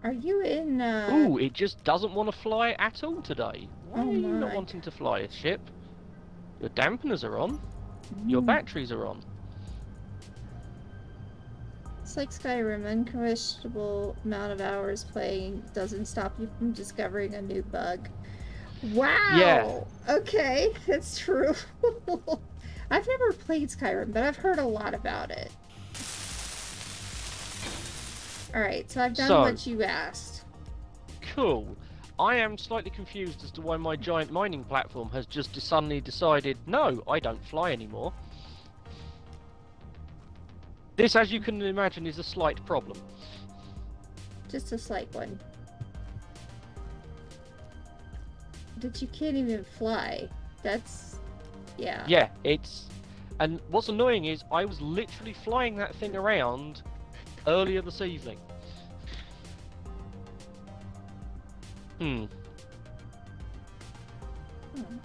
Are you in, Ooh, it just doesn't want to fly at all today. Why Oh are you not my. wanting to fly a ship? Your dampeners are on. Your batteries are on. It's like Skyrim. Unquestionable amount of hours playing doesn't stop you from discovering a new bug. Wow! Yeah. Okay, that's true. I've never played Skyrim, but I've heard a lot about it. Alright, so I've done what you asked. Cool. I am slightly confused as to why my giant mining platform has just suddenly decided, no, I don't fly anymore. This, as you can imagine, is a slight problem. Just a slight one. That you can't even fly. That's... yeah. Yeah, it's... And what's annoying is, I was literally flying that thing around earlier this evening.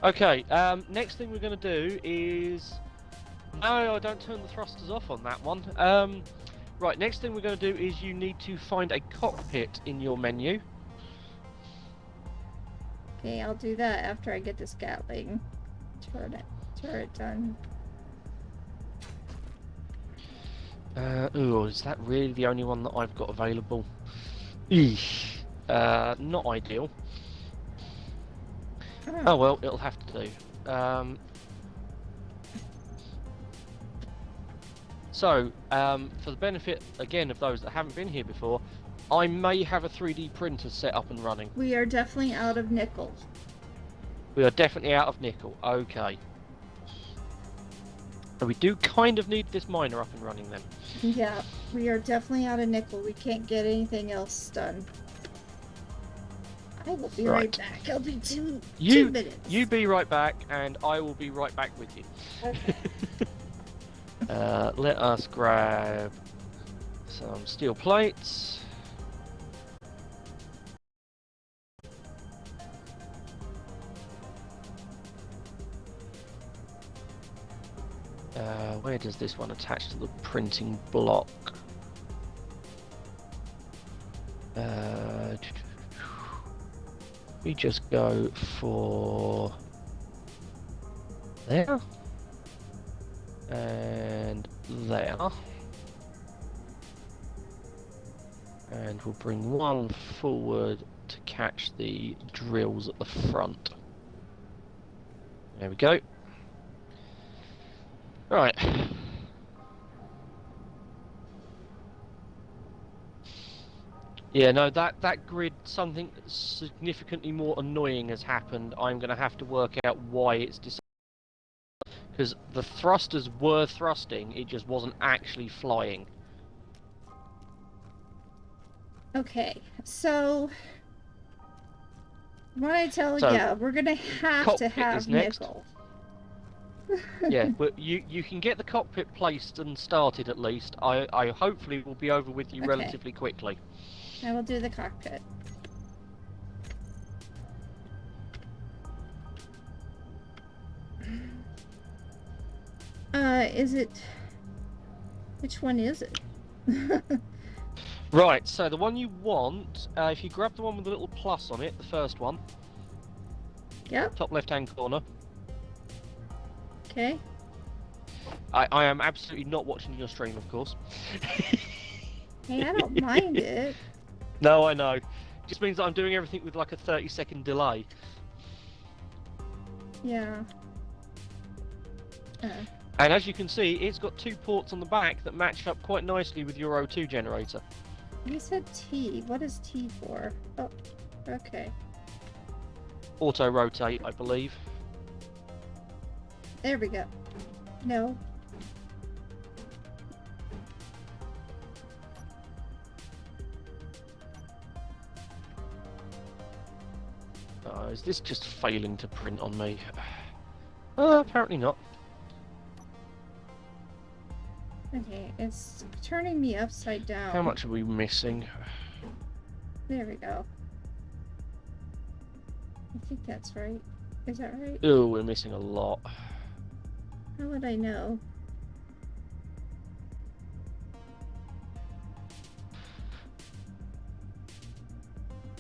Okay, next thing we're going to do is... No, I don't turn the thrusters off on that one. Right, next thing we're going to do is you need to find a cockpit in your menu. Okay, I'll do that after I get this Gatling turret done. Ooh, is that really the only one that I've got available? Eesh. Not ideal. Oh well, it'll have to do. So, for the benefit, again, of those that haven't been here before, I may have a 3D printer set up and running. We are definitely out of nickel. We are definitely out of nickel. Okay. So we do kind of need this miner up and running then. Yeah, we are definitely out of nickel. We can't get anything else done. I will be right back. I'll be two minutes. You be right back, and I will be right back with you. Okay. Let us grab some steel plates. Where does this one attach to the printing block? We just go for there and there, and we'll bring one forward to catch the drills at the front. There we go. Right. Yeah, no, that grid, something significantly more annoying has happened. I'm going to have to work out why it's decided. Because the thrusters were thrusting, it just wasn't actually flying. Okay, so... what I tell you, we're going to have nickel. Yeah, but you can get the cockpit placed and started at least. I hopefully will be over with you relatively quickly. I will do the cockpit. Is it... which one is it? Right, so the one you want, if you grab the one with the little plus on it, the first one. Yep. Top left-hand corner. Okay. I am absolutely not watching your stream, of course. Hey, I don't mind it. No, I know. Just means that I'm doing everything with like a 30-second delay. Yeah. And as you can see, it's got two ports on the back that match up quite nicely with your O2 generator. You said T. What is T for? Oh, okay. Auto rotate, I believe. There we go. No. Is this just failing to print on me? Apparently not. Okay, it's turning me upside down. How much are we missing? There we go. I think that's right. Is that right? Oh, we're missing a lot. How would I know?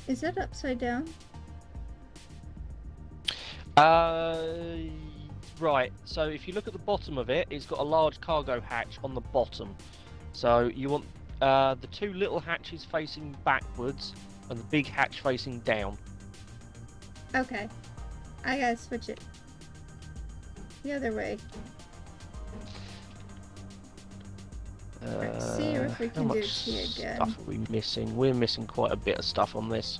Is it upside down? Right, so if you look at the bottom of it, it's got a large cargo hatch on the bottom. So you want the two little hatches facing backwards and the big hatch facing down. Okay. I gotta switch it. The other way. Let's see if we How can do much T again. stuff are we missing? We're missing quite a bit of stuff on this.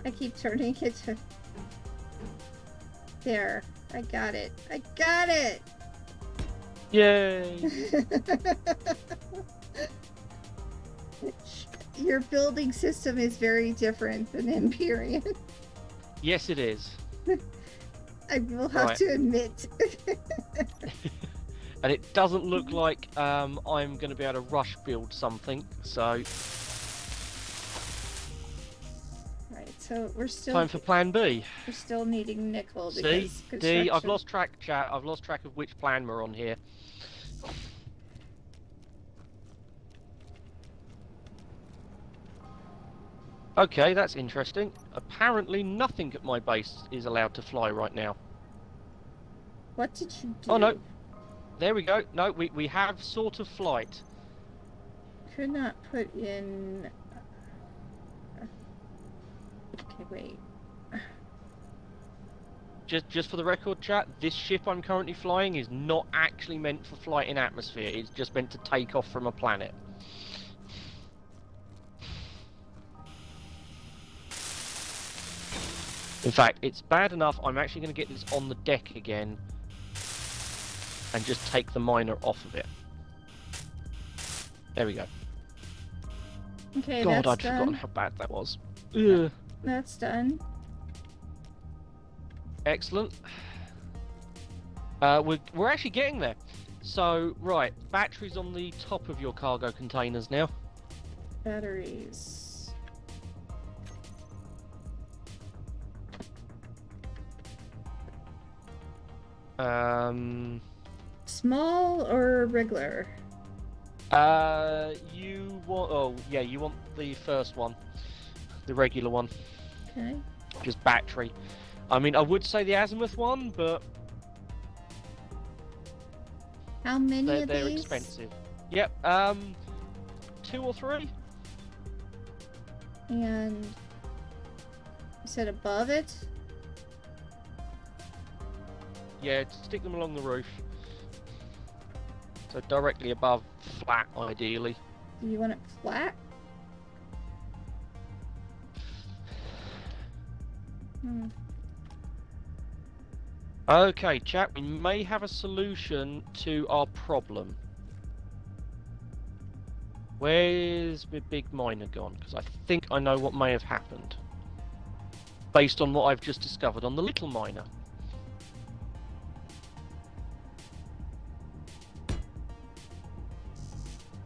I keep turning it to... There. I got it. I got it! Yay! Your building system is very different than Empyrean. Yes, it is. I will have Right. to admit. And it doesn't look like I'm going to be able to rush build something, so Right, so we're still time for plan B. we're still needing nickel See? because D, I've construction- lost track, chat. I've lost track of which plan we're on here. Okay, that's interesting. Apparently nothing at my base is allowed to fly right now. What did you do? Oh no. There we go. No, we have sort of flight. Could not put in. Okay, wait. Just for the record, chat, this ship I'm currently flying is not actually meant for flight in atmosphere. It's just meant to take off from a planet. In fact, it's bad enough I'm actually going to get this on the deck again and just take the miner off of it. There we go. Okay, God, that's I'd done. forgotten how bad that was. Ugh. That's done. Excellent. We're actually getting there. So, right, batteries on the top of your cargo containers now. Batteries. Small or regular? You want? Oh, yeah, you want the first one, the regular one, Okay. just battery. I mean, I would say the azimuth one, but How many of they're these? expensive. Yep. 2 or 3. And you said above it? Yeah, stick them along the roof. So directly above, flat, ideally. Do you want it flat? Okay, chat, we may have a solution to our problem. Where's my big miner gone? Because I think I know what may have happened. Based on what I've just discovered on the little miner.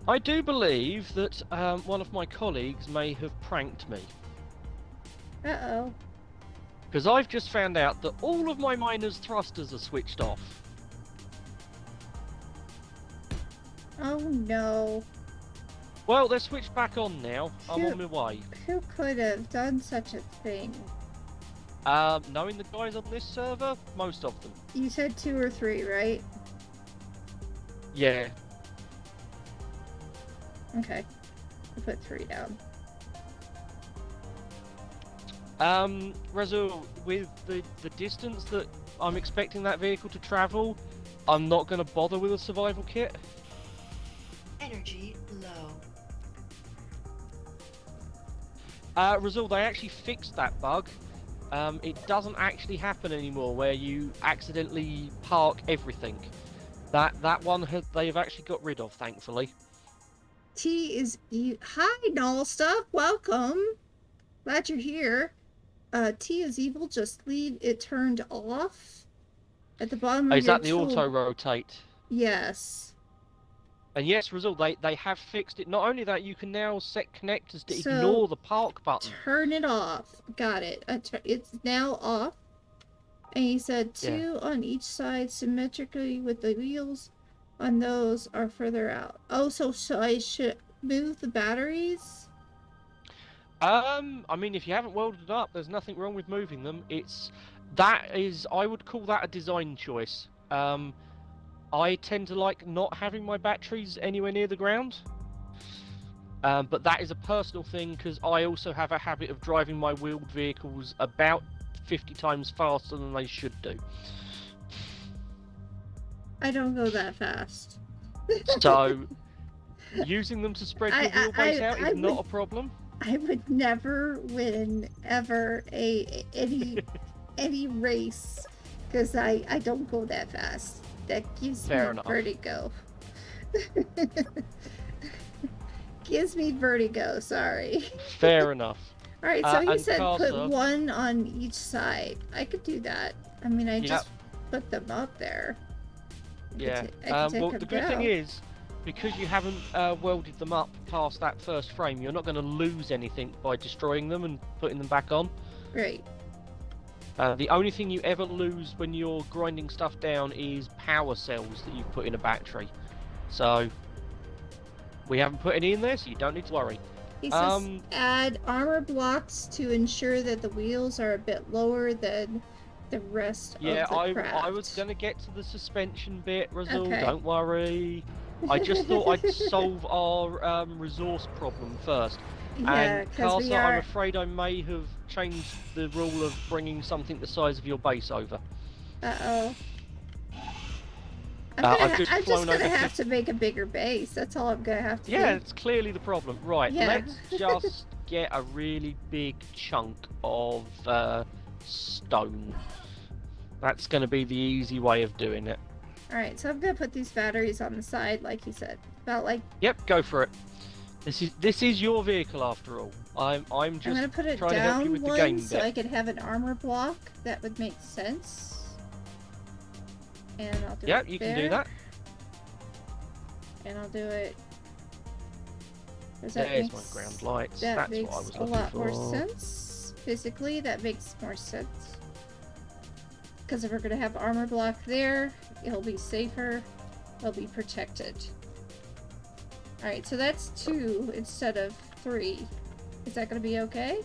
I do believe that one of my colleagues may have pranked me. Uh-oh. Because I've just found out that all of my miner's thrusters are switched off. Oh no. Well, they're switched back on now. I'm on my way. Who could have done such a thing? Knowing the guys on this server, most of them. You said 2 or 3, right? Yeah. Okay. I put 3 down. Razul, with the distance that I'm expecting that vehicle to travel, I'm not going to bother with a survival kit. Energy low. Razul, they actually fixed that bug. It doesn't actually happen anymore where you accidentally park everything. That one they've actually got rid of, thankfully. T is you. Hi, Nolsta. Welcome. Glad you're here. T is evil. Just leave it turned off at the bottom Oh, of is your that the tool. auto rotate? Yes. And yes, Razul, they have fixed it. Not only that, you can now set connectors to So, ignore the park button. Turn it off. Got it. It's now off. And he said 2 on each side symmetrically with the wheels on those are further out. Oh, so I should move the batteries? I mean, if you haven't welded it up, there's nothing wrong with moving them. I would call that a design choice. I tend to like not having my batteries anywhere near the ground. But that is a personal thing because I also have a habit of driving my wheeled vehicles about 50 times faster than they should do. I don't go that fast. So, using them to spread your wheelbase out is not a problem. I would never win ever any race because I don't go that fast. That gives me vertigo. Gives me vertigo, sorry. Fair enough. Alright, so you said Casa, put one on each side. I could do that. I mean, I just put them up there. Yeah. Well, the good thing is, because you haven't welded them up past that first frame, you're not going to lose anything by destroying them and putting them back on. Right. The only thing you ever lose when you're grinding stuff down is power cells that you've put in a battery. So, we haven't put any in there, so you don't need to worry. He says add armor blocks to ensure that the wheels are a bit lower than the rest of the craft. I was going to get to the suspension bit, Razul, Okay. don't worry. I just thought I'd solve our resource problem first. Yeah, And because Casa, I'm afraid I may have changed the rule of bringing something the size of your base over. Uh-oh. I've just I'm flown just gonna over have to make a bigger base. That's all I'm gonna have to do. Yeah, it's clearly the problem. Right, Yeah. let's just get a really big chunk of stone. That's going to be the easy way of doing it. Alright, so I'm gonna put these batteries on the side, like you said. About like Yep, go for it. This is your vehicle after all. I'm just I'm gonna put it trying to help you down with the game one so bit. I could have an armor block. That would make sense. And I'll do it Yep, you can do there. that. And I'll do it. Does that There's make my ground lights. That That's makes what I was a looking lot for. more sense. Physically, that makes more sense. Because if we're gonna have armor block there, it'll be safer. It'll be protected. Alright, so that's 2 instead of 3. Is that gonna be okay?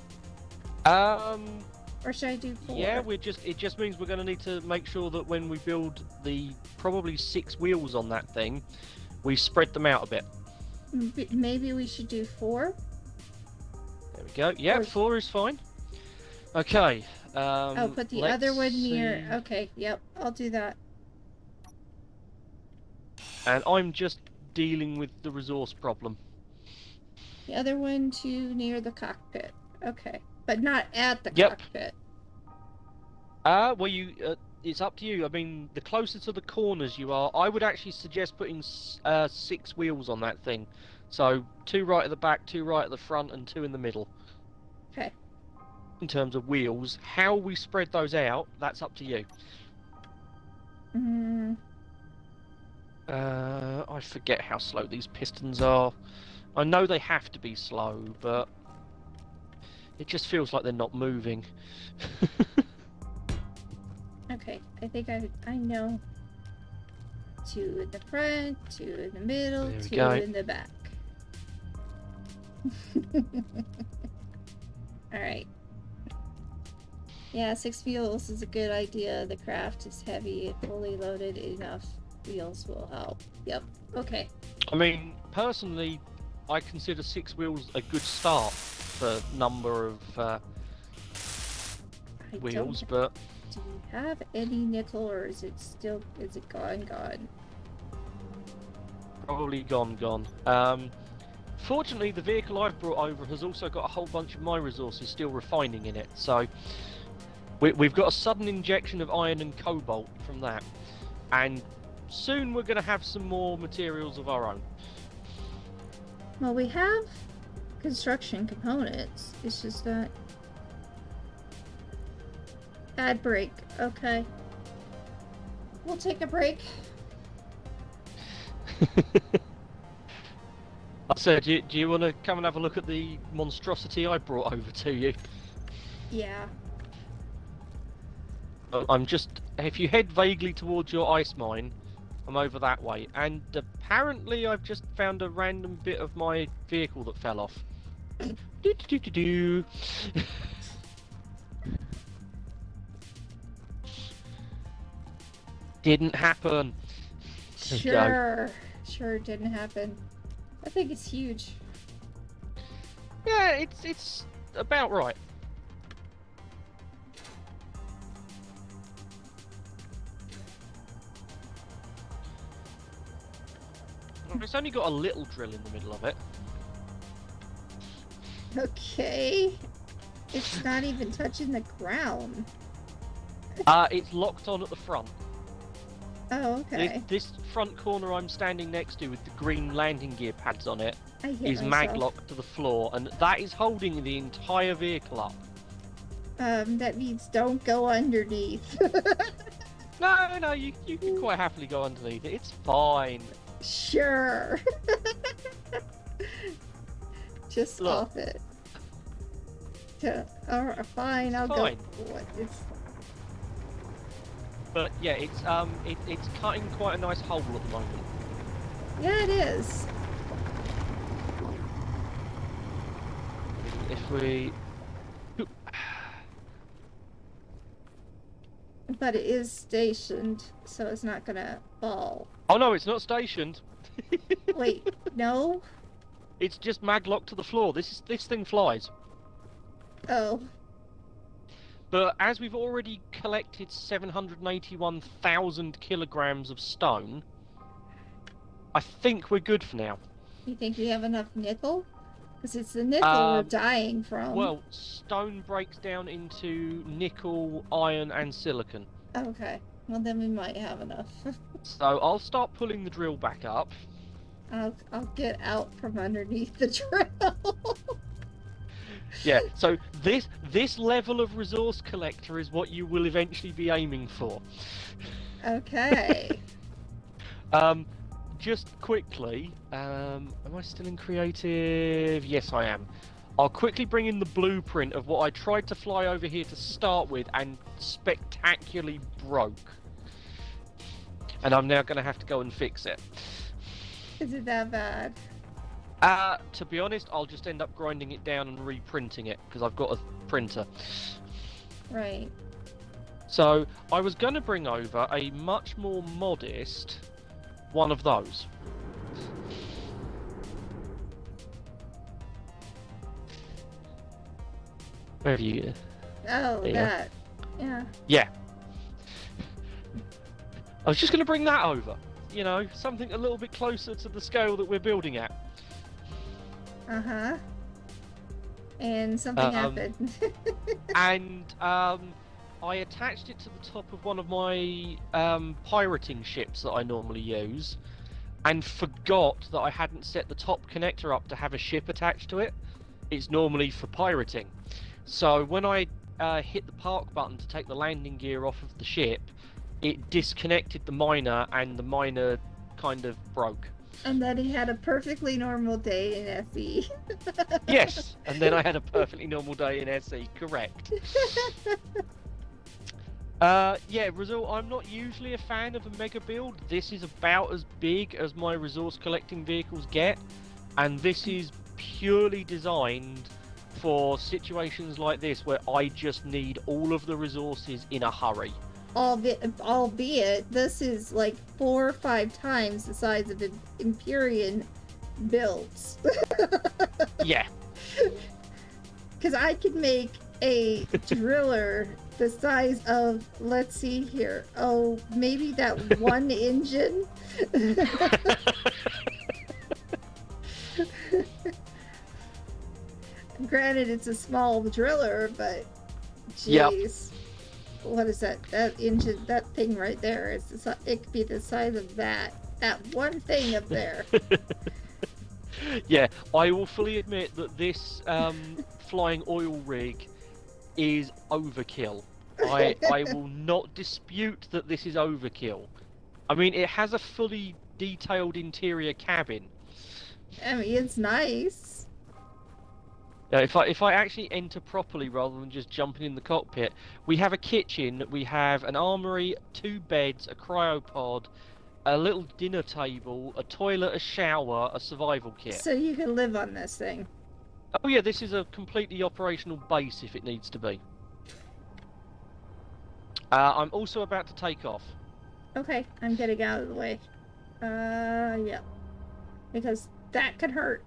Or should I do 4? Yeah, it just means we're going to need to make sure that when we build the probably 6 wheels on that thing, we spread them out a bit. Maybe we should do 4? There we go. Yeah, 4 is fine. Okay. Oh, put the other one near. see. Okay, yep, I'll do that. And I'm just dealing with the resource problem. The other one to near the cockpit. Okay, but not at the Yep. cockpit. Well, it's up to you. I mean, the closer to the corners you are, I would actually suggest putting 6 wheels on that thing. So 2 right at the back, 2 right at the front, and 2 in the middle. Okay. In terms of wheels, how we spread those out, that's up to you. I forget how slow these pistons are. I know they have to be slow, but it just feels like they're not moving. Okay, I think I know. 2 in the front, 2 in the middle, There we 2 go. in the back. Alright. Yeah, 6 wheels is a good idea. The craft is heavy. Fully loaded enough wheels will help. Yep. Okay. I mean, personally, I consider 6 wheels a good start for number of I wheels, don't, but do you have any nickel, or is it gone? probably gone. Fortunately, the vehicle I've brought over has also got a whole bunch of my resources still refining in it, so we've got a sudden injection of iron and cobalt from that, and soon we're going to have some more materials of our own. Well, we have construction components. It's just that. Ad break. Okay. We'll take a break. So, do you want to come and have a look at the monstrosity I brought over to you? Yeah. I'm just... If you head vaguely towards your ice mine, I'm over that way. And apparently I've just found a random bit of my vehicle that fell off. Do, do, do, do, do. Didn't happen. There you go. Sure it didn't happen. I think it's huge. Yeah, it's about right. It's only got a little drill in the middle of it. Okay. It's not even touching the ground. It's locked on at the front. Oh, okay. This front corner I'm standing next to with the green landing gear pads on it I hit is myself. maglocked to the floor, and that is holding the entire vehicle up. That means don't go underneath. No, you can quite happily go underneath it. It's fine. Sure. Just Look. off it. Alright, fine, I'll fine. go. What? It's But yeah, it's cutting quite a nice hole at the moment. yeah, it is. If we But it is stationed, so it's not gonna fall. Oh no, it's not stationed. Wait, no? It's just maglocked to the floor. This thing flies. Oh, But as we've already collected 781,000 kilograms of stone, I think we're good for now. you think we have enough nickel? Because it's the nickel we're dying from. Well, stone breaks down into nickel, iron, and silicon. Okay, well then we might have enough. So I'll start pulling the drill back up. I'll get out from underneath the drill. Yeah, so this level of resource collector is what you will eventually be aiming for. Okay. Just quickly, am I still in creative? Yes, I am. I'll quickly bring in the blueprint of what I tried to fly over here to start with and spectacularly broke. And I'm now going to have to go and fix it. Is it that bad? To be honest, I'll just end up grinding it down and reprinting it, because I've got a printer. Right. So, I was going to bring over a much more modest one of those. Where have you... Oh, Yeah. that. Yeah. Yeah. I was just going to bring that over. You know, something a little bit closer to the scale that we're building at. Uh-huh. And something happened. And I attached it to the top of one of my pirating ships that I normally use, and forgot that I hadn't set the top connector up to have a ship attached to it. It's normally for pirating. So when I hit the park button to take the landing gear off of the ship, it disconnected the miner, and the miner kind of broke. And then he had a perfectly normal day in SE. Yes, and then I had a perfectly normal day in SE, correct. Yeah, Rizal, I'm not usually a fan of a mega build. This is about as big as my resource collecting vehicles get, and this is purely designed for situations like this where I just need all of the resources in a hurry. Albeit, this is like 4 or 5 times the size of Empyrean builds. Yeah. Because I could make a driller the size of, let's see here, oh, maybe that one engine? Granted, it's a small driller, but jeez. Yep. What is that? That engine, that thing right there, is it could be the size of that one thing up there. Yeah, I will fully admit that this flying oil rig is overkill. I will not dispute that this is overkill. I mean, it has a fully detailed interior cabin. I mean, it's nice. Now, if I actually enter properly rather than just jumping in the cockpit, we have a kitchen, we have an armory, 2 beds, a cryopod, a little dinner table, a toilet, a shower, a survival kit. So you can live on this thing. Oh yeah, this is a completely operational base if it needs to be. I'm also about to take off. Okay, I'm getting out of the way. Yeah. Because that could hurt.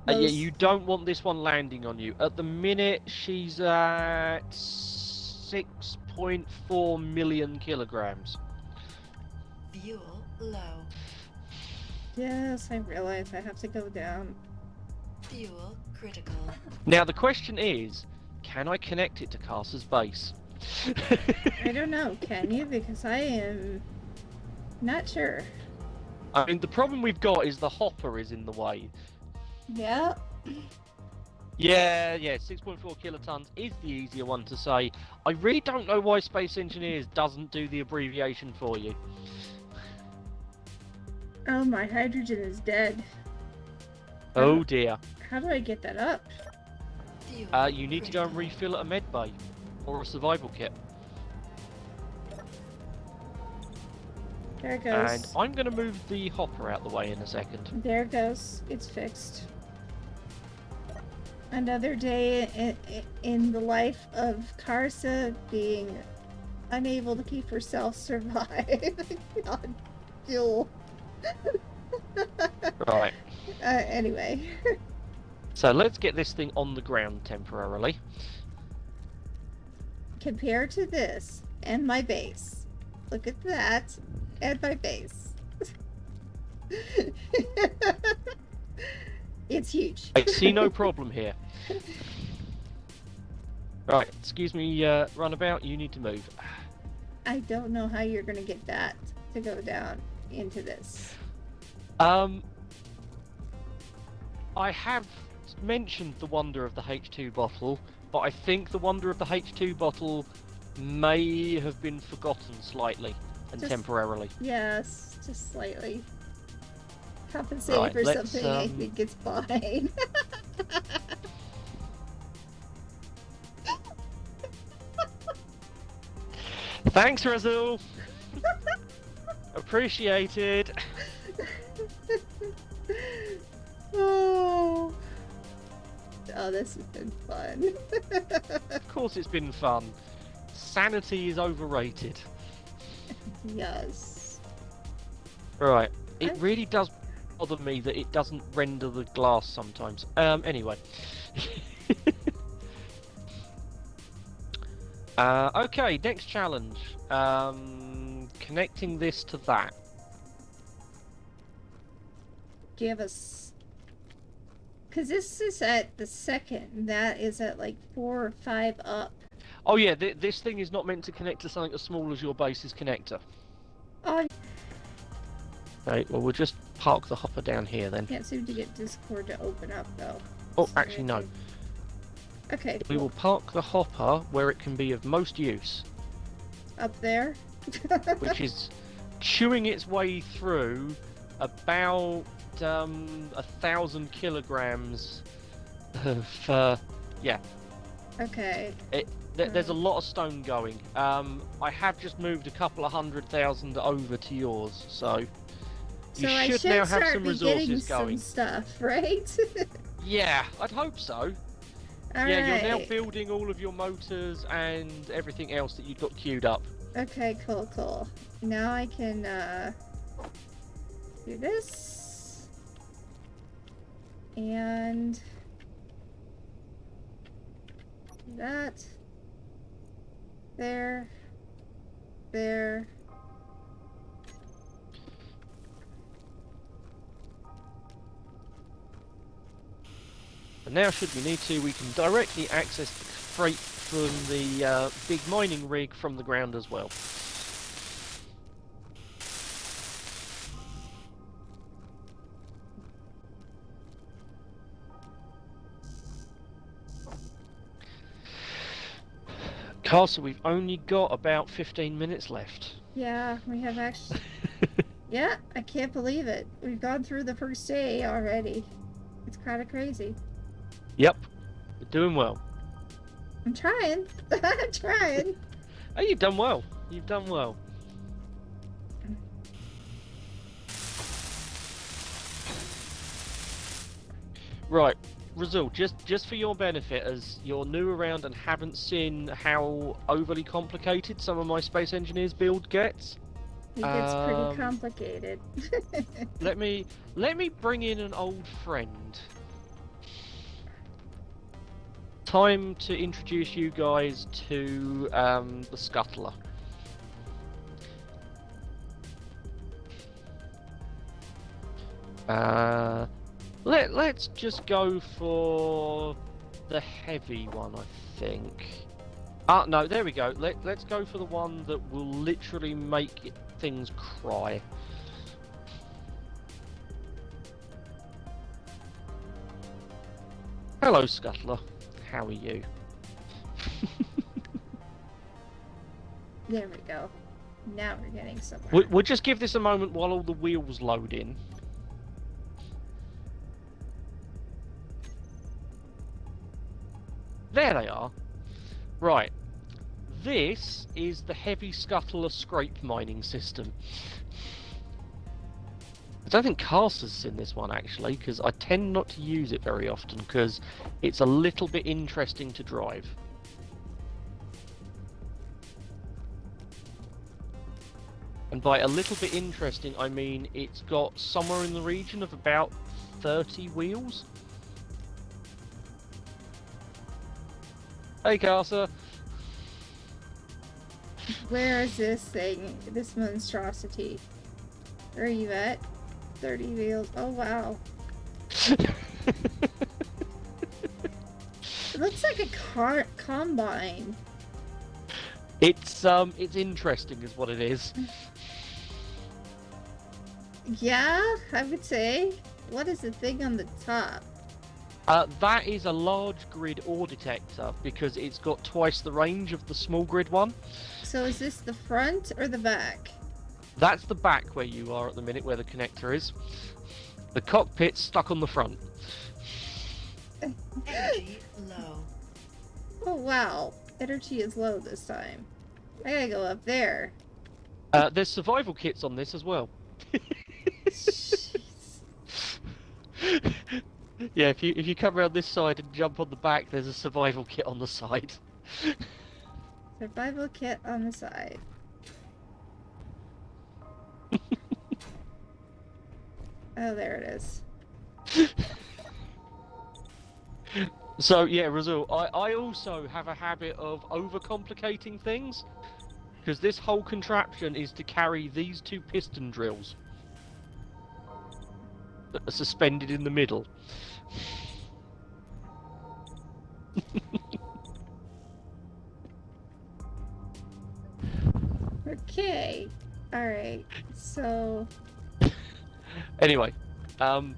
Yeah, Those... you don't want this one landing on you. At the minute, she's at 6.4 million kilograms. Fuel low. Yes, I realize I have to go down. Fuel critical. Now the question is, can I connect it to Carcer's base? I don't know, can you? Because I am not sure. I mean, the problem we've got is the hopper is in the way. Yeah. Yeah, 6.4 kilotons is the easier one to say. I really don't know why Space Engineers doesn't do the abbreviation for you. Oh, my hydrogen is dead. Oh dear. How do I get that up? Fuel You need to go and critical. refill at a med bay or a survival kit. There it goes. And I'm going to move the hopper out the way in a second. There it goes. It's fixed. Another day in the life of Karsa being unable to keep herself survive on fuel. Right. Anyway. So let's get this thing on the ground temporarily. Compared to this and my base. Look at that and my base. It's huge. I see no problem here. Right, excuse me, runabout, you need to move. I don't know how you're gonna get that to go down into this. I have mentioned the wonder of the H2 bottle, but I think the wonder of the H2 bottle may have been forgotten slightly and Just- temporarily. Yes, just slightly. Compensating Right, for let's, something I think it's fine. Thanks, Razul! Appreciated! Oh. Oh, this has been fun. Of course it's been fun. Sanity is overrated. Yes. Right, it I- really does bother me that it doesn't render the glass sometimes. Anyway. Okay, next challenge. Connecting this to that. Do you have a... Because this is at the second. That is at like 4 or 5 up. Oh yeah, this thing is not meant to connect to something as small as your base's connector. Oh, Right, well we'll just park the hopper down here then. can't seem to get Discord to open up though. Oh, So actually no. Okay, We will park the hopper where it can be of most use, up there. which is chewing its way through about 1,000 kilograms of yeah. Okay. There's a lot of stone going. I have just moved a couple of 100,000 over to yours, so you So I should should now have start some be getting resources some going. stuff, right? Yeah, I'd hope so. All Yeah, you're now right. building all of your motors and everything else that you've got queued up. Okay, cool. Now I can do this. And that. There. And now, should we need to, we can directly access the freight from the big mining rig from the ground as well. Castle, we've only got about 15 minutes left. Yeah, we have actually. Yeah, I can't believe it. We've gone through the first day already. It's kind of crazy. Yep, you're doing well. I'm trying. I'm trying. Oh, you've done well. You've done well. Right, Razul, just for your benefit, as you're new around and haven't seen how overly complicated some of my space engineers build gets. It gets pretty complicated. Let me bring in an old friend. Time to introduce you guys to the scuttler. Let's just go for the heavy one, I think. No, there we go. Let's go for the one that will literally make things cry. Hello, Scuttler. How are you? There we go. Now we're getting somewhere. We'll just give this a moment while all the wheels load in. There they are. Right. This is the heavy scuttler scrape mining system. I don't think Caster's in this one actually, because I tend not to use it very often because it's a little bit interesting to drive. And by a little bit interesting, I mean it's got somewhere in the region of about 30 wheels. Hey, Caster. Where is this thing? This monstrosity? Where are you at? 30 wheels. Oh wow. It looks like a combine. It's interesting, is what it is. Yeah, I would say. What is the thing on the top? That is a large grid ore detector because it's got twice the range of the small grid one. So is this the front or the back? That's the back where you are at the minute, where the connector is. The cockpit's stuck on the front. Energy low. Oh wow, energy is low this time. I gotta go up there. There's survival kits on this as well. Jeez. Yeah, if you come around this side and jump on the back, there's a survival kit on the side. Survival kit on the side. Oh, there it is. So yeah, Razul, I also have a habit of overcomplicating things, because this whole contraption is to carry these two piston drills that are suspended in the middle. Okay. Alright. So Anyway, gotta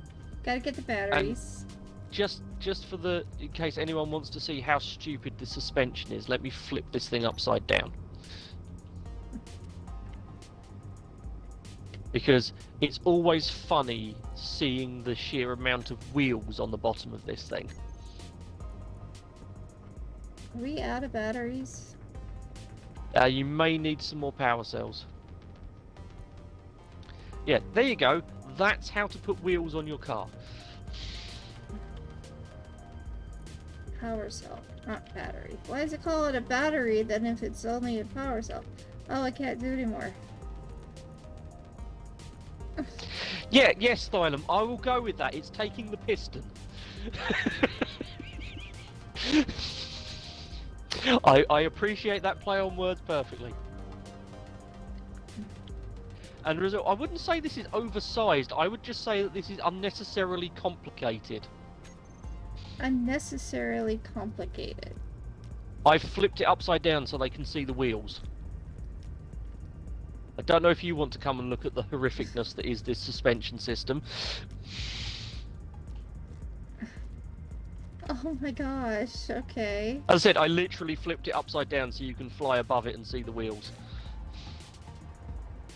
get the batteries. just for in case anyone wants to see how stupid the suspension is, let me flip this thing upside down. Because it's always funny seeing the sheer amount of wheels on the bottom of this thing. Are we out of batteries? You may need some more power cells. Yeah, there you go. That's how to put wheels on your car. Power cell, not battery. Why does it call it a battery then if it's only a power cell? Oh, I can't do it anymore. Yeah, yes, Thylum, I will go with that. It's taking the piston. I appreciate that play on words perfectly. And I wouldn't say this is oversized, I would just say that this is unnecessarily complicated. Unnecessarily complicated. I've flipped it upside down so they can see the wheels. I don't know if you want to come and look at the horrificness that is this suspension system. Oh my gosh, okay. As I said, I literally flipped it upside down so you can fly above it and see the wheels.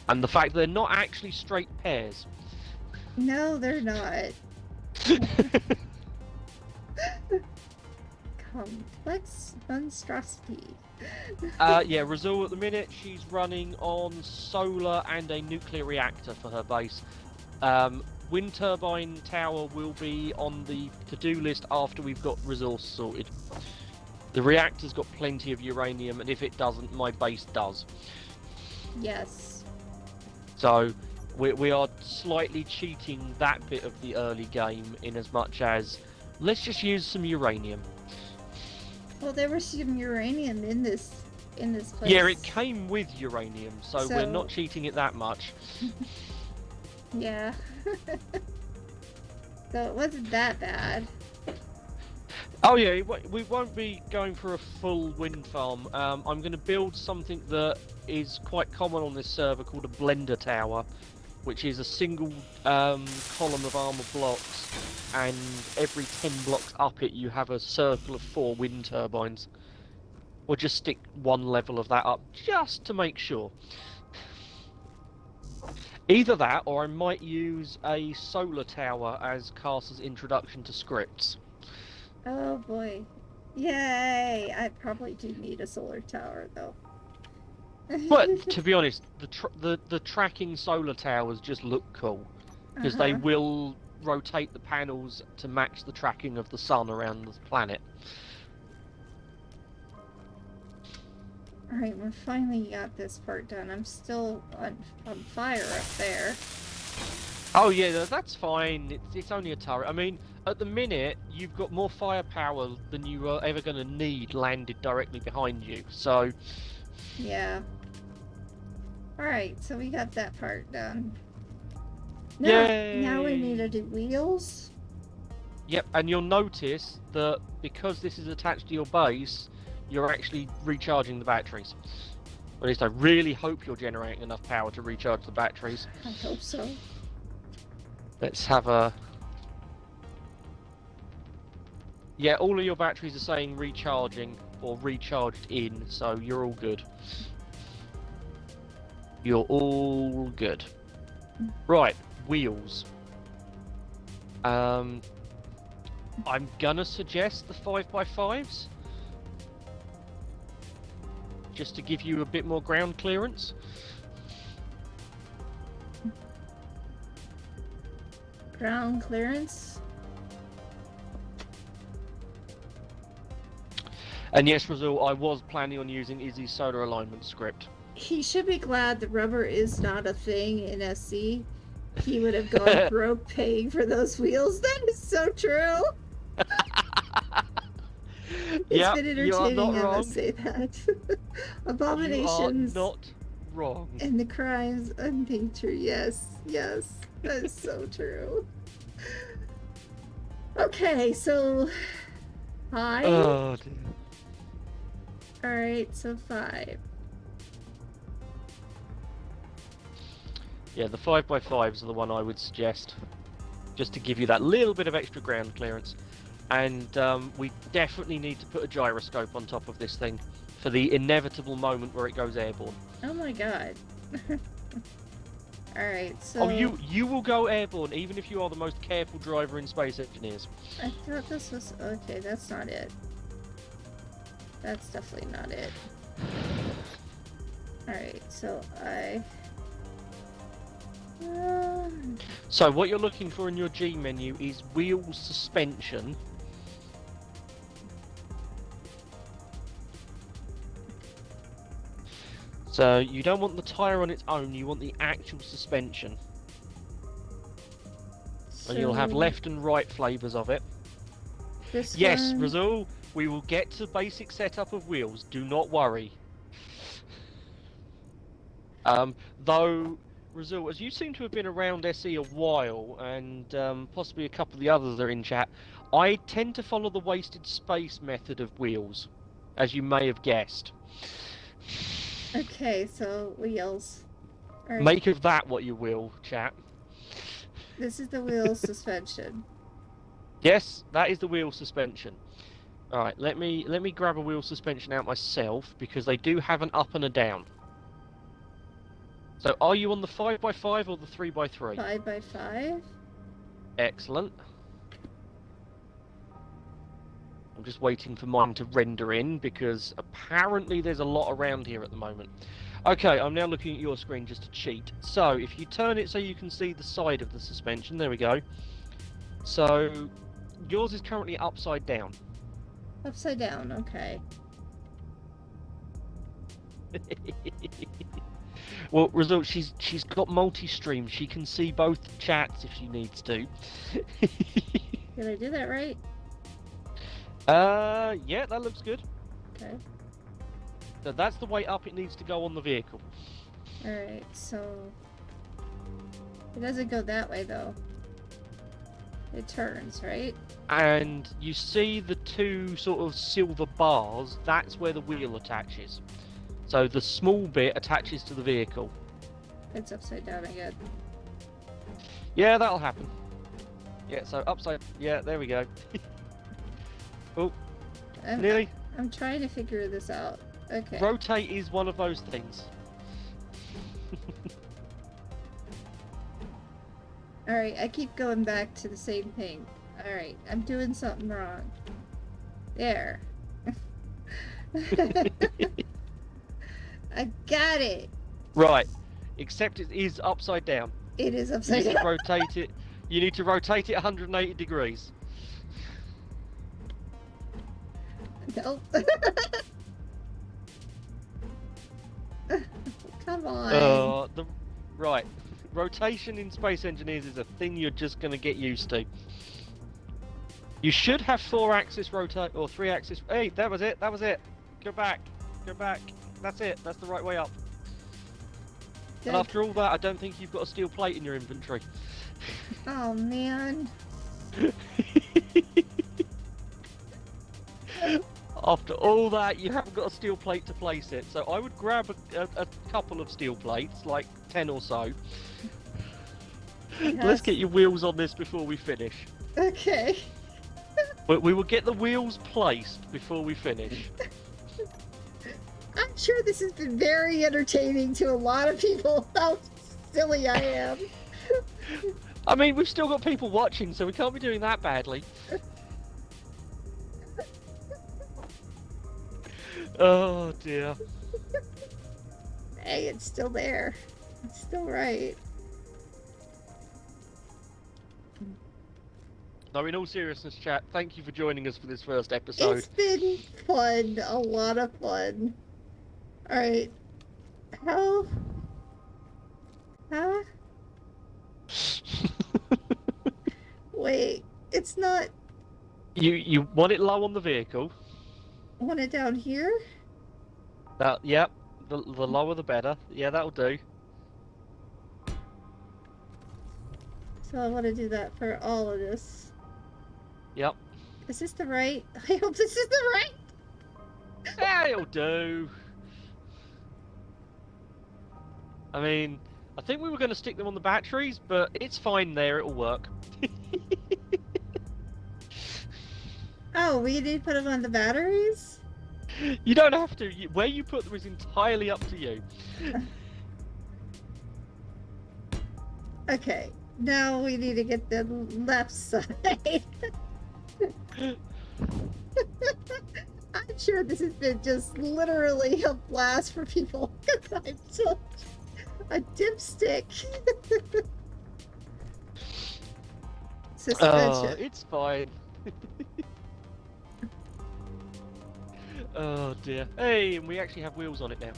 And the fact they're not actually straight pairs. No, they're not. Complex monstrosity. Yeah, Razul at the minute, she's running on solar and a nuclear reactor for her base. wind turbine tower will be on the to-do list after we've got resource sorted. The reactor's got plenty of uranium, and if it doesn't, my base does. Yes. So we are slightly cheating that bit of the early game in as much as let's just use some uranium. Well, there was some uranium in this place. Yeah, it came with uranium, so we're not cheating it that much. Yeah. So it wasn't that bad. Oh yeah, we won't be going for a full wind farm. I'm going to build something that is quite common on this server called a blender tower, which is a single column of armor blocks, and every 10 blocks up it you have a circle of 4 wind turbines. We'll just stick one level of that up just to make sure. Either that, or I might use a solar tower as Cars's introduction to scripts. Oh boy. Yay! I probably do need a solar tower though. But to be honest, the tracking solar towers just look cool because they will rotate the panels to match the tracking of the sun around the planet. Alright, we finally got this part done. I'm still on fire up there. Oh yeah, that's fine. It's only a turret. I mean, at the minute, you've got more firepower than you are ever going to need landed directly behind you, so... Yeah. Alright, so we got that part done. Now we need to do wheels. Yep, and you'll notice that because this is attached to your base, you're actually recharging the batteries. Or at least I really hope you're generating enough power to recharge the batteries. I hope so. Let's have a... Yeah, all of your batteries are saying recharging or recharged in, so you're all good. You're all good. Right, wheels. I'm gonna suggest the 5x5s. Just to give you a bit more ground clearance. Ground clearance? And yes, Razul, I was planning on using Izzy's solar alignment script. He should be glad the rubber is not a thing in SC. He would have gone broke paying for those wheels. That is so true. It's been entertaining, I must say that. Abominations. You are not wrong. And the crimes of nature. Yes, yes. That is so true. Okay, so 5. Oh dear. Alright, so 5. Yeah, the 5x5s are the one I would suggest. Just to give you that little bit of extra ground clearance. And we definitely need to put a gyroscope on top of this thing for the inevitable moment where it goes airborne. Oh my god. Alright, so... Oh, you will go airborne even if you are the most careful driver in Space Engineers. I thought this was... Okay, that's not it. That's definitely not it. Alright, so I... So what you're looking for in your G menu is wheel suspension. So you don't want the tyre on its own, you want the actual suspension. And you'll have left and right flavours of it. Yes, one... Razul, we will get to basic setup of wheels, do not worry. Though, Razul, as you seem to have been around SE a while, and possibly a couple of the others that are in chat, I tend to follow the wasted space method of wheels, as you may have guessed. Okay, so wheels. Right. Make of that what you will, chat. This is the wheel suspension. Yes, that is the wheel suspension. Alright, let me grab a wheel suspension out myself, because they do have an up and a down. So, are you on the 5x5 or the 3x3? 5x5. Excellent. I'm just waiting for mine to render in, because apparently there's a lot around here at the moment. Okay, I'm now looking at your screen just to cheat. So, if you turn it so you can see the side of the suspension, there we go. So, yours is currently upside down. Upside down, okay. Well, result, she's got multi-stream. She can see both chats if she needs to. Did I do that right? Yeah, that looks good. Okay. So that's the way up it needs to go on the vehicle. Alright, so... It doesn't go that way, though. It turns, right? And you see the two sort of silver bars, that's where the wheel attaches. So the small bit attaches to the vehicle. It's upside down again. Yeah, that'll happen. Yeah, so upside... Yeah, there we go. Oh, nearly. I'm trying to figure this out. Okay. Rotate is one of those things. Alright, I keep going back to the same thing. Alright, I'm doing something wrong. There. I got it! Right. Except it is upside down. It is You upside need to down. rotate it. You need to rotate it 180 degrees. Nope. Come on. Right. Rotation in Space Engineers is a thing you're just going to get used to. You should have 4-axis rotate or 3-axis. Hey, that was it. That was it. Go back. Go back. That's it. That's the right way up. And after all that, I don't think you've got a steel plate in your inventory. Oh, man. After all that, you haven't got a steel plate to place it. So I would grab a couple of steel plates, like 10 or so. Let's get your wheels on this before we finish. Okay. We will get the wheels placed before we finish. I'm sure this has been very entertaining to a lot of people, how silly I am. I mean, we've still got people watching, so we can't be doing that badly. Oh dear. Hey, it's still there. It's still right. No, in all seriousness, chat, thank you for joining us for this first episode. It's been fun. A lot of fun. Alright. How? Huh? Wait. It's not... You want it low on the vehicle. Want it down here? Yep. The lower the better. Yeah, that'll do. So I want to do that for all of this. Yep. Is this the right? I hope this is the right. Yeah, it'll do. I mean, I think we were going to stick them on the batteries, but it's fine there. It'll work. Oh, we need to put them on the batteries? You don't have to. Where you put them is entirely up to you. Okay. Now we need to get the left side. I'm sure this has been just literally a blast for people because I'm such a dipstick. Suspension. It's fine. Oh dear. Hey, and we actually have wheels on it now.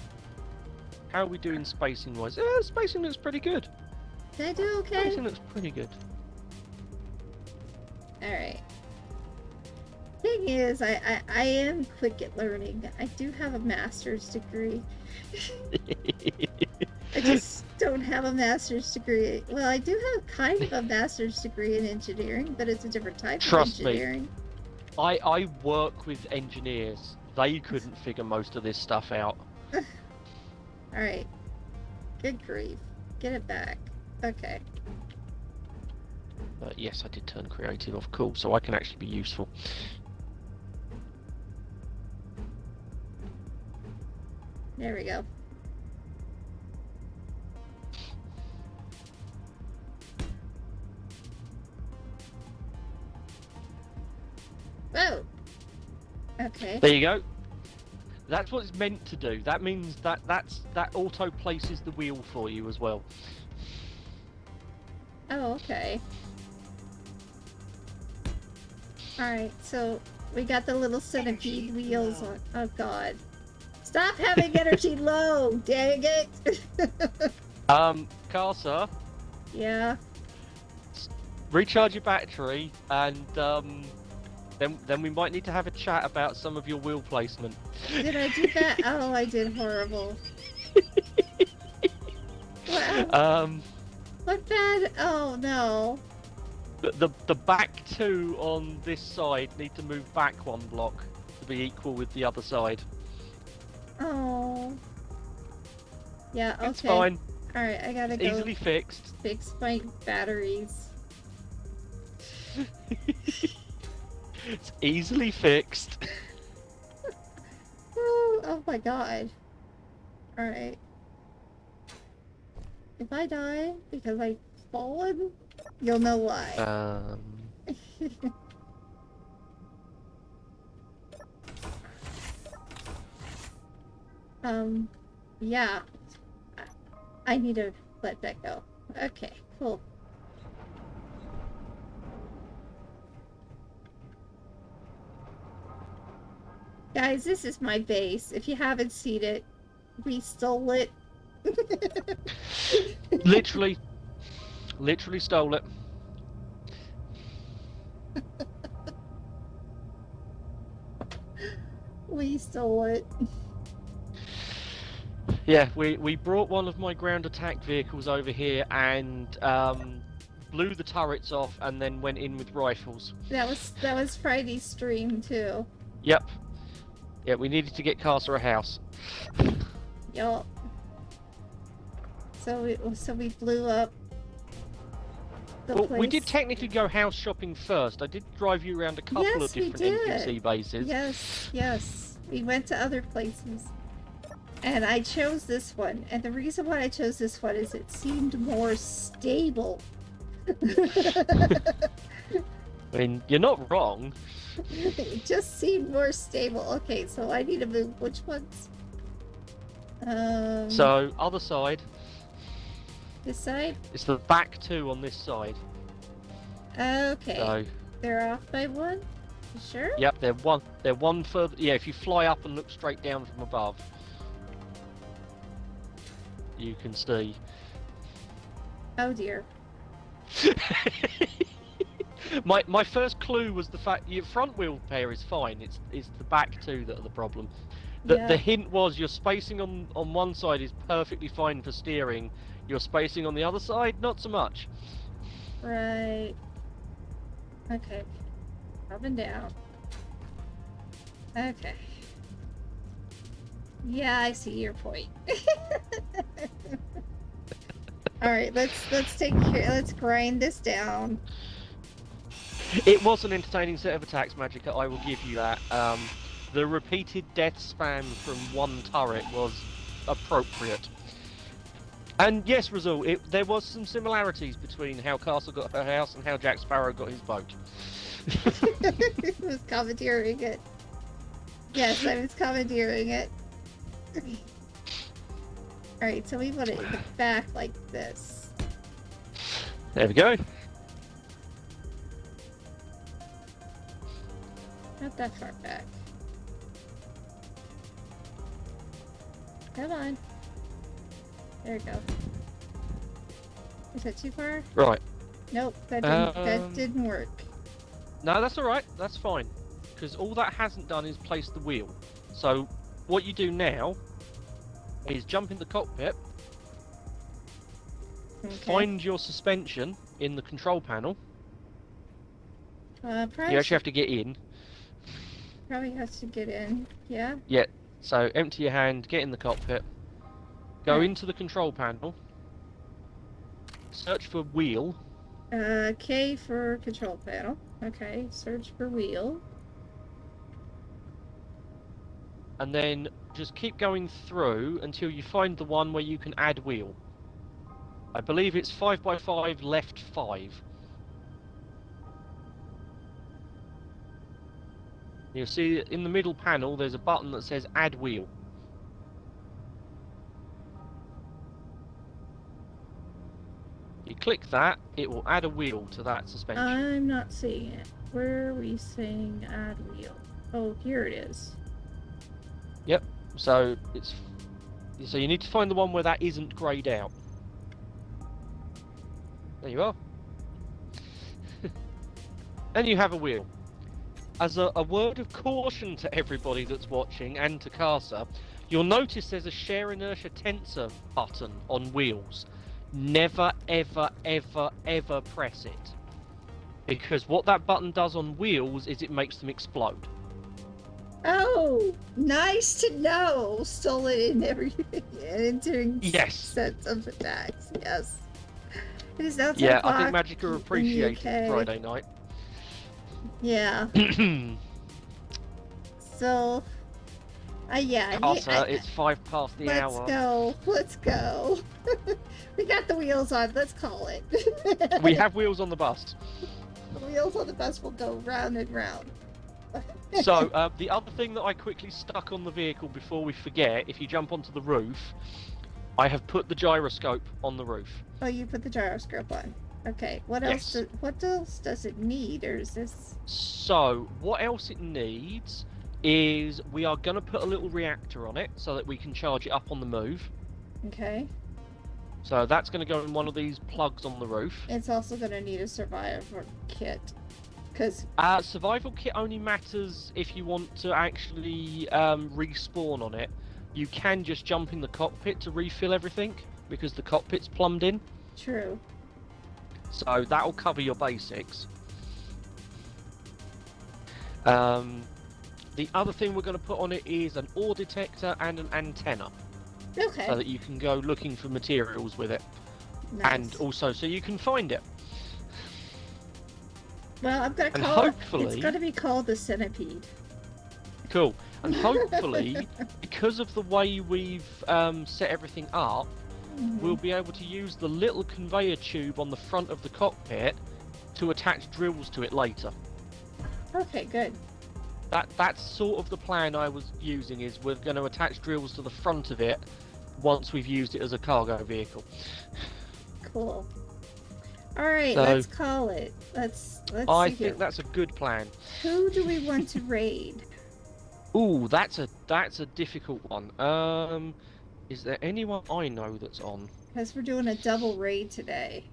How are we doing spacing wise? Spacing looks pretty good. Did I do okay? Spacing looks pretty good. Alright. Thing is, I am quick at learning. I do have a master's degree. I just don't have a master's degree. Well, I do have kind of a master's degree in engineering, but it's a different type Trust of me. engineering. I work with engineers. They couldn't figure most of this stuff out. Alright. Good grief. Get it back. Okay. But yes, I did turn creative off. Cool, so I can actually be useful. There we go. Whoa! Okay. There you go. That's what it's meant to do. That means that that auto places the wheel for you as well. Oh, okay. Alright, so we got the little centipede Energy wheels low. on. Oh god. Stop having energy low! Dang it! Casa, Yeah. recharge your battery, and then we might need to have a chat about some of your wheel placement. Did I do that? Oh, I did horrible. Wow. What bad? Oh no. The back two on this side need to move back one block to be equal with the other side. Oh. Yeah, okay. It's fine. Alright, I gotta It's go easily fixed. fix my batteries. It's easily fixed. Oh my god. Alright. If I die because I've fallen, you'll know why. Yeah. I need to let that go. Okay, cool. Guys, this is my base. If you haven't seen it, we stole it. Literally stole it. We stole it. Yeah, we brought one of my ground attack vehicles over here and blew the turrets off and then went in with rifles. That was Friday's stream too. Yep. Yeah, we needed to get Casa a house. Yup. So we blew up the Well, place. we did technically go house shopping first. I did drive you around a couple of different NPC bases. Yes. We went to other places. And I chose this one. And the reason why I chose this one is it seemed more stable. I mean, you're not wrong. It just seemed more stable. Okay, so I need to move which ones? So, other side. This side? It's the back two on this side. Okay. So, they're off by one? You sure? yep, they're one further. Yeah, if you fly up and look straight down from above, you can see. Oh dear. My first clue was the fact your front wheel pair is fine. It's the back two that are the problem. The hint was your spacing on one side is perfectly fine for steering. Your spacing on the other side, not so much. Right. Okay. Up and down. Okay. Yeah, I see your point. Alright, let's grind this down. It was an entertaining set of attacks, Magica, I will give you that. The repeated death spam from one turret was appropriate. And yes, Razul, there was some similarities between how Castle got her house and how Jack Sparrow got his boat. I was commandeering it. Yes, I was commandeering it. Alright, so we want it in the back like this. There we go. Not that far back. Come on. There we go. Is that too far? Right. Nope, that didn't work. No, that's alright. That's fine. Because all that hasn't done is place the wheel. So, what you do now is jump in the cockpit, Okay. find your suspension in the control panel. Probably You actually have to get in. Probably has to get in. Yeah? Yeah. So, empty your hand, get in the cockpit, go Right. into the control panel, search for wheel. K for control panel. Okay, search for wheel. And then just keep going through until you find the one where you can add wheel. I believe it's 5x5 left 5. You'll see in the middle panel there's a button that says Add Wheel. You click that, it will add a wheel to that suspension. I'm not seeing it. Where are we saying add wheel? Oh, here it is. Yep. So you need to find the one where that isn't greyed out. There you are. And you have a wheel. As a word of caution to everybody that's watching and to Casa, you'll notice there's a share inertia tensor button on wheels. Never, ever, ever, ever press it. Because what that button does on wheels is it makes them explode. Oh, nice to know. Stole it in everything and doing Yes. sets of attacks. Yes. It is now 10 Yeah, o'clock I think Magica appreciated in the UK. Friday night. Yeah. So, yeah. Casa, it's 5 past the hour. Let's go. We got the wheels on. Let's call it. We have wheels on the bus. The wheels on the bus will go round and round. So, the other thing that I quickly stuck on the vehicle before we forget, if you jump onto the roof, I have put the gyroscope on the roof. Oh, you put the gyroscope on. Okay. What Yes. else? What else does it need, or is this? So, what else it needs is we are going to put a little reactor on it so that we can charge it up on the move. Okay. So that's going to go in one of these plugs on the roof. It's also going to need a survivor kit, because Survival kit only matters if you want to actually respawn on it. You can just jump in the cockpit to refill everything because the cockpit's plumbed in. true. So that'll cover your basics. The other thing we're going to put on it is an ore detector and an antenna, Okay. so that you can go looking for materials with it, Nice. and also so you can find it. Well, I'm gonna and call hopefully- It's gonna be called the centipede. Cool. And hopefully, because of the way we've set everything up, we'll be able to use the little conveyor tube on the front of the cockpit to attach drills to it later. Okay, good. That's sort of the plan I was using, is we're going to attach drills to the front of it once we've used it as a cargo vehicle. Cool. All right, So- let's call it. Let's I see think here. that's a good plan. Who do we want to raid? Ooh, that's a difficult one. Is there anyone I know that's on? Because we're doing a double raid today.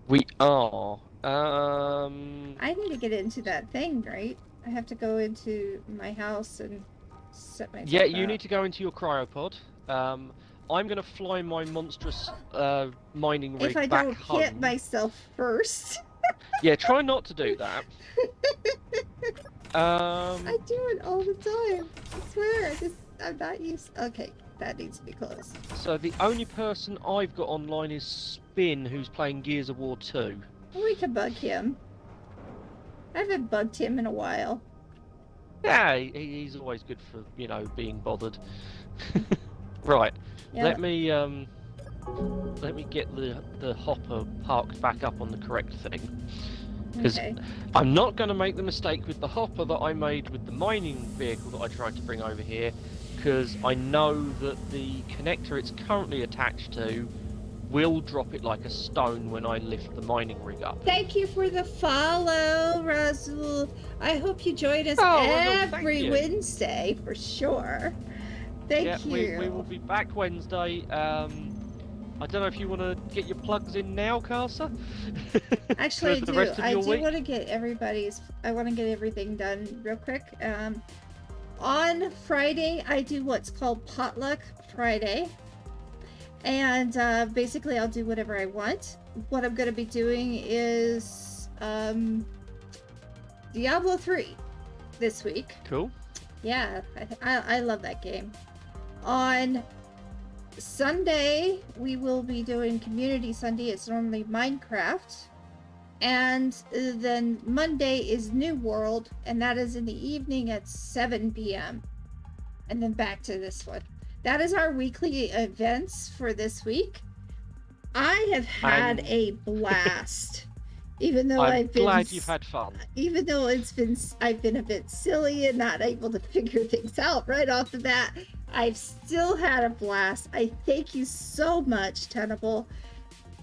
We are. I need to get into that thing, right? I have to go into my house and set myself Yeah, you up. need to go into your cryopod. I'm going to fly my monstrous mining rig If I back don't home. hit myself first. Yeah, try not to do that. I do it all the time. I swear. I'm not used. Okay, that needs to be closed. So the only person I've got online is Spin, who's playing Gears of War 2. We can bug him. I haven't bugged him in a while. Yeah, he's always good for, being bothered. Right. Yeah. Let me get the hopper parked back up on the correct thing. Because Okay. I'm not going to make the mistake with the hopper that I made with the mining vehicle that I tried to bring over here, because I know that the connector it's currently attached to will drop it like a stone when I lift the mining rig up. Thank you for the follow, Razul. I hope you join us Oh, well, no, thank every you. Wednesday for sure. Thank Yeah, you. we will be back Wednesday. I don't know if you want to get your plugs in now, Casa? Actually, For the rest of I your do week? want to get I want to get everything done real quick. On Friday, I do what's called Potluck Friday. And basically, I'll do whatever I want. What I'm going to be doing is Diablo 3 this week. Cool. Yeah, I love that game. On Sunday, we will be doing Community Sunday. It's normally Minecraft. And then Monday is New World, and that is in the evening at 7 p.m. And then back to this one. That is our weekly events for this week. I have had And- a blast Even though I'm glad you've had fun. even though I've been a bit silly and not able to figure things out right off the bat, I've still had a blast. I thank you so much, Tenable.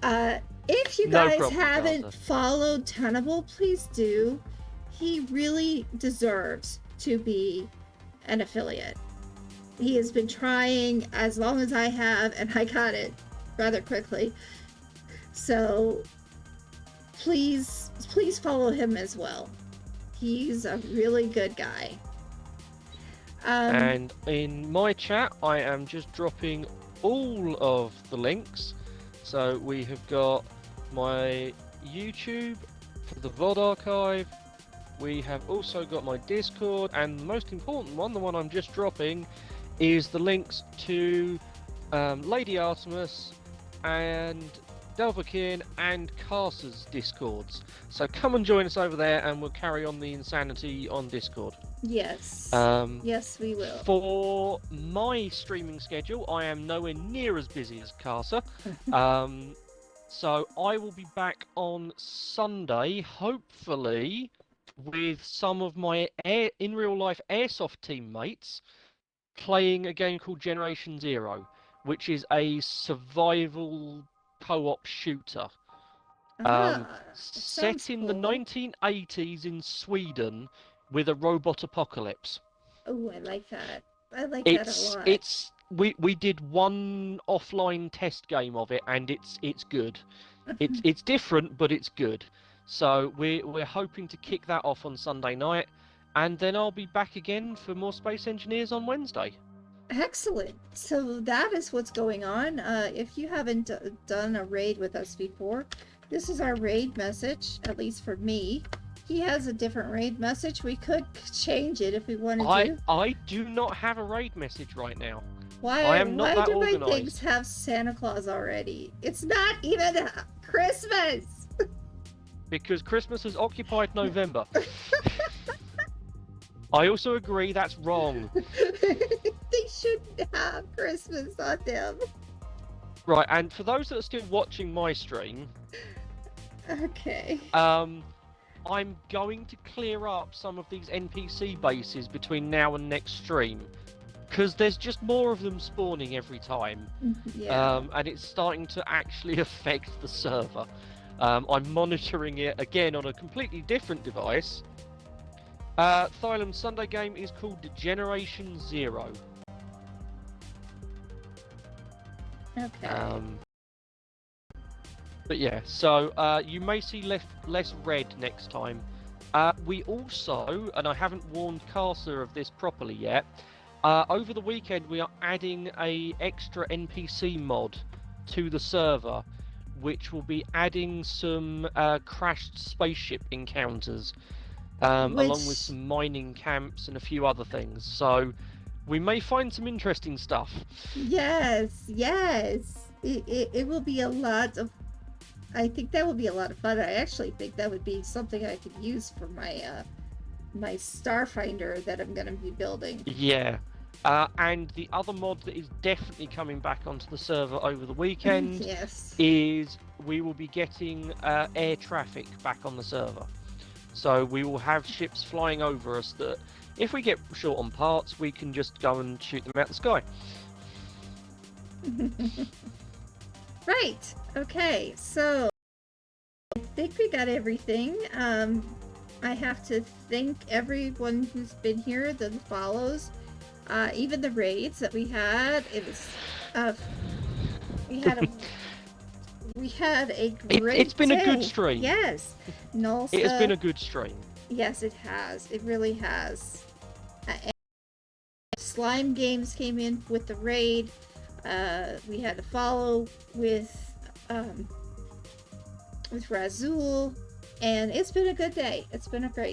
If you No guys problem, haven't Carter. followed Tenable, please do. He really deserves to be an affiliate. He has been trying as long as I have, and I got it rather quickly. So please follow him as well. He's a really good guy. And in my chat, I am just dropping all of the links. So we have got my YouTube for the VOD archive. We have also got my Discord, and the most important one, the one I'm just dropping, is the links to Lady Artemis and Delverkin and Carser's Discords. So come and join us over there, and we'll carry on the insanity on Discord. Yes. Yes, we will. For my streaming schedule, I am nowhere near as busy as Carser. So I will be back on Sunday, hopefully, with some of my in real life airsoft teammates playing a game called Generation Zero, which is a survival co-op shooter. Set in the 1980s in Sweden with a robot apocalypse. Oh, I like that. I like that a lot. We did one offline test game of it, and it's good. It's different, but it's good. So we're hoping to kick that off on Sunday night, and then I'll be back again for more Space Engineers on Wednesday. Excellent. So that is what's going on. If you haven't done a raid with us before, this is our raid message, at least for me. He has a different raid message. We could change it if we wanted to. I do not have a raid message right now. Why do my things have Santa Claus already? It's not even Christmas! Because Christmas has occupied November. I also agree that's wrong. They shouldn't have Christmas on them. Right, and for those that are still watching my stream... Okay. I'm going to clear up some of these NPC bases between now and next stream, because there's just more of them spawning every time. Yeah. And it's starting to actually affect the server. I'm monitoring it again on a completely different device. Thylum's Sunday game is called Generation Zero. Okay. But yeah, so you may see less red next time. We also, and I haven't warned Carser of this properly yet, over the weekend we are adding a extra NPC mod to the server, which will be adding some crashed spaceship encounters, along with some mining camps and a few other things. So we may find some interesting stuff. Yes. It will be a lot of... I think that will be a lot of fun. I actually think that would be something I could use for my my Starfinder that I'm going to be building. Yeah. And the other mod that is definitely coming back onto the server over the weekend is we will be getting air traffic back on the server. So we will have ships flying over us that, if we get short on parts, we can just go and shoot them out the sky. Right. Okay. So I think we got everything. I have to thank everyone who's been here, that follows, even the raids that we had. It was we had a great It's been day. A good stream. Yes. Nulsa, it has been a good stream. Yes, it has. It really has. Slime Games came in with the raid. We had a follow with Razul, and it's been a good day. It's been a great